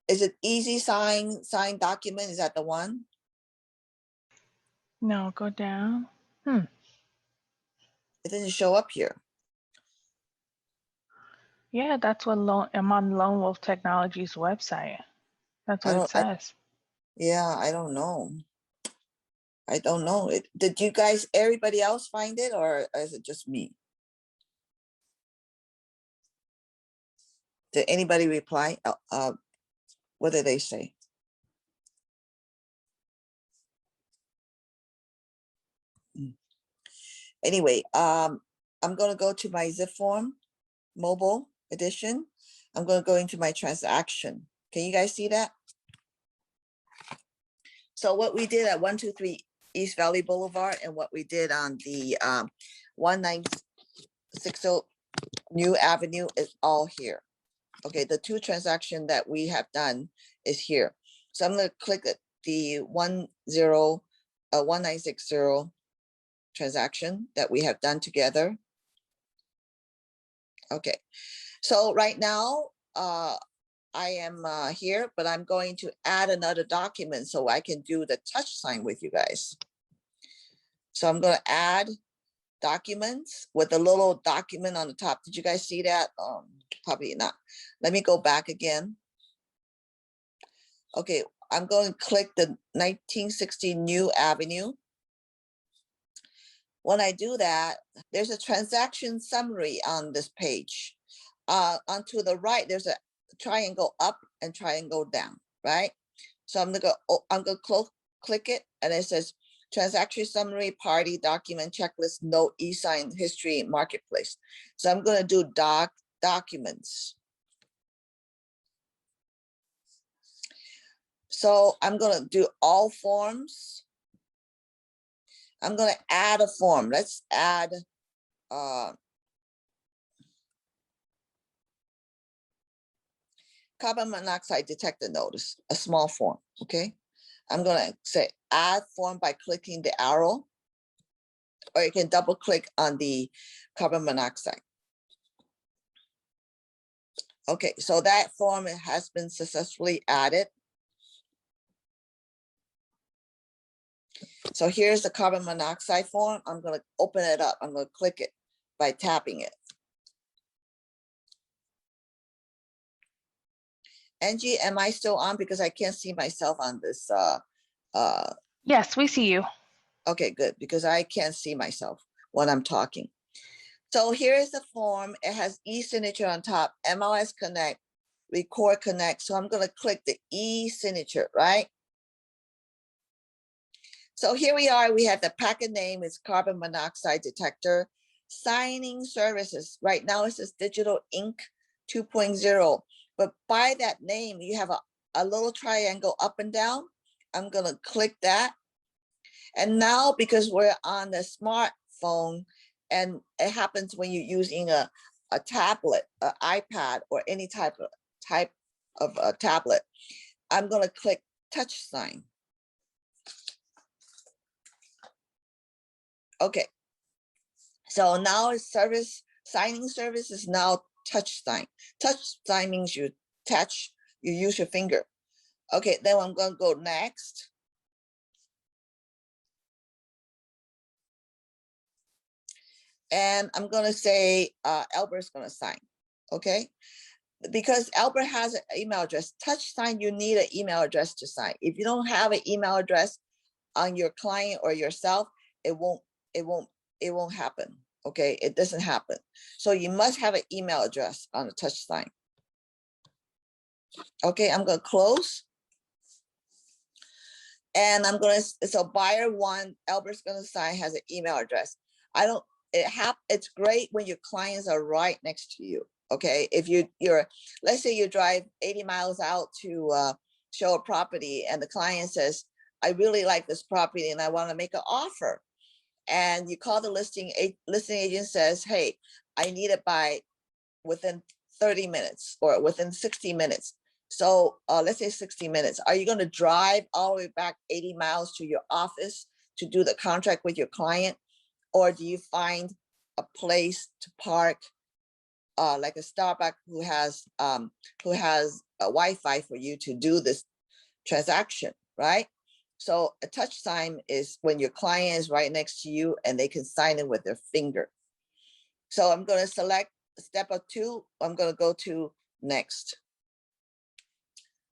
Is it easy sign document? Is that the one? No, go down. It didn't show up here. Yeah, that's what I'm on Lone Wolf Technologies website. That's I what it don't, says. yeah, I don't know. I don't know. Did you guys, everybody else find it, or is it just me? Did anybody reply? What did they say? Anyway, I'm gonna go to my zipForm mobile edition. I'm gonna go into my transaction. Can you guys see that? So what we did at 123 East Valley Boulevard and what we did on the 1960 New Avenue is all here. Okay, the two transaction that we have done is here. So I'm gonna click the 1960 transaction that we have done together. Okay, so right now, I am here, but I'm going to add another document so I can do the touch sign with you guys. So I'm going to add documents with a little document on the top. Did you guys see that? Probably not. Let me go back again. Okay, I'm going to click the 1960 New Avenue. When I do that, there's a transaction summary on this page. Onto the right, there's a triangle up and triangle down, right? So I'm gonna click it, and it says transaction summary, party, document, checklist, note, e-sign, history, marketplace. So I'm gonna do documents. So I'm gonna do all forms. I'm gonna add a form. Let's add carbon monoxide detector notice, a small form, okay? I'm gonna say add form by clicking the arrow, or you can double click on the carbon monoxide. Okay, so that form has been successfully added. So here's the carbon monoxide form. I'm gonna open it up. I'm gonna click it by tapping it. Angie, am I still on? Because I can't see myself on this. Yes, we see you. Okay, good, because I can't see myself when I'm talking. So here is the form. It has e-signature on top, MLS Connect, Record Connect. So I'm gonna click the e-signature, right? So here we are, we have the packet name is carbon monoxide detector, signing services. Right now it says digital ink 2.0, but by that name, you have a little triangle up and down. I'm gonna click that. And now because we're on the smartphone, and it happens when you're using a tablet, an iPad, or any type of a tablet, I'm gonna click touch sign. Okay, so now signing service is now touch sign. Touch sign means you touch, you use your finger. Okay, then I'm gonna go next. And I'm gonna say Albert's gonna sign, okay? Because Albert has an email address. Touch sign, you need an email address to sign. If you don't have an email address on your client or yourself, it won't happen. Okay, it doesn't happen. So you must have an email address on the touch sign. Okay, I'm gonna close. And I'm gonna, so buyer one, Albert's gonna sign, has an email address. It's great when your clients are right next to you. Okay, if you're, let's say you drive 80 miles out to show a property, and the client says, I really like this property and I want to make an offer. And you call the listing agent, says, hey, I need it by within 30 minutes or within 60 minutes. So let's say 60 minutes. Are you going to drive all the way back 80 miles to your office to do the contract with your client? Or do you find a place to park, like a Starbucks who has a Wi-Fi for you to do this transaction, right? So a touch sign is when your client is right next to you and they can sign it with their finger. So I'm going to select step of 2, I'm going to go to next.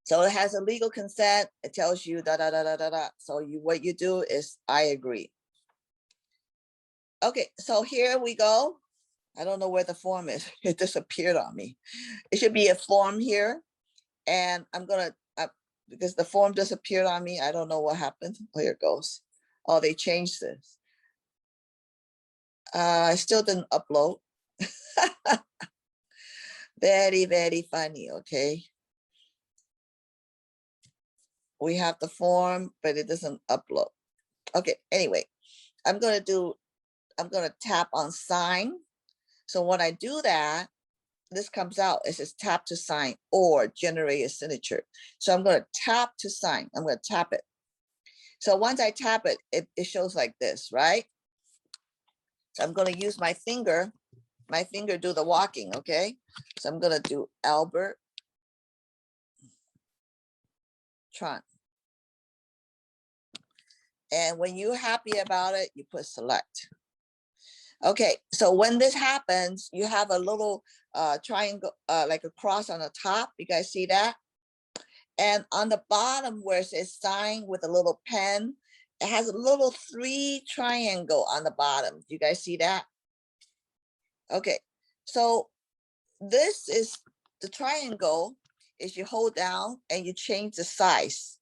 So it has a legal consent. It tells you da da da da da da. So what you do is I agree. Okay, so here we go. I don't know where the form is. It disappeared on me. It should be a form here, and I'm gonna because the form disappeared on me. I don't know what happened. Oh, here it goes. Oh, they changed this. I still didn't upload. Very, very funny. Okay. We have the form, but it doesn't upload. Okay. Anyway, I'm gonna tap on sign. So when I do that, this comes out. It says tap to sign or generate a signature. So I'm going to tap to sign. I'm going to tap it. So once I tap it, it shows like this, right? So I'm going to use my finger do the walking, okay? So I'm going to do Albert Tron. And when you're happy about it, you put select. Okay, so when this happens, you have a little triangle, like a cross on the top. You guys see that? And on the bottom where it says sign with a little pen, it has a little 3 triangle on the bottom. Do you guys see that? Okay, so this is the triangle is you hold down and you change the size.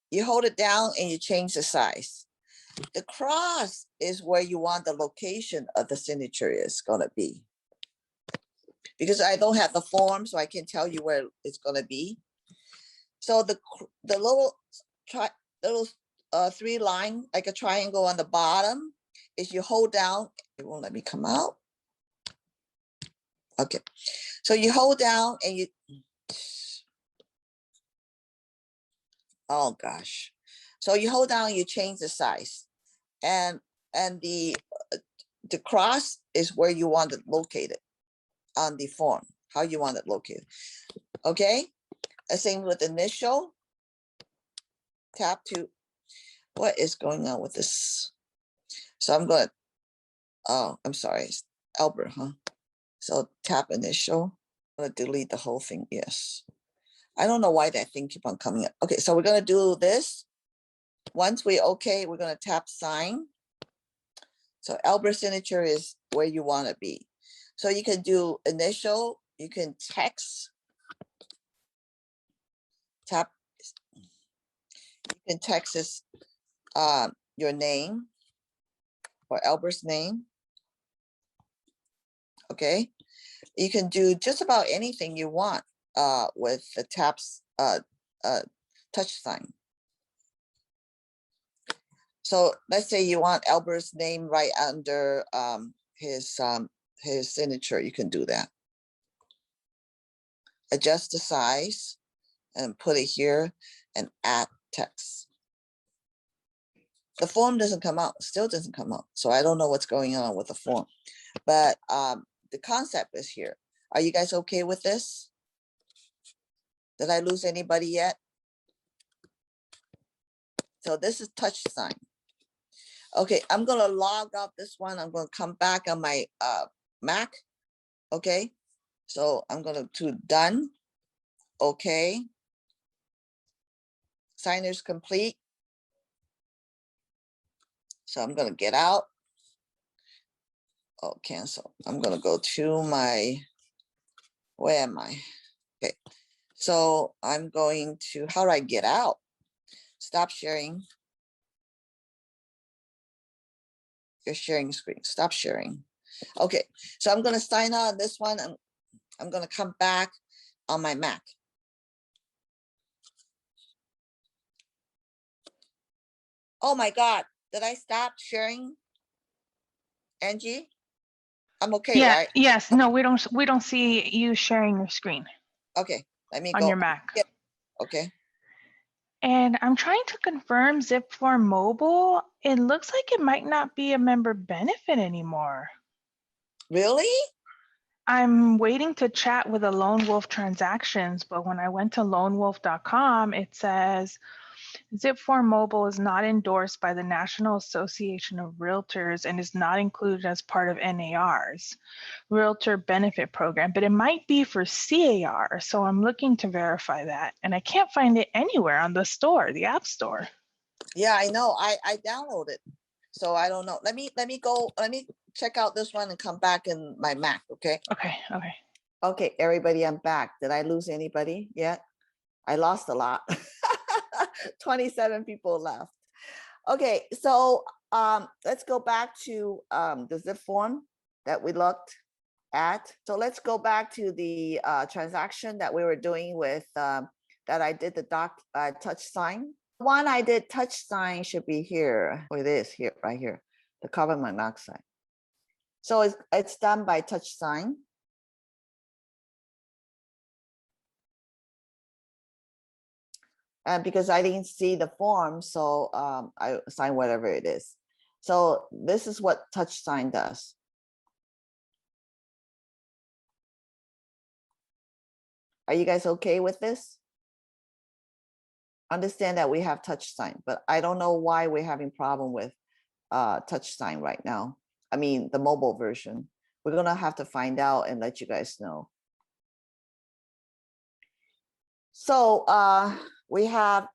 You hold it down and you change the size. The cross is where you want the location of the signature is going to be. Because I don't have the form, so I can tell you where it's going to be. So the little 3 line, like a triangle on the bottom, is you hold down. It won't let me come out. Okay, so you hold down and you. Oh gosh, so you hold down, you change the size, and the cross is where you want it located on the form. How you want it located. Okay, same with initial. Tap to. What is going on with this? So I'm going to, oh, I'm sorry, it's Albert, huh? So tap initial. I'm going to delete the whole thing. Yes. I don't know why that thing keep on coming up. Okay, so we're going to do this. Once we okay, we're going to tap sign. So Albert signature is where you want to be. So you can do initial, you can text. Tap, you can text this, your name or Albert's name. Okay, you can do just about anything you want with the taps touch sign. So let's say you want Albert's name right under his signature. You can do that. Adjust the size and put it here and add text. The form doesn't come out, still doesn't come out. So I don't know what's going on with the form, but the concept is here. Are you guys okay with this? Did I lose anybody yet? So this is touch sign. Okay, I'm gonna log out this one. I'm gonna come back on my Mac. Okay, so I'm gonna do done. Okay. Signers complete. So I'm gonna get out. Oh, cancel. I'm gonna go to my, where am I? Okay, so I'm going to, how do I get out? Stop sharing. You're sharing screen, stop sharing. Okay, so I'm gonna sign out this one. I'm gonna come back on my Mac. Oh my God, did I stop sharing? Angie? I'm okay, Yeah, right? yes, no, we don't see you sharing your screen Okay, let me on go. your Mac. Yeah. Okay. And I'm trying to confirm zipForm mobile. It looks like it might not be a member benefit anymore. Really? I'm waiting to chat with the Lone Wolf transactions, but when I went to lonewolf.com, it says zipForm Mobile is not endorsed by the National Association of Realtors and is not included as part of NAR's Realtor Benefit Program, but it might be for CAR. So I'm looking to verify that. And I can't find it anywhere on the store, the App Store. Yeah, I know. I downloaded. So I don't know. Let me check out this one and come back in my Mac, okay? Okay. Okay, everybody, I'm back. Did I lose anybody yet? I lost a lot. 27 people left. Okay, so let's go back to the zip form that we looked at. So let's go back to the transaction that we were doing with that I did the touch sign. One I did touch sign should be here, or it is here, right here, the carbon monoxide. So it's done by touch sign. And because I didn't see the form, so I signed whatever it is. So this is what touch sign does. Are you guys okay with this? Understand that we have touch sign, but I don't know why we're having problem with touch sign right now. I mean, the mobile version. We're gonna have to find out and let you guys know. So we have a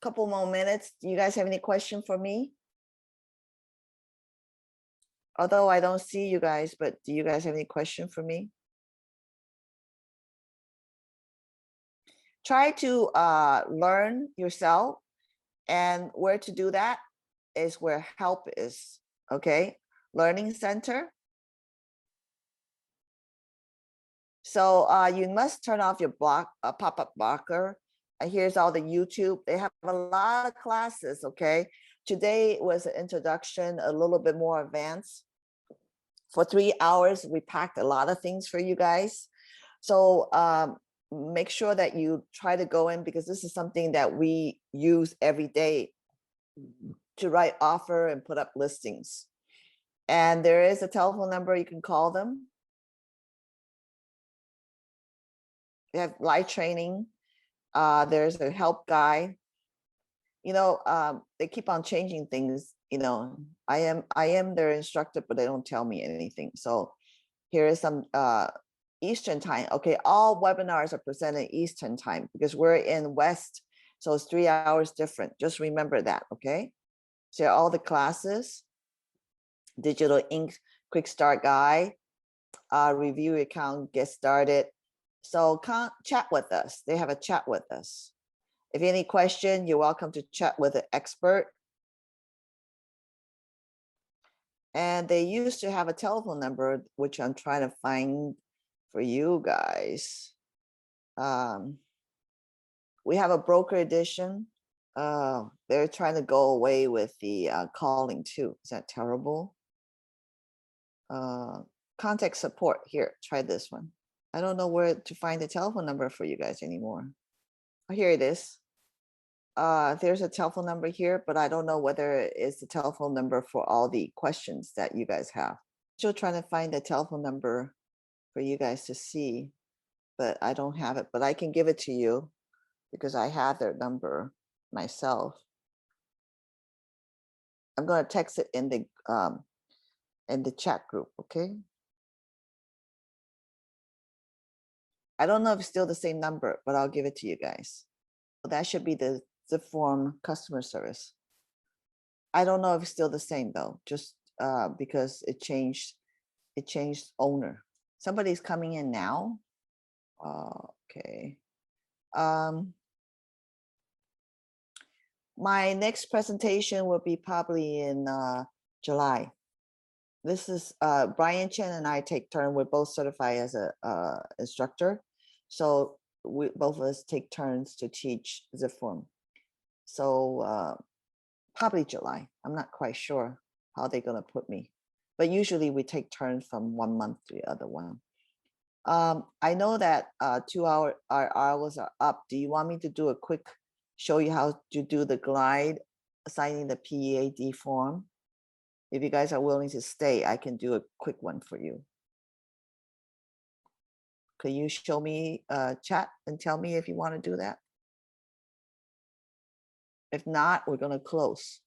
couple more minutes. Do you guys have any question for me? Although I don't see you guys, but do you guys have any question for me? Try to learn yourself, and where to do that is where help is, okay? Learning center. So you must turn off your pop-up blocker. And here's all the YouTube. They have a lot of classes, okay? Today was an introduction, a little bit more advanced. For 3 hours, we packed a lot of things for you guys. So make sure that you try to go in, because this is something that we use every day to write offer and put up listings. And there is a telephone number you can call them. They have live training. There's a help guide. You know, they keep on changing things. You know, I am their instructor, but they don't tell me anything. So here is some Eastern time. Okay, all webinars are presented Eastern time because we're in West, so it's 3 hours different. Just remember that, okay? So all the classes, digital ink, quick start guide, review account, get started. So chat with us. They have a chat with us. If any question, you're welcome to chat with an expert. And they used to have a telephone number, which I'm trying to find for you guys. We have a broker edition. They're trying to go away with the calling too. Is that terrible? Contact support. Here, try this one. I don't know where to find the telephone number for you guys anymore. Oh, here it is. There's a telephone number here, but I don't know whether it's the telephone number for all the questions that you guys have. Still trying to find the telephone number for you guys to see, but I don't have it, but I can give it to you because I have their number myself. I'm going to text it in the chat group, okay? I don't know if it's still the same number, but I'll give it to you guys. That should be the zipForm customer service. I don't know if it's still the same though, just because it changed owner. Somebody's coming in now. Okay. My next presentation will be probably in July. This is Brian Chen and I take turn. We're both certified as a instructor. So we both of us take turns to teach zipForm. So probably July. I'm not quite sure how they're gonna put me, but usually we take turns from 1 month to the other one. I know that 2 hours are up. Do you want me to do a quick show you how to do the glide, signing the PEAD form? If you guys are willing to stay, I can do a quick one for you. Can you show me chat and tell me if you want to do that? If not, we're gonna close.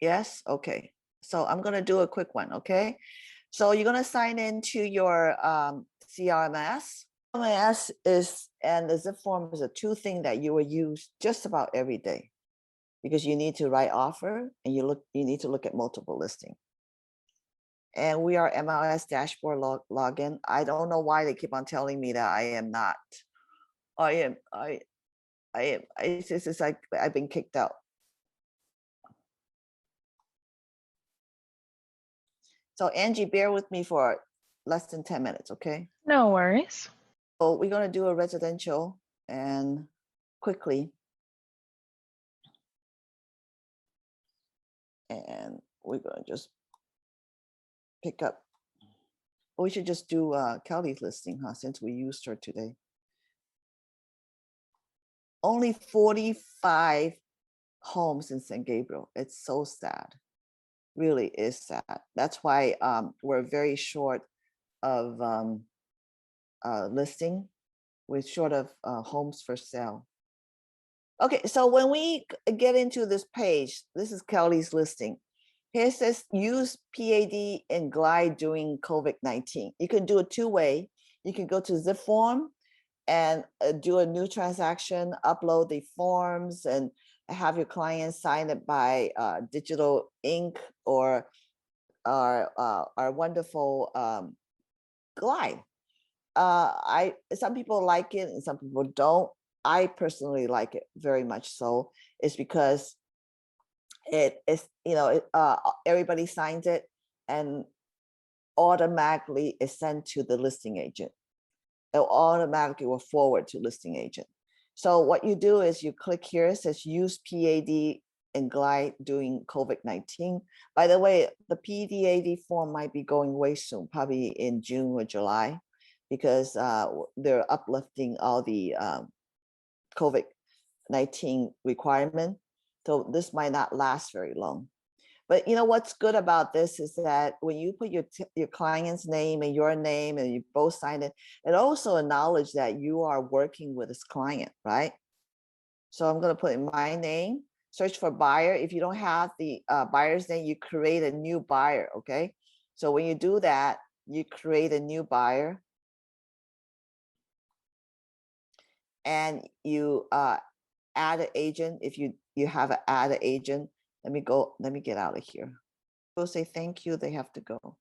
Yes, okay. So I'm gonna do a quick one, okay? So you're gonna sign into your CRMS. CRMS is, and the zipForm is a two thing that you will use just about every day because you need to write offer and you need to look at multiple listing. And we are MLS dashboard login. I don't know why they keep on telling me that I am not. I am, it's just like I've been kicked out. So Angie, bear with me for less than 10 minutes, okay? No worries. So we're gonna do a residential and quickly. And we're gonna just pick up. We should just do Kelly's listing, huh? Since we used her today. Only 45 homes in San Gabriel. It's so sad. Really is sad. That's why we're very short of listing. We're short of homes for sale. Okay, so when we get into this page, this is Kelly's listing. Here it says use PAD and glide during COVID-19. You can do it two-way. You can go to zipForm and do a new transaction, upload the forms and have your client sign it by digital ink or our wonderful glide. Some people like it and some people don't. I personally like it very much so. It's because it is, everybody signs it and automatically is sent to the listing agent. It automatically will forward to listing agent. So what you do is you click here, it says use PAD and glide during COVID-19. By the way, the PDAD form might be going way soon, probably in June or July, because they're uplifting all the COVID-19 requirement. So this might not last very long. But you know what's good about this is that when you put your client's name and your name and you both sign it, it also acknowledges that you are working with this client, right? So I'm going to put in my name, search for buyer. If you don't have the buyer's name, you create a new buyer, okay? So when you do that, you create a new buyer and you add an agent. If you have an add an agent, let me get out of here. We'll say thank you, they have to go.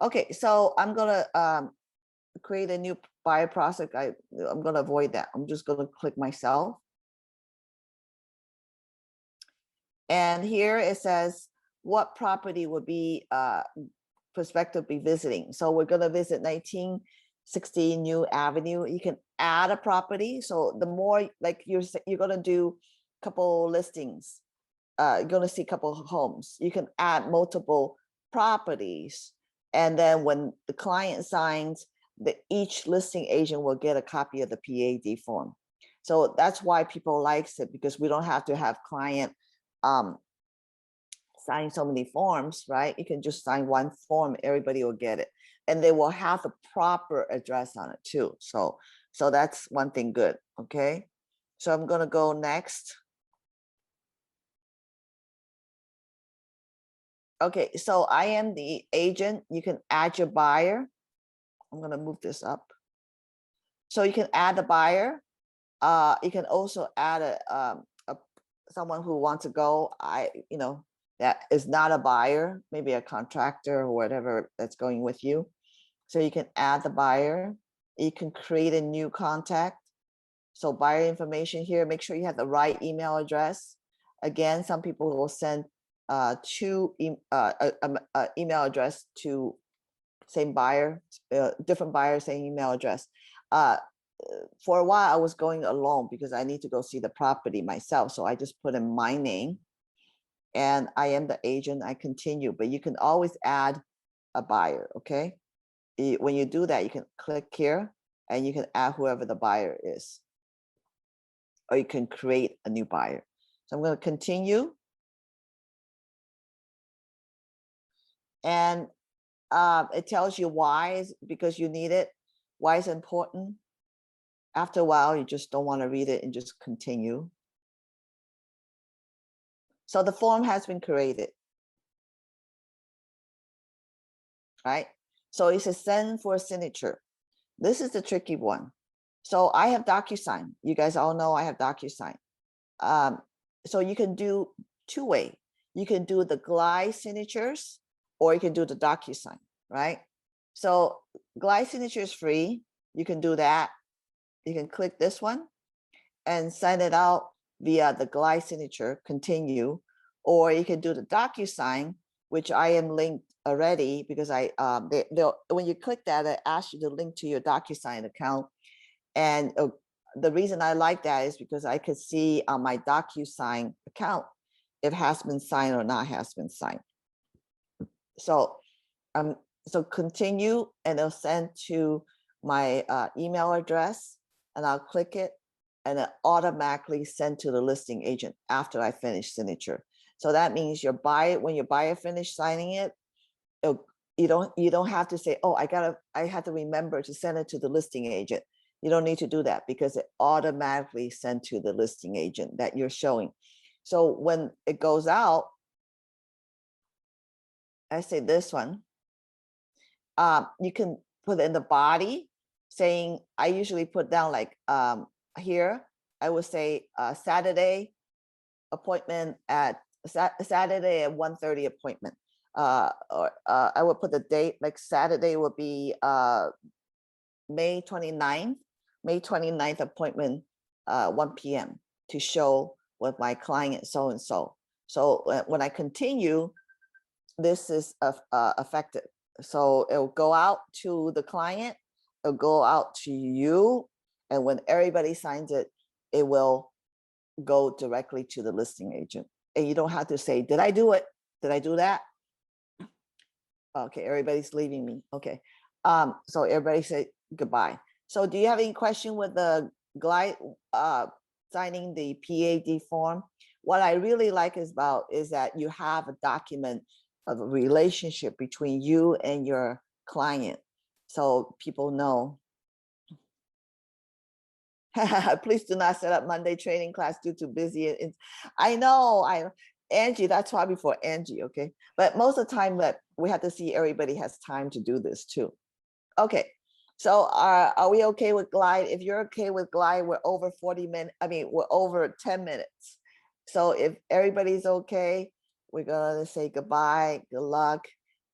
Okay, so I'm gonna create a new buyer process. I'm gonna avoid that. I'm just gonna click myself. And here it says what property would be prospective be visiting. So we're gonna visit 1960 New Avenue. You can add a property. So the more like you're gonna do a couple listings, you're going to see a couple of homes. You can add multiple properties. And then when the client signs, each listing agent will get a copy of the PAD form. So that's why people likes it, because we don't have to have client sign so many forms, right? You can just sign one form, everybody will get it. And they will have the proper address on it too. So that's one thing good, okay? So I'm going to go next. Okay, so I am the agent. You can add your buyer. I'm going to move this up. So you can add the buyer. You can also add someone who wants to go. That is not a buyer, maybe a contractor or whatever that's going with you. So you can add the buyer. You can create a new contact. So buyer information here. Make sure you have the right email address. Again, some people will send two email address to same buyer, different buyer, same email address. For a while, I was going alone because I need to go see the property myself. So I just put in my name and I am the agent, I continue, but you can always add a buyer, okay? When you do that, you can click here and you can add whoever the buyer is, or you can create a new buyer. So I'm going to continue. And it tells you why, because you need it, why it's important. After a while, you just don't want to read it and just continue. So the form has been created, right? So it says send for signature. This is the tricky one. So I have DocuSign. You guys all know I have DocuSign. So you can do two-way. You can do the Glide signatures, or you can do the DocuSign, right? So Glide signature is free. You can do that. You can click this one and send it out via the Glide signature, continue, or you can do the DocuSign, which I am linked already because when you click that, it asks you to link to your DocuSign account. And the reason I like that is because I could see on my DocuSign account if it has been signed or not has been signed. So so continue, and it'll send to my email address, and I'll click it, and it automatically send to the listing agent after I finish signature. So that means when your buyer finish signing it, you don't have to say, oh, I have to remember to send it to the listing agent. You don't need to do that because it automatically sent to the listing agent that you're showing. So when it goes out, I say this one, you can put in the body saying, I usually put down like here, I would say Saturday appointment at Saturday at 1:30 appointment. Or I would put the date, like Saturday will be May 29th appointment, 1 p.m. to show with my client so-and-so. So when I continue, this is effective. So it'll go out to the client, it'll go out to you, and when everybody signs it, it will go directly to the listing agent. And you don't have to say, did I do it? Did I do that? Okay, everybody's leaving me. Okay. So everybody say goodbye. So do you have any question with the Glide signing the PAD form? What I really like is that you have a document of a relationship between you and your client, so people know. Please do not set up Monday training class due to busy. I know, Angie, that's probably for Angie, okay? But most of the time that we have to see everybody has time to do this too. Okay, so are we okay with Glide? If you're okay with Glide, we're over 40 minutes. I mean, we're over 10 minutes. So if everybody's okay, we're gonna say goodbye, good luck.